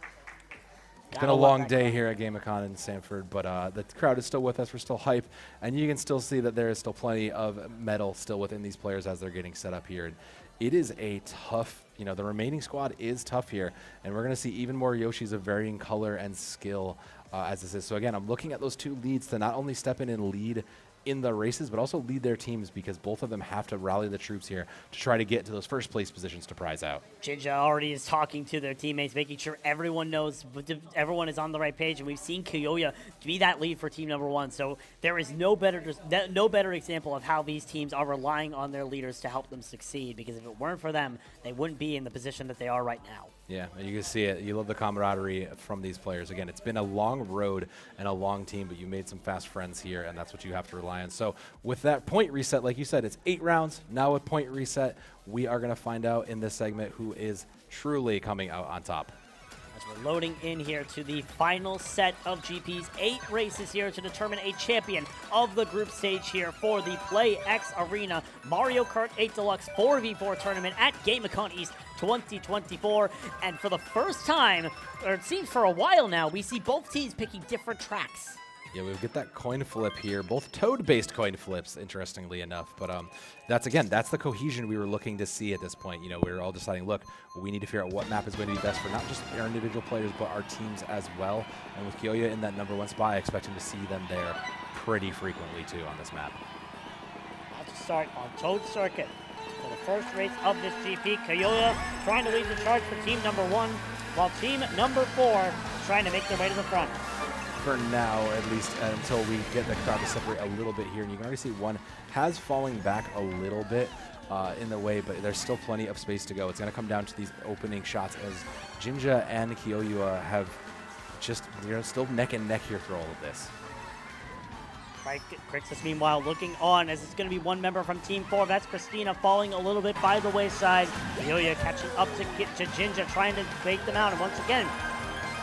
It's been Gotta a love long that day crowd. here at GameACon in Sanford, but the crowd is still with us. We're still hype, and you can still see that there is still plenty of metal still within these players as they're getting set up here. And it is a tough, the remaining squad is tough here, and we're going to see even more Yoshis of varying color and skill as this is. So again, I'm looking at those two leads to not only step in and lead in the races, but also lead their teams, because both of them have to rally the troops here to try to get to those first place positions to prize out. Jinja already is talking to their teammates, making sure everyone knows, everyone is on the right page, and we've seen Kyoya be that lead for team number 1. So there is no better example of how these teams are relying on their leaders to help them succeed, because if it weren't for them, they wouldn't be in the position that they are right now. Yeah, and you can see it. You love the camaraderie from these players. Again, it's been a long road and a long team, but you made some fast friends here, and that's what you have to rely on. So with that point reset, like you said, it's 8 rounds. Now with point reset, we are going to find out in this segment who is truly coming out on top. As we're loading in here to the final set of GP's 8 races here to determine a champion of the group stage here for the PlayEX Arena Mario Kart 8 Deluxe 4v4 tournament at GameACon East 2024. And for the first time, or it seems for a while now, we see both teams picking different tracks. Yeah, we get that coin flip here, both Toad-based coin flips, interestingly enough. But that's the cohesion we were looking to see at this point. We were all deciding, look, we need to figure out what map is going to be best for not just our individual players, but our teams as well. And with Kyoya in that number 1 spot, I expect him to see them there pretty frequently, too, on this map. About to start on Toad Circuit. For the first race of this GP, Kyoya trying to lead the charge for team number 1, while team number 4 trying to make their way to the front. For now, at least until we get the crowd to separate a little bit here. And you can already see one has falling back a little bit in the way, but there's still plenty of space to go. It's going to come down to these opening shots as Jinja and Kyoya have just, still neck and neck here through all of this. Right, Crixus meanwhile looking on as it's going to be one member from Team 4. That's Christina falling a little bit by the wayside. Kyoya catching up to Jinja, trying to bait them out. And once again,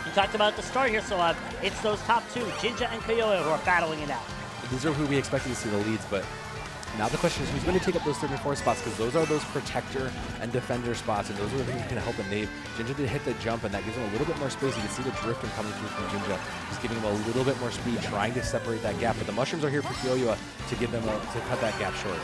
you talked about at the start here, Salab. It's those top 2, Jinja and Kyoya, who are battling it out. These are who we expected to see the leads, but now the question is who's going to take up those 3rd and 4th spots, because those are those protector and defender spots, and those are the things that can help a Nave. Jinja did hit the jump, and that gives him a little bit more space. You can see the drifting coming through from Jinja, just giving him a little bit more speed, trying to separate that gap. But the mushrooms are here for Kyoya to give them to cut that gap short.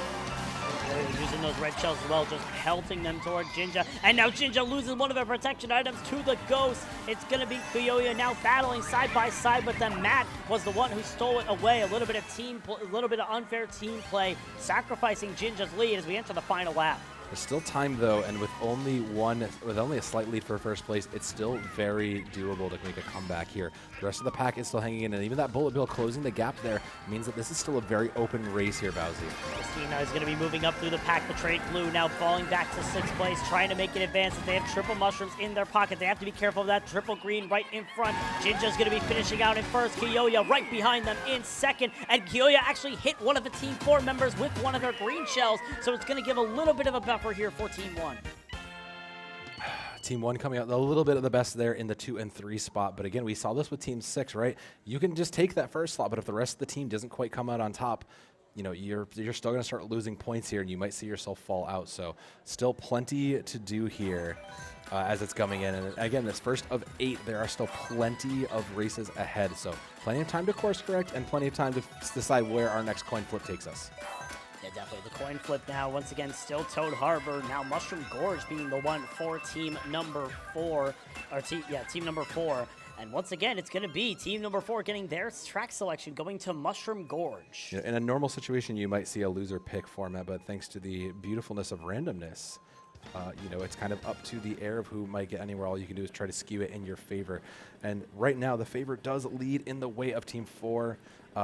Using those red shells as well, just pelting them toward Jinja. And now Jinja loses one of their protection items to the Ghost. It's going to be Kyoya now battling side by side with them. Matt was the one who stole it away. A little bit of unfair team play, sacrificing Jinja's lead as we enter the final lap. There's still time though, and with only a slight lead for first place, it's still very doable to make a comeback here. The rest of the pack is still hanging in, and even that bullet bill closing the gap there means that this is still a very open race here, Bowsy. Christina is going to be moving up through the pack. Betrayed Blue now falling back to 6th place, trying to make an advance. They have triple mushrooms in their pocket. They have to be careful of that triple green right in front. Jinja's going to be finishing out in 1st. Kyoya right behind them in 2nd. And Kyoya actually hit one of the Team 4 members with one of their green shells, so it's going to give a little bit of a buffer here for Team 1. Team 1 coming out a little bit of the best there in the 2 and 3 spot. But again, we saw this with Team 6, right? You can just take that first slot, but if the rest of the team doesn't quite come out on top, you're still going to start losing points here, and you might see yourself fall out. So still plenty to do here as it's coming in. And again, this first of 8, there are still plenty of races ahead. So plenty of time to course correct and plenty of time to decide where our next coin flip takes us. Yeah, definitely. The coin flip now, once again, still Toad Harbor. Now Mushroom Gorge being the one for team number 4. Team number 4. And once again, it's going to be team number 4 getting their track selection, going to Mushroom Gorge. In a normal situation, you might see a loser pick format, but thanks to the beautifulness of randomness, it's kind of up to the air of who might get anywhere. All you can do is try to skew it in your favor. And right now, the favorite does lead in the way of Team 4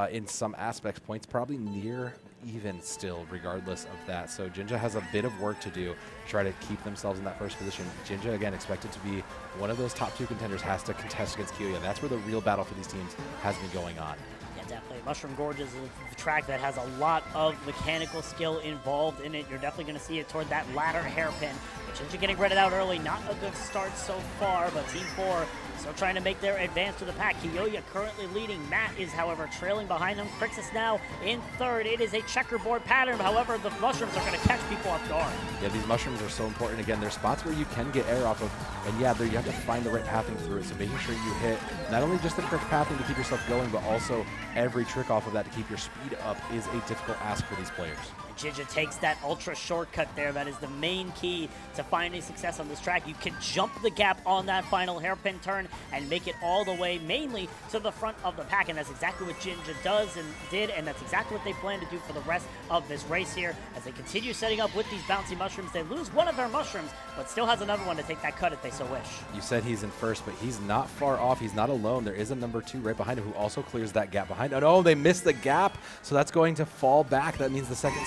in some aspects. Points probably near even still, regardless of that. So Jinja has a bit of work to do to try to keep themselves in that first position. Jinja, again, expected to be one of those top 2 contenders, has to contest against Kiyoya. That's where the real battle for these teams has been going on. Yeah, definitely. Mushroom Gorge is a track that has a lot of mechanical skill involved in it. You're definitely going to see it toward that ladder hairpin. Jinja getting redded out early. Not a good start so far, but Team 4 still trying to make their advance to the pack. Kiyoya currently leading. Matt is, however, trailing behind him. Crixus now in 3rd. It is a checkerboard pattern. However, the mushrooms are going to catch people off guard. Yeah, these mushrooms are so important. Again, there's spots where you can get air off of, and yeah, there you have to find the right pathing through it. So making sure you hit not only just the correct pathing to keep yourself going, but also every trick off of that to keep your speed up is a difficult ask for these players. Jinja takes that ultra shortcut there. That is the main key to finding success on this track. You can jump the gap on that final hairpin turn and make it all the way mainly to the front of the pack, and that's exactly what Jinja does and did, and that's exactly what they plan to do for the rest of this race here. As they continue setting up with these bouncy mushrooms, they lose one of their mushrooms, but still has another one to take that cut if they so wish. You said he's in first, but he's not far off. He's not alone. There is a number 2 right behind him who also clears that gap behind. Oh no, they missed the gap, so that's going to fall back. That means the second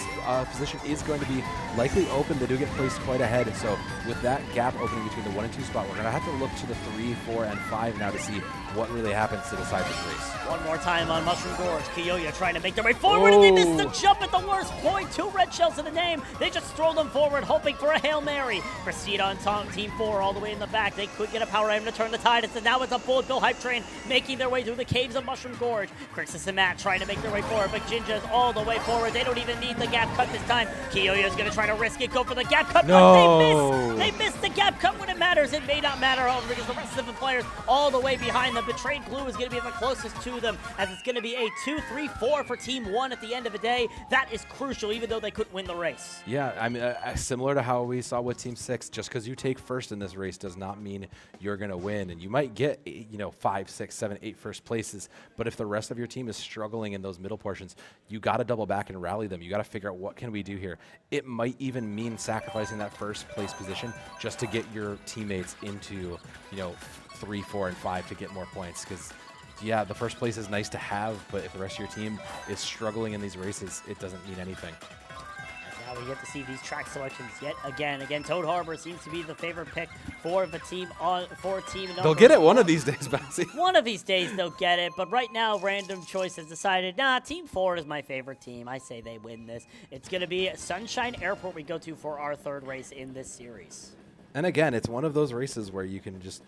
position is going to be likely open. They do get placed quite ahead, so with that gap opening between the 1 and 2 spot, we're going to have to look to the 3, 4, and 5 now to see what really happens to decide this race. One more time on Mushroom Gorge. Kiyoya trying to make their way forward, and they missed the jump at the worst point. 2 red shells in the name. They just throw them forward, hoping for a Hail Mary. Proceed on Team 4 all the way in the back. They could get a power item to turn the tide. Now it's a Bullet Bill hype train making their way through the caves of Mushroom Gorge. Crixus and Matt trying to make their way forward, but Jinja's all the way forward. They don't even need the gap cut this time. Kiyoya's going to try to risk it, go for the gap cut, but they miss the gap cut when it matters. It may not matter, however, because the rest of the players all the way behind them. Betrayed Glue is going to be the closest to them, as it's going to be a 2-3-4 for Team 1 at the end of the day. That is crucial, even though they couldn't win the race. Yeah, I mean, similar to how we saw with Team 6, just because you take first in this race does not mean you're going to win. And you might get, 5, 6, 7, 8 first places, but if the rest of your team is struggling in those middle portions, you got to double back and rally them. You got to figure out what can we do here. It might even mean sacrificing that first place position just to get your teammates into, 3, 4, and 5 to get more points. Because, yeah, the first place is nice to have, but if the rest of your team is struggling in these races, it doesn't mean anything. Now we get to see these track selections yet again. Again, Toad Harbor seems to be the favorite pick for the team for team number. They'll get it one of these days, Bouncy. One of these days they'll get it, but right now Random Choice has decided, nah, Team 4 is my favorite team. I say they win this. It's going to be Sunshine Airport we go to for our 3rd race in this series. And again, it's one of those races where you can just,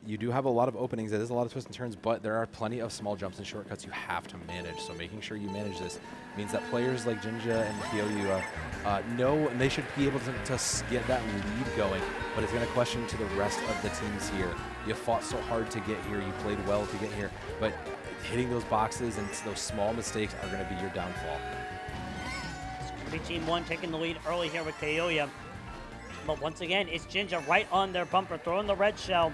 you do have a lot of openings. It is a lot of twists and turns, but there are plenty of small jumps and shortcuts you have to manage. So making sure you manage this means that players like Jinja and Kiyoya know, and they should be able to get that lead going. But it's going to question to the rest of the teams here. You fought so hard to get here. You played well to get here. But hitting those boxes and those small mistakes are going to be your downfall. It's going to be Team 1 taking the lead early here with Kiyoya. But once again, it's Jinja right on their bumper, throwing the red shell.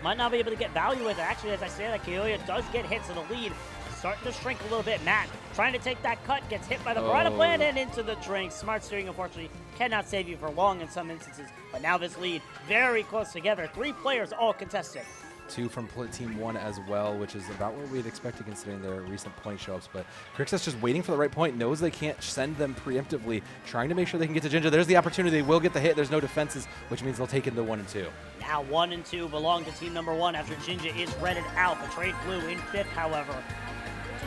Might not be able to get value with it. Actually, as I say that, Kiyoya does get hit, so the lead is starting to shrink a little bit. Matt trying to take that cut, gets hit by the Piranha Plant and into the drink. Smart steering, unfortunately, cannot save you for long in some instances. But now this lead very close together. 3 players all contested. 2 from Team 1 as well, which is about what we'd expected considering their recent point show-ups. But Crixus just waiting for the right point, knows they can't send them preemptively, trying to make sure they can get to Jinja. There's the opportunity. They will get the hit. There's no defenses, which means they'll take it to 1 and 2. Now 1 and 2 belong to Team number 1 after Jinja is redded out. Betrayed Blue in 5th, however.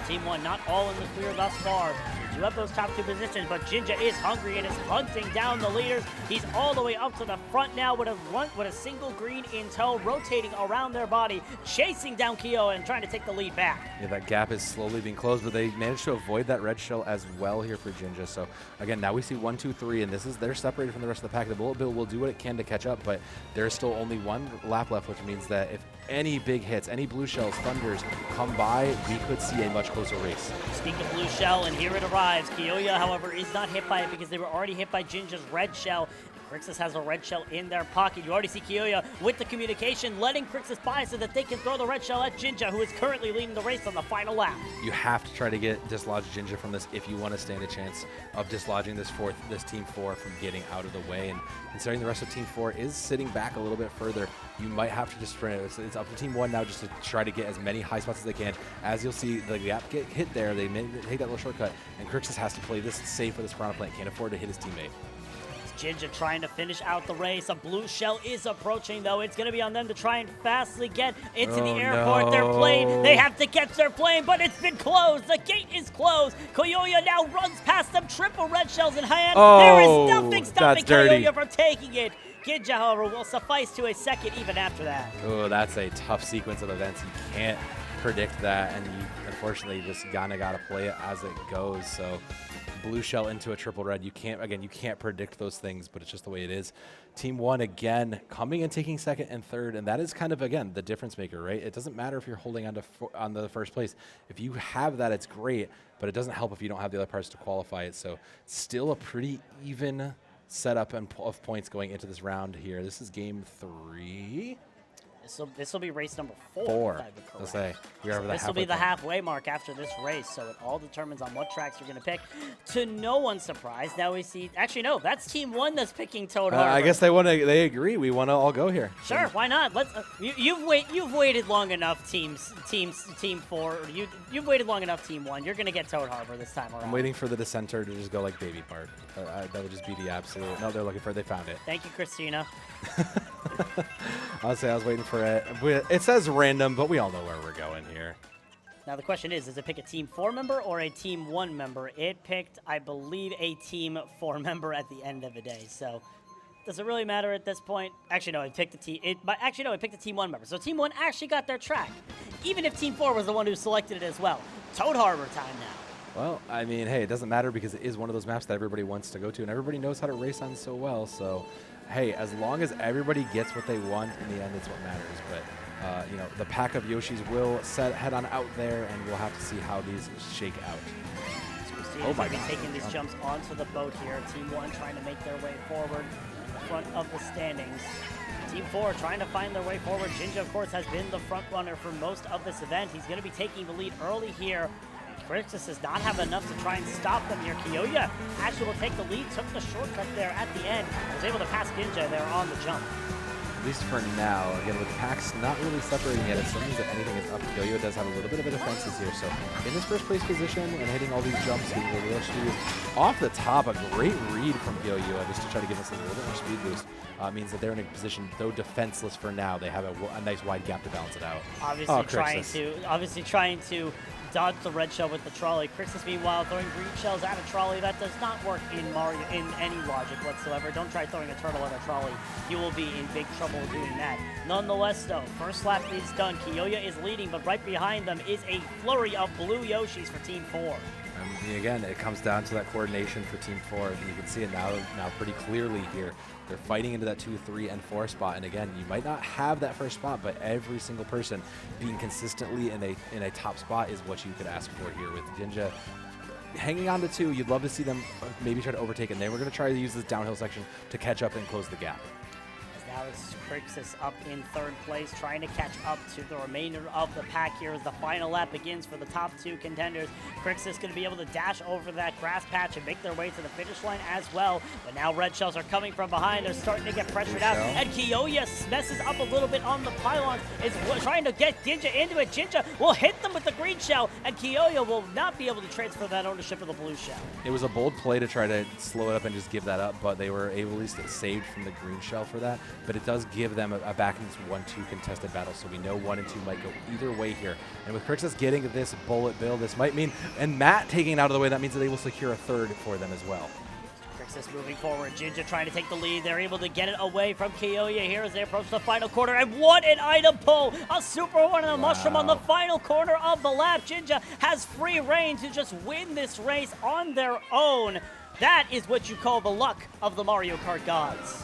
Team 1 not all in the clear thus far. You have those top 2 positions, but Jinja is hungry and is hunting down the leaders. He's all the way up to the front now with a single green in tow, rotating around their body, chasing down Kiyoya and trying to take the lead back. Yeah, that gap is slowly being closed, but they managed to avoid that red shell as well here for Jinja. So again, now we see 1, 2, 3, and they're separated from the rest of the pack. The Bullet Bill will do what it can to catch up, but there's still only 1 lap left, which means that if any big hits, any blue shells, thunders come by, we could see a much closer race. Speaking of blue shell, and here it arrives. Kiyoya, however, is not hit by it because they were already hit by Jinja's red shell. Crixus has a red shell in their pocket. You already see Kiyoya with the communication, letting Crixus by so that they can throw the red shell at Jinja, who is currently leading the race on the final lap. You have to try to dislodge Jinja from this if you want to stand a chance of dislodging this Team 4 from getting out of the way. And considering the rest of Team 4 is sitting back a little bit further, you might have to just sprint. It's up to Team 1 now just to try to get as many high spots as they can. As you'll see, the gap get hit there. They take that little shortcut, and Crixus has to play this safe with his Piranha Plant. Can't afford to hit his teammate. Jinja trying to finish out the race. A blue shell is approaching, though. It's going to be on them to try and fastly get into the airport. No. Their plane, they have to catch their plane, but it's been closed. The gate is closed. Kiyoya now runs past them. Triple red shells in hand. There is nothing stopping Kiyoya from taking it. Jinja, however, will suffice to a second even after that. Oh, that's a tough sequence of events. You can't predict that, and you unfortunately just gotta play it as it goes. So blue shell into a triple red. You can't predict those things, but it's just the way it is. Team 1 again coming and taking second and third, and that is kind of again the difference maker, right? It doesn't matter if you're holding on the first place. If you have that, it's great, but it doesn't help if you don't have the other parts to qualify it. So still a pretty even setup of points going into this round here. This is game 3. This will be race number 4. Let's say This will be the halfway mark after this race, so it all determines on what tracks you're going to pick. To no one's surprise, now we see. Actually, no, that's Team 1 that's picking Toad Harbor. I guess they agree. We want to all go here. Sure, why not? Let's. You've waited long enough, Team 4. You've waited long enough, Team 1. You're going to get Toad Harbor this time around. I'm waiting for the dissenter to just go like Baby Park. That would just be the absolute. No, they're looking for it. They found it. Thank you, Christina. Honestly, I was waiting for it. It says random, but we all know where we're going here. Now the question is, does it pick a Team 4 member or a Team 1 member? It picked, I believe, a Team 4 member at the end of the day. So does it really matter at this point? Actually, no, it picked a Team. It picked a Team 1 member. So Team 1 actually got their track, even if Team 4 was the one who selected it as well. Toad Harbor time now. Well, I mean, hey, it doesn't matter because it is one of those maps that everybody wants to go to, and everybody knows how to race on so well. So, hey, as long as everybody gets what they want, in the end, it's what matters. But, you know, the pack of Yoshis will head on out there, and we'll have to see how these shake out. Oh my God. Taking these jumps onto the boat here. Team 1 trying to make their way forward in the front of the standings. Team 4 trying to find their way forward. Jinja, of course, has been the front runner for most of this event. He's going to be taking the lead early here. Crixus does not have enough to try and stop them here. Kiyoya actually will take the lead, took the shortcut there at the end, was able to pass Jinja there on the jump. At least for now. Again, with the packs not really separating yet, it still means that anything is up. Kiyoya does have a little bit of a defenses here, so in his first place position and hitting all these jumps, getting a little speed off the top, a great read from Kiyoya just to try to give us a little bit more speed boost. Means that they're in a position, though defenseless for now, they have a nice wide gap to balance it out. Obviously trying to dodge the red shell with the trolley. Crixus, meanwhile, throwing green shells at a trolley. That does not work in Mario in any logic whatsoever. Don't try throwing a turtle at a trolley. You will be in big trouble doing that. Nonetheless, though, first lap is done. Kiyoya is leading, but right behind them is a flurry of blue Yoshis for Team 4. Again, it comes down to that coordination for Team 4. And you can see it now pretty clearly here. They're fighting into that 2, 3, and 4 spot. And again, you might not have that first spot, but every single person being consistently in a top spot is what you could ask for here with Jinja. Hanging on to 2, you'd love to see them maybe try to overtake, and then we're going to try to use this downhill section to catch up and close the gap. Now it's Crixus up in third place, trying to catch up to the remainder of the pack here as the final lap begins for the top 2 contenders. Crixus going to be able to dash over that grass patch and make their way to the finish line as well. But now red shells are coming from behind. They're starting to get pressured out. And Kiyoya messes up a little bit on the pylons. Is trying to get Jinja into it. Jinja will hit them with the green shell, and Kiyoya will not be able to transfer that ownership of the blue shell. It was a bold play to try to slow it up and just give that up, but they were able to at least saved from the green shell for that. But it does give them a back in this 1-2 contested battle, so we know 1 and 2 might go either way here. And with Crixus getting this bullet bill, this might mean, and Matt taking it out of the way, that means that they will secure a third for them as well. Crixus moving forward, Jinja trying to take the lead. They're able to get it away from Kiyoya here as they approach the final corner. And what an item pull! A super one and a mushroom on the final corner of the lap. Jinja has free reign to just win this race on their own. That is what you call the luck of the Mario Kart gods.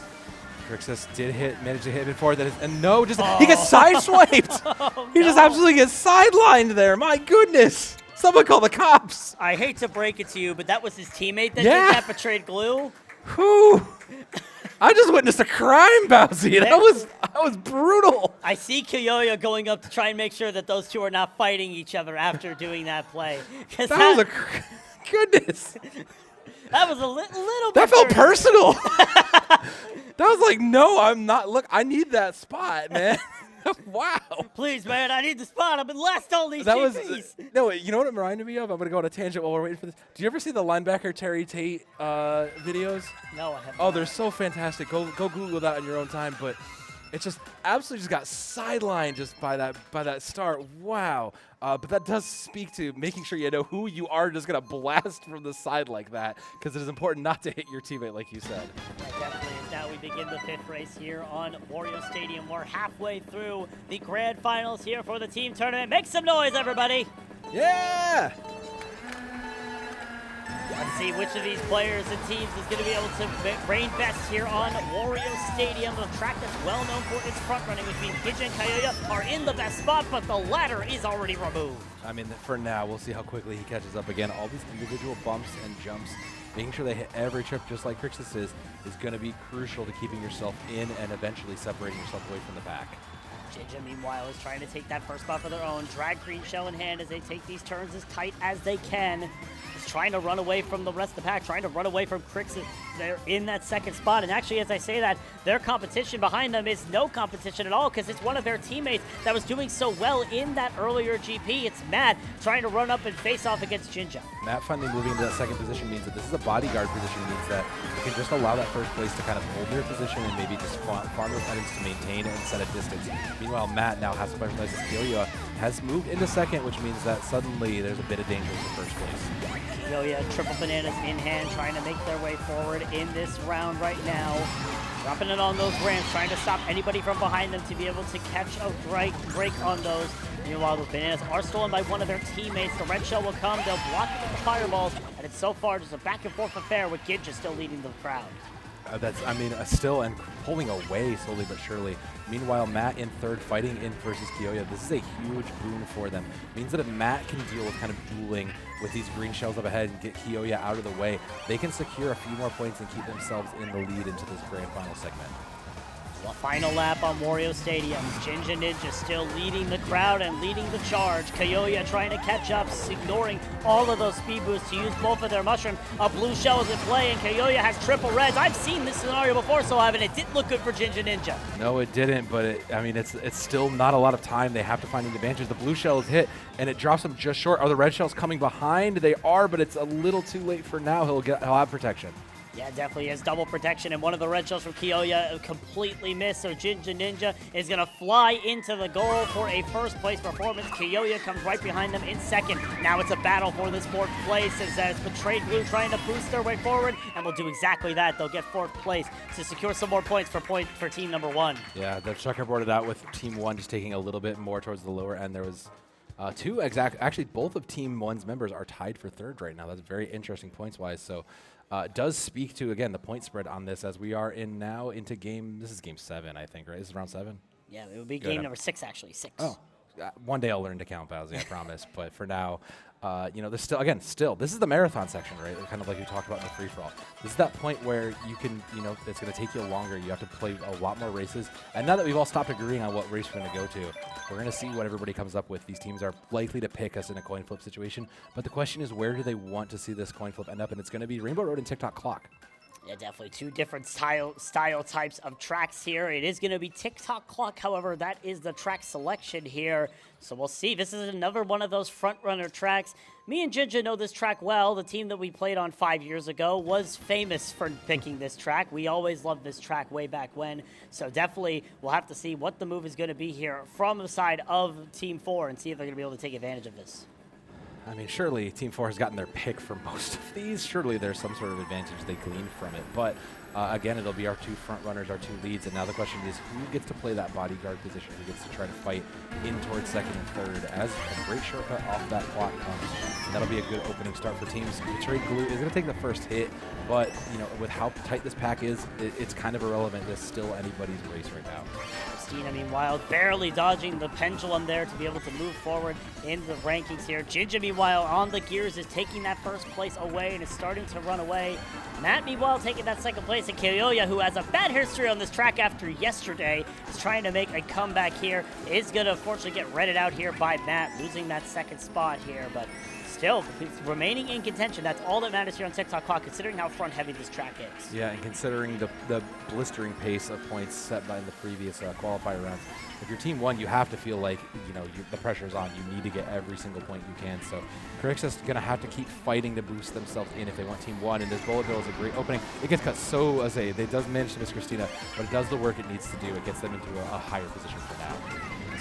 Crixus did manage to hit before that, and no, he gets sideswiped. He just absolutely gets sidelined there. My goodness. Someone call the cops. I hate to break it to you, but that was his teammate that did that betrayed glue. Whew. I just witnessed a crime, Bowsy. That was brutal. I see Kiyoya going up to try and make sure that those two are not fighting each other after doing that play. That was goodness. That was a little bit. That felt personal. That was like, no, I'm not. Look, I need that spot, man. Wow. Please, man, I need the spot. I've been last all these That was GPs. no. You know what it reminded me of? I'm gonna go on a tangent while we're waiting for this. Do you ever see the linebacker Terry Tate videos? No, I haven't. Oh, they're so fantastic. Go Google that on your own time. But it just absolutely just got sidelined just by that start. Wow. But that does speak to making sure you know who you are just gonna blast from the side like that, because it is important not to hit your teammate, like you said. Yeah, definitely. Now we begin the 5th race here on Wario Stadium. We're halfway through the grand finals here for the team tournament. Make some noise, everybody. Yeah. Let's see which of these players and teams is going to be able to reign best here on Wario Stadium, a track that's well known for its front running, which means Gidge and Kiyoya are in the best spot, but the ladder is already removed. I mean, for now, we'll see how quickly he catches up again. All these individual bumps and jumps, making sure they hit every trip just like Crixus is going to be crucial to keeping yourself in and eventually separating yourself away from the pack. Jinja, meanwhile, is trying to take that first spot for their own. Drag green shell in hand as they take these turns as tight as they can. Is trying to run away from the rest of the pack, trying to run away from Crixus. They're in that second spot, and actually, as I say that, their competition behind them is no competition at all, because it's one of their teammates that was doing so well in that earlier GP. It's Matt trying to run up and face off against Jinja. Matt finally moving into that second position means that this is a bodyguard position, means that you can just allow that first place to kind of hold their position and maybe just farm those items to maintain and set a distance. Meanwhile, Matt now has to play as Kiyoya has moved into second, which means that suddenly there's a bit of danger in the first place. Kiyoya, triple bananas in hand, trying to make their way forward in this round right now. Dropping it on those ramps, trying to stop anybody from behind them to be able to catch a break on those. Meanwhile, those bananas are stolen by one of their teammates. The red shell will come, they'll block it with the fireballs, and it's so far just a back and forth affair with Gidge just still leading the crowd. Still and pulling away slowly but surely. Meanwhile, Matt in third fighting in versus Kiyoya. This is a huge boon for them. Means that if Matt can deal with kind of dueling with these green shells up ahead and get Kiyoya out of the way, they can secure a few more points and keep themselves in the lead into this grand final segment. The final lap on Wario Stadium. Jinja Ninja still leading the crowd and leading the charge. Kiyoya trying to catch up, ignoring all of those speed boosts to use both of their mushrooms. A blue shell is in play, and Kiyoya has triple reds. I've seen this scenario before, so Ivan, it didn't look good for Jinja Ninja. No, it didn't, but it's still not a lot of time. They have to find an advantage. The blue shell is hit, and it drops him just short. Are the red shells coming behind? They are, but it's a little too late for now. He'll have protection. Yeah, definitely has double protection, and one of the red shells from Kiyoya completely missed, so Jinja Ninja is going to fly into the goal for a first-place performance. Kiyoya comes right behind them in second. Now it's a battle for this fourth place as it's Betrayed Blue trying to boost their way forward, and will do exactly that. They'll get fourth place to secure some more points for team number one. Yeah, the checkerboarded out with team one just taking a little bit more towards the lower end. There was actually both of team one's members are tied for third right now. That's very interesting points-wise, so it does speak to, again, the point spread on this as we are into this is game 7, I think, right? This is round 7? Yeah, it would be game number 6, actually. 6. Oh, one day I'll learn to count, Bowsy, I promise. But for now, there's still, this is the marathon section, right? Kind of like you talked about in the free-for-all. This is that point where you can, it's going to take you longer. You have to play a lot more races. And now that we've all stopped agreeing on what race we're going to go to, we're going to see what everybody comes up with. These teams are likely to pick us in a coin flip situation. But the question is, where do they want to see this coin flip end up? And it's going to be Rainbow Road and TikTok Clock. Yeah, definitely two different style types of tracks here. It is going to be TikTok Clock, however, that is the track selection here. So we'll see. This is another one of those front-runner tracks. Me and Jinja know this track well. The team that we played on 5 years ago was famous for picking this track. We always loved this track way back when. So definitely we'll have to see what the move is going to be here from the side of Team 4 and see if they're going to be able to take advantage of this. I mean, surely Team 4 has gotten their pick for most of these. Surely there's some sort of advantage they glean from it. But again, it'll be our two front runners, our two leads. And now the question is, who gets to play that bodyguard position? Who gets to try to fight in towards second and third as a great shortcut off that clock comes? And that'll be a good opening start for teams. Betrayed Glue is going to take the first hit. But, with how tight this pack is, it's kind of irrelevant. It's still anybody's race right now. Christina, meanwhile, barely dodging the pendulum there to be able to move forward in the rankings here. Jinja, meanwhile, on the gears is taking that first place away and is starting to run away. Matt, meanwhile, taking that second place. place, and Kyoya, who has a bad history on this track after yesterday, is trying to make a comeback here. Is going to unfortunately get redded out here by Matt, losing that second spot here, but still, remaining in contention. That's all that matters here on TikTok Clock, considering how front-heavy this track is. Yeah, and considering the blistering pace of points set by the previous qualifier rounds, if you're Team 1, you have to feel like, the pressure's on. You need to get every single point you can. So Crix is going to have to keep fighting to boost themselves in if they want Team 1. And this bullet bill is a great opening. It gets cut so, it does manage to miss Christina, but it does the work it needs to do. It gets them into a higher position for now.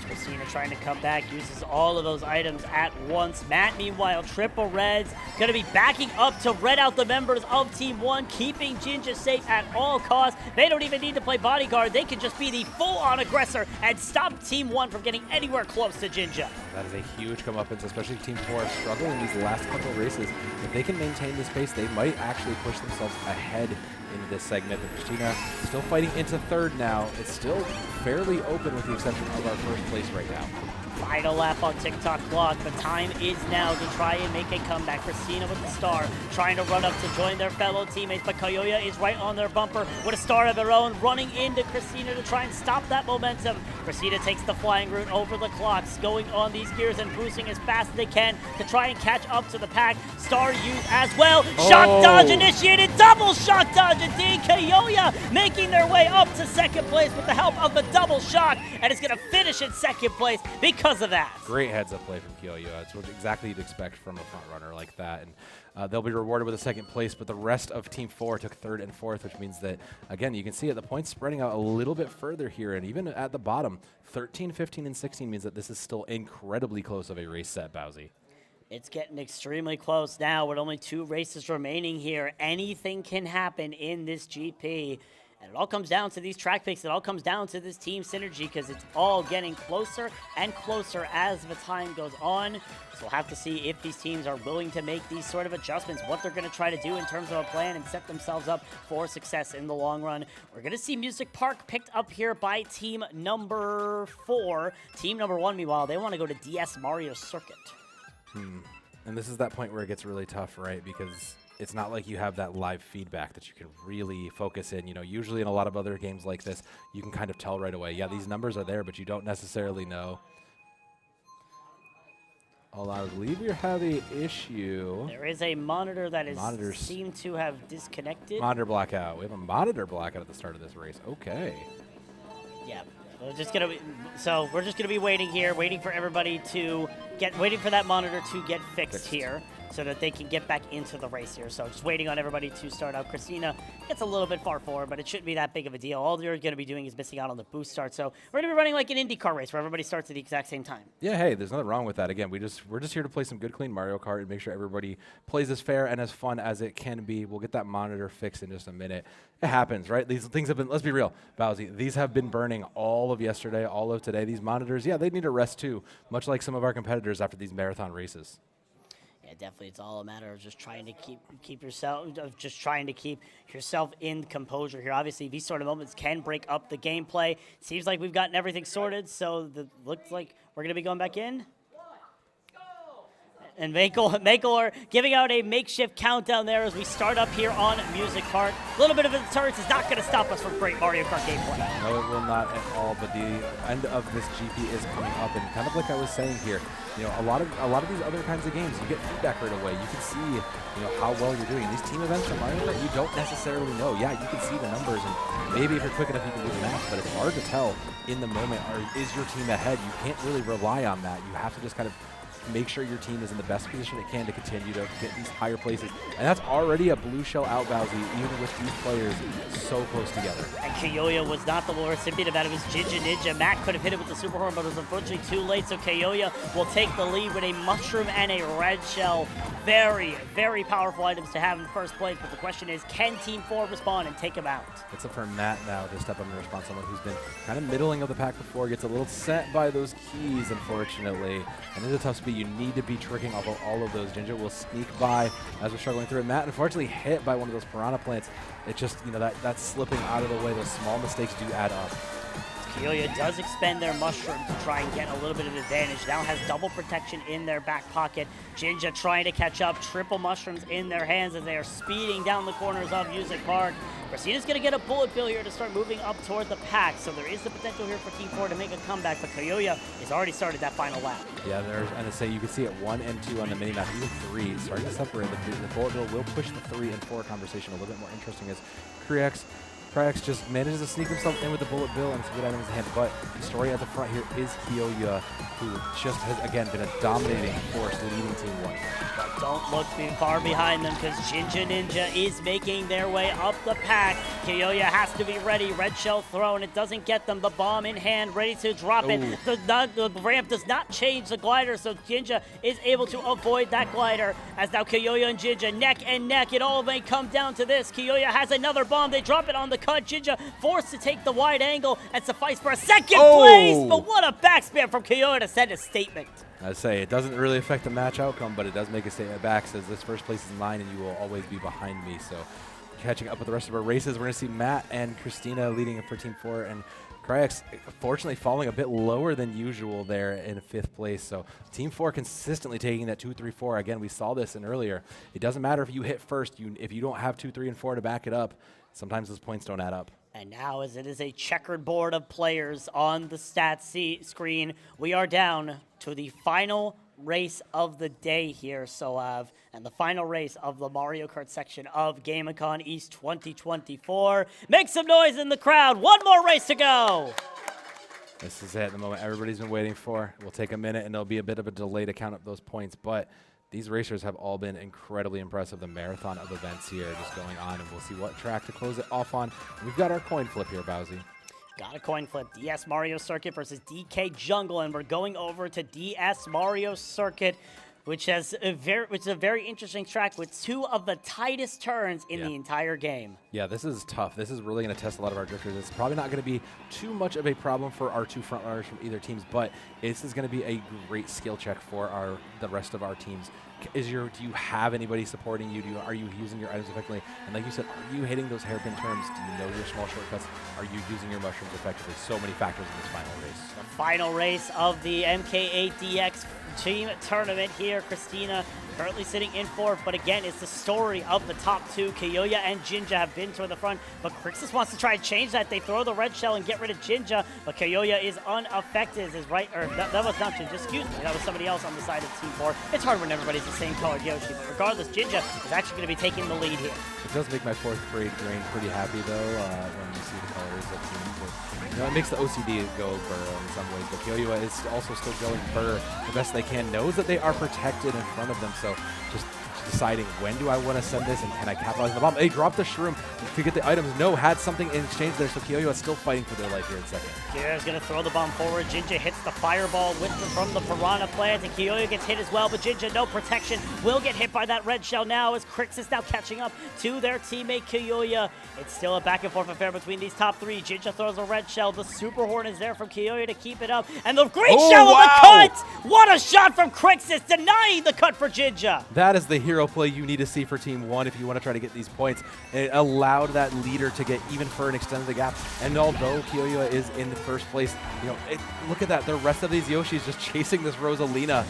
Christina trying to come back, uses all of those items at once. Matt, meanwhile, triple reds, going to be backing up to red out the members of Team 1, keeping Jinja safe at all costs. They don't even need to play bodyguard. They can just be the full-on aggressor and stop Team 1 from getting anywhere close to Jinja. That is a huge comeuppance, especially if Team 4 are struggling in these last couple races. If they can maintain this pace, they might actually push themselves ahead in this segment. But Christina still fighting into third now. It's still fairly open with the exception of our first place right now. Final lap on TikTok Clock. The time is now to try and make a comeback. Christina with the star, trying to run up to join their fellow teammates, but Kyoya is right on their bumper with a star of their own, running into Christina to try and stop that momentum. Christina takes the flying route over the clocks, going on these gears and boosting as fast as they can to try and catch up to the pack. Star used as well. Shock dodge initiated, double shock dodge indeed. Kyoya making their way up to second place with the help of the double shock, and is going to finish in second place because of that. Great heads-up play from Kyoya. It's what exactly you'd expect from a front runner like that. And they'll be rewarded with a second place, but the rest of Team 4 took third and fourth, which means that, again, you can see the points spreading out a little bit further here. And even at the bottom, 13, 15, and 16 means that this is still incredibly close of a race set, Bowsy. It's getting extremely close now with only 2 races remaining here. Anything can happen in this GP. And it all comes down to these track picks. It all comes down to this team synergy because it's all getting closer and closer as the time goes on. So we'll have to see if these teams are willing to make these sort of adjustments, what they're going to try to do in terms of a plan and set themselves up for success in the long run. We're going to see Music Park picked up here by team number 4. Team number 1, meanwhile, they want to go to DS Mario Circuit. And this is that point where it gets really tough, right? Because it's not like you have that live feedback that you can really focus in. Usually in a lot of other games like this, you can kind of tell right away. Yeah, these numbers are there, but you don't necessarily know. Hold on, I believe you're having an issue. There is a monitor that is seemed to have disconnected. Monitor blackout. We have a monitor blackout at the start of this race. Okay. Yeah. We're just gonna be waiting here, waiting for everybody to waiting for that monitor to get fixed here, so that they can get back into the race here. So just waiting on everybody to start out. Christina gets a little bit far forward, but it shouldn't be that big of a deal. All you're going to be doing is missing out on the boost start. So we're going to be running like an IndyCar race where everybody starts at the exact same time. Yeah, hey, there's nothing wrong with that. Again, we're just here to play some good, clean Mario Kart and make sure everybody plays as fair and as fun as it can be. We'll get that monitor fixed in just a minute. It happens, right? These things have been, let's be real, Bowsy, these have been burning all of yesterday, all of today. These monitors, yeah, they need a rest too, much like some of our competitors after these marathon races. Yeah, definitely. It's all a matter of just trying to keep yourself in composure here. Obviously, these sort of moments can break up the gameplay. Seems like we've gotten everything sorted, so looks like we're going to be going back in. And Makeler giving out a makeshift countdown there as we start up here on Music Kart. A little bit of a deterrence is not going to stop us from great Mario Kart gameplay. No, it will not at all, but the end of this GP is coming up, and kind of like I was saying here, a lot of these other kinds of games, you get feedback right away. You can see, how well you're doing. These team events from Mario Kart, you don't necessarily know. Yeah, you can see the numbers, and maybe if you're quick enough, you can do the math, but it's hard to tell in the moment, is your team ahead? You can't really rely on that. You have to just kind of make sure your team is in the best position it can to continue to get these higher places. And that's already a blue shell out, Bowsy, even with these players so close together. And Kyoya was not the recipient of that. It was Jinja Ninja. Matt could have hit it with the super horn, but it was unfortunately too late. So Kyoya will take the lead with a mushroom and a red shell. Very, very powerful items to have in the first place. But the question is, can Team 4 respond and take him out? It's up for Matt now to step up and respond. Someone who's been kind of middling of the pack before, gets a little sent by those keys, unfortunately. And it's a tough speed. You need to be tricking off of all of those. Jinja will sneak by as we're struggling through it. Matt, unfortunately, hit by one of those piranha plants. It just, that's slipping out of the way. Those small mistakes do add up. Kyoya does expend their mushroom to try and get a little bit of advantage. Now has double protection in their back pocket. Jinja trying to catch up. Triple mushrooms in their hands as they are speeding down the corners of Music Park. Christina's going to get a bullet bill here to start moving up toward the pack, so there is the potential here for Team 4 to make a comeback, but Kyoya has already started that final lap. Yeah, and to say you can see it 1 and 2 on the mini map, even 3 starting to separate. The bullet bill will push the 3 and 4 conversation a little bit more interesting as PlayEX just manages to sneak himself in with the bullet bill and some good items in hand. But the story at the front here is Kyoya, who just has, again, been a dominating force leading Team 1. But don't look too far behind them because Jinja Ninja is making their way up the pack. Kyoya has to be ready. Red shell thrown. It doesn't get them. The bomb in hand, ready to drop it. The ramp does not change the glider, so Jinja is able to avoid that glider. As now Kyoya and Jinja neck and neck. It all may come down to this. Kyoya has another bomb. They drop it on the cut. Jinja forced to take the wide angle and suffice for a second place. But what a backspin from Kyoya to send a statement. I say it doesn't really affect the match outcome, but it does make a statement back. Says this first place is mine, and you will always be behind me. So, catching up with the rest of our races, we're going to see Matt and Christina leading for Team 4, and PlayEX fortunately falling a bit lower than usual there in 5th place. So, Team 4 consistently taking that 2, 3, 4. Again, we saw this in earlier. It doesn't matter if you hit first. If you don't have 2, 3, and 4 to back it up, sometimes those points don't add up. And now, as it is a checkered board of players on the stats screen, we are down to the final race of the day here, Soav, and the final race of the Mario Kart section of GameACon East 2024. Make some noise in the crowd. One more race to go. This is it, the moment everybody's been waiting for. We'll take a minute, and there'll be a bit of a delay to count up those points, but these racers have all been incredibly impressive. The marathon of events here just going on, and we'll see what track to close it off on. We've got our coin flip here, Bowsy. Got a coin flip. DS Mario Circuit versus DK Jungle, and we're going over to DS Mario Circuit, which is a very interesting track with 2 of the tightest turns in the entire game. Yeah, this is tough. This is really going to test a lot of our drifters. It's probably not going to be too much of a problem for our 2 front runners from either teams, but this is going to be a great skill check for the rest of our teams. Do you have anybody supporting you? Are you using your items effectively? And like you said, are you hitting those hairpin turns? Do you know your small shortcuts? Are you using your mushrooms effectively? So many factors in this final race. The final race of the MK8DX team tournament here. Christina currently sitting in 4th, but again, it's the story of the top 2. Kyoya and Jinja have been toward the front, but Crixus wants to try and change that. They throw the red shell and get rid of Jinja, but Kyoya is unaffected. That was not Jinja, excuse me. That was somebody else on the side of Team 4. It's hard when everybody's the same colored Yoshi, but regardless, Jinja is actually going to be taking the lead here. It does make my 4th grade brain pretty happy, though, when you see the colors of teams. It makes the OCD go burr in some ways, but Kyoya is also still going burr the best they can, knows that they are protected in front of them, so just deciding when do I want to send this and can I capitalize on the bomb. They dropped the shroom to get the items. No, had something in exchange there, so Kyoya is still fighting for their life here in 2nd. Kyoya's going to throw the bomb forward. Jinja hits the fireball from the Piranha plant, and Kyoya gets hit as well, but Jinja, no protection, will get hit by that red shell now as Crixus now catching up to their teammate Kyoya. It's still a back and forth affair between these top 3. Jinja throws a red shell. The super horn is there from Kyoya to keep it up, and the green shell on the cut! What a shot from Crixus, denying the cut for Jinja. That is the hero play you need to see for Team 1 if you want to try to get these points. It allowed that leader to get even further and extend the gap. And although Kyoya is in the 1st place, look at that. The rest of these Yoshis just chasing this Rosalina.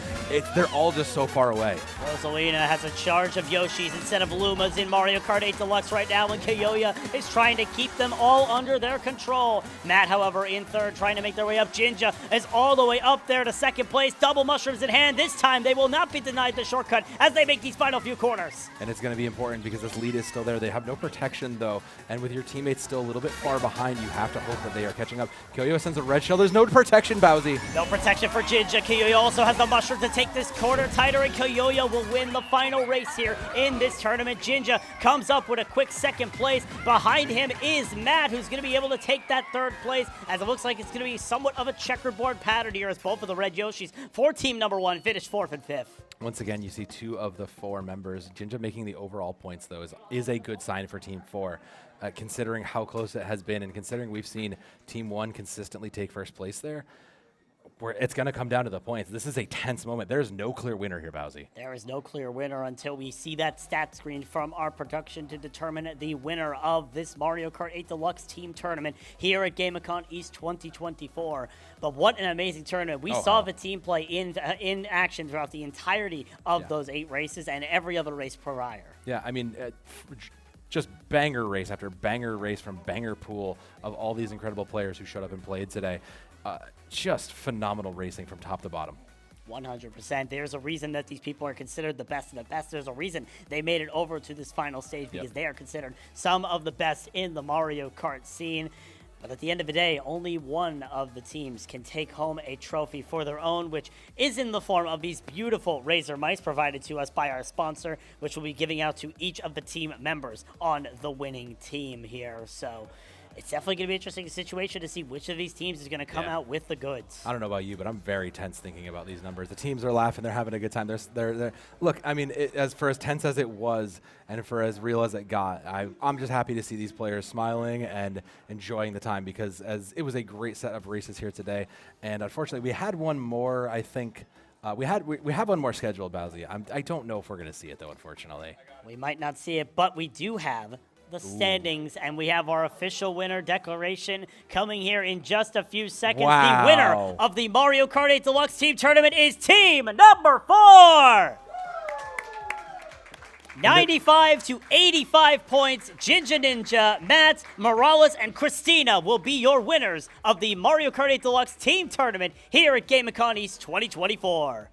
They're all just so far away. Rosalina has a charge of Yoshis instead of Lumas in Mario Kart 8 Deluxe right now, and Kyoya is trying to keep them all under their control. Matt, however, in 3rd, trying to make their way up. Jinja is all the way up there to 2nd place. Double mushrooms in hand. This time they will not be denied the shortcut as they make these final few corners. And it's going to be important because this lead is still there. They have no protection, though. And with your teammates still a little bit far behind, you have to hope that they are catching up. Kyoya sends a red shell. There's no protection, Bowsy. No protection for Jinja. Kyoya also has the mushroom to take this corner tighter, and Kyoya will win the final race here in this tournament. Jinja comes up with a quick 2nd place. Behind him is Matt, who's going to be able to take that 3rd place, as it looks like it's going to be somewhat of a checkerboard pattern here as both of the red Yoshis for team number 1 finish 4th and 5th. Once again, you see 2 of the 4 members. Jinja making the overall points, though, is a good sign for Team 4, considering how close it has been and considering we've seen Team 1 consistently take 1st place there. Where it's going to come down to the points. This is a tense moment. There's no clear winner here, Bowsy. There is no clear winner until we see that stat screen from our production to determine the winner of this Mario Kart 8 Deluxe team tournament here at GameACon East 2024. But what an amazing tournament. We saw the team play in action throughout the entirety of those 8 races and every other race prior. Yeah, I mean, just banger race after banger race from banger pool of all these incredible players who showed up and played today. Just phenomenal racing from top to bottom. 100%. There's a reason that these people are considered the best of the best. There's a reason they made it over to this final stage because they are considered some of the best in the Mario Kart scene. But at the end of the day, only one of the teams can take home a trophy for their own, which is in the form of these beautiful Razor mice provided to us by our sponsor, which we'll be giving out to each of the team members on the winning team here. So it's definitely going to be an interesting situation to see which of these teams is going to come out with the goods. I don't know about you, but I'm very tense thinking about these numbers. The teams are laughing. They're having a good time. They're look, I mean, as for as tense as it was and for as real as it got, I'm just happy to see these players smiling and enjoying the time because as it was a great set of races here today. And unfortunately, we had one more, I think. We have one more scheduled, Bowsy. I don't know if we're going to see it, though, unfortunately. We might not see it, but we do have the standings, and we have our official winner declaration coming here in just a few seconds. Wow. The winner of the Mario Kart 8 Deluxe Team Tournament is team number 4! 95 to 85 points. Jinja Ninja, Matt, Morales, and Christina will be your winners of the Mario Kart 8 Deluxe Team Tournament here at GameACon East 2024.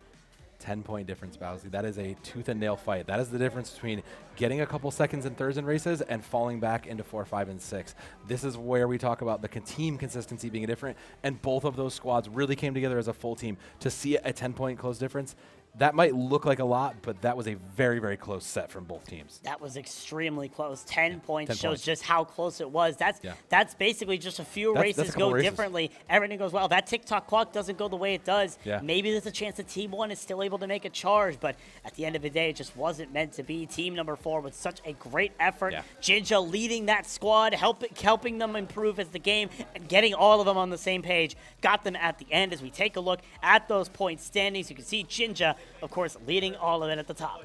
10-point difference, Bowsy. That is a tooth and nail fight. That is the difference between getting a couple seconds and thirds in races and falling back into 4, 5, and 6. This is where we talk about the team consistency being different, and both of those squads really came together as a full team to see a 10-point close difference. That might look like a lot, but that was a very, very close set from both teams. That was extremely close. 10 points 10 shows points. just how close it was. That's basically just a few races go differently. Everything goes well. That TikTok clock doesn't go the way it does. Yeah. Maybe there's a chance that Team 1 is still able to make a charge, but at the end of the day, it just wasn't meant to be. Team number 4 with such a great effort. Yeah. Jinja leading that squad, helping them improve as the game, and getting all of them on the same page. Got them at the end. As we take a look at those point standings, you can see Jinja, of course, leading all of it at the top.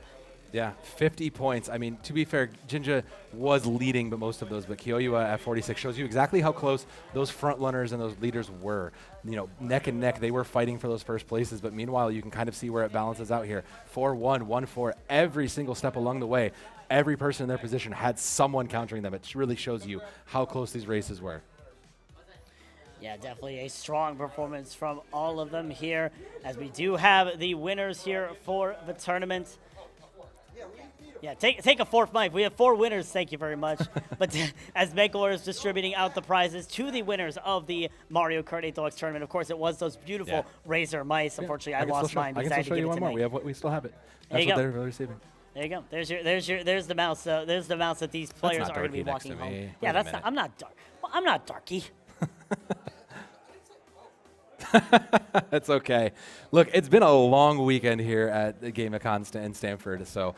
Yeah, 50 points. I mean, to be fair, Jinja was leading most of those, but Kyoyua at 46 shows you exactly how close those front runners and those leaders were. You know, neck and neck, they were fighting for those first places, but meanwhile, you can kind of see where it balances out here. 4-1, 1-4, every single step along the way, every person in their position had someone countering them. It really shows you how close these races were. Yeah, definitely a strong performance from all of them here, as we do have the winners here for the tournament. Yeah, take a fourth mic. We have 4 winners, thank you very much. But as Megler is distributing out the prizes to the winners of the Mario Kart 8 Deluxe tournament, of course, it was those beautiful Razor mice. Unfortunately, I lost mine. I can still show you one more. We still have it. That's what they're receiving. There you go. There's the mouse. There's the mouse that these players are going to be walking home. Yeah, that's not. I'm not dark. Well, I'm not darky. That's okay. Look, it's been a long weekend here at the GameACon in Stanford, so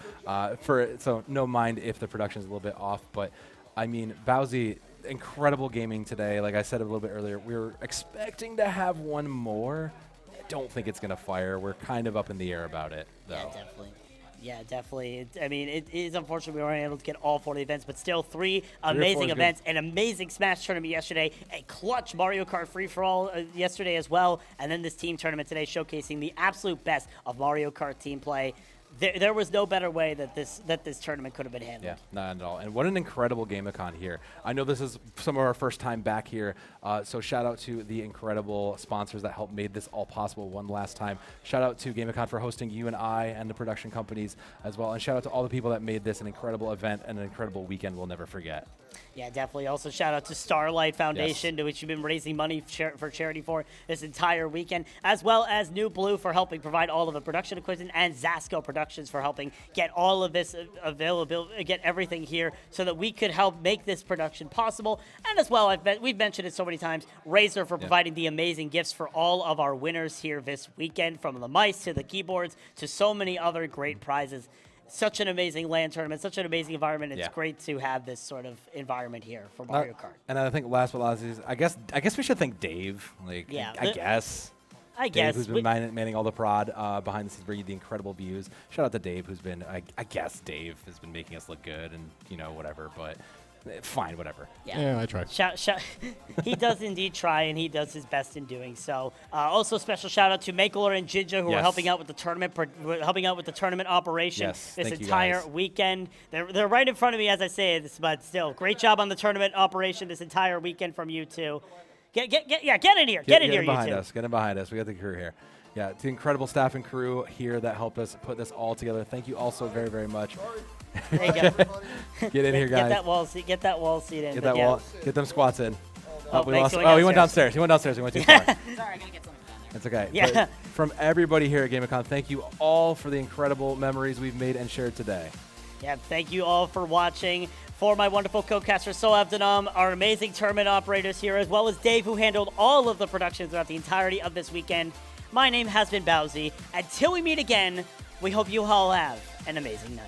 no mind if the production is a little bit off. But I mean, Bowsy, incredible gaming today. Like I said a little bit earlier, we were expecting to have one more. I don't think it's gonna fire. We're kind of up in the air about it, though. Yeah, definitely. Yeah, definitely. I mean, it is unfortunate we weren't able to get all 40 events, but still 3 amazing events. An amazing Smash tournament yesterday, a clutch Mario Kart free-for-all yesterday as well, and then this team tournament today showcasing the absolute best of Mario Kart team play. There was no better way that this tournament could have been handled. Yeah, not at all. And what an incredible GameACon here. I know this is some of our first time back here, so shout out to the incredible sponsors that helped made this all possible one last time. Shout out to GameACon for hosting you and I and the production companies as well. And shout out to all the people that made this an incredible event and an incredible weekend we'll never forget. Yeah, definitely. Also, shout out to Starlight Foundation, to which you've been raising money for charity for this entire weekend, as well as New Blue for helping provide all of the production equipment, and Zasco Productions for helping get all of this available, get everything here so that we could help make this production possible. And as well, we've mentioned it so many times, Razer for providing the amazing gifts for all of our winners here this weekend, from the mice to the keyboards to so many other great prizes. Such an amazing LAN tournament, such an amazing environment. It's great to have this sort of environment here for Mario Kart. And I think last but not least, I guess we should thank Dave. Like, yeah, I guess. Dave, who's been manning all the prod behind the scenes, bringing the incredible views. Shout out to Dave, who's been, I guess Dave has been making us look good and, whatever. But Fine, whatever. Yeah, I try. He does indeed try, and he does his best in doing so. Also, special shout out to Makeler and Jinja, who are helping out with the tournament operation this entire weekend. They're right in front of me as I say this, but still, great job on the tournament operation this entire weekend from you two. Get in here. Get in here, Get you two. Get in behind us. We got the crew here. Yeah, it's the incredible staff and crew here that helped us put this all together. Thank you all so very, very much. There you go. Get in here, guys. Get that wall seat. Get that wall seat in. Get that wall. Get them squats in. Oh, he went downstairs. He went downstairs. He went too far. Sorry, I gotta get something down there. It's okay. Yeah. But from everybody here at GameACon, thank you all for the incredible memories we've made and shared today. Yeah, thank you all for watching. For my wonderful co-caster, Sohav Danam, our amazing tournament operators here, as well as Dave, who handled all of the production throughout the entirety of this weekend. My name has been Bowsy. Until we meet again, we hope you all have an amazing night.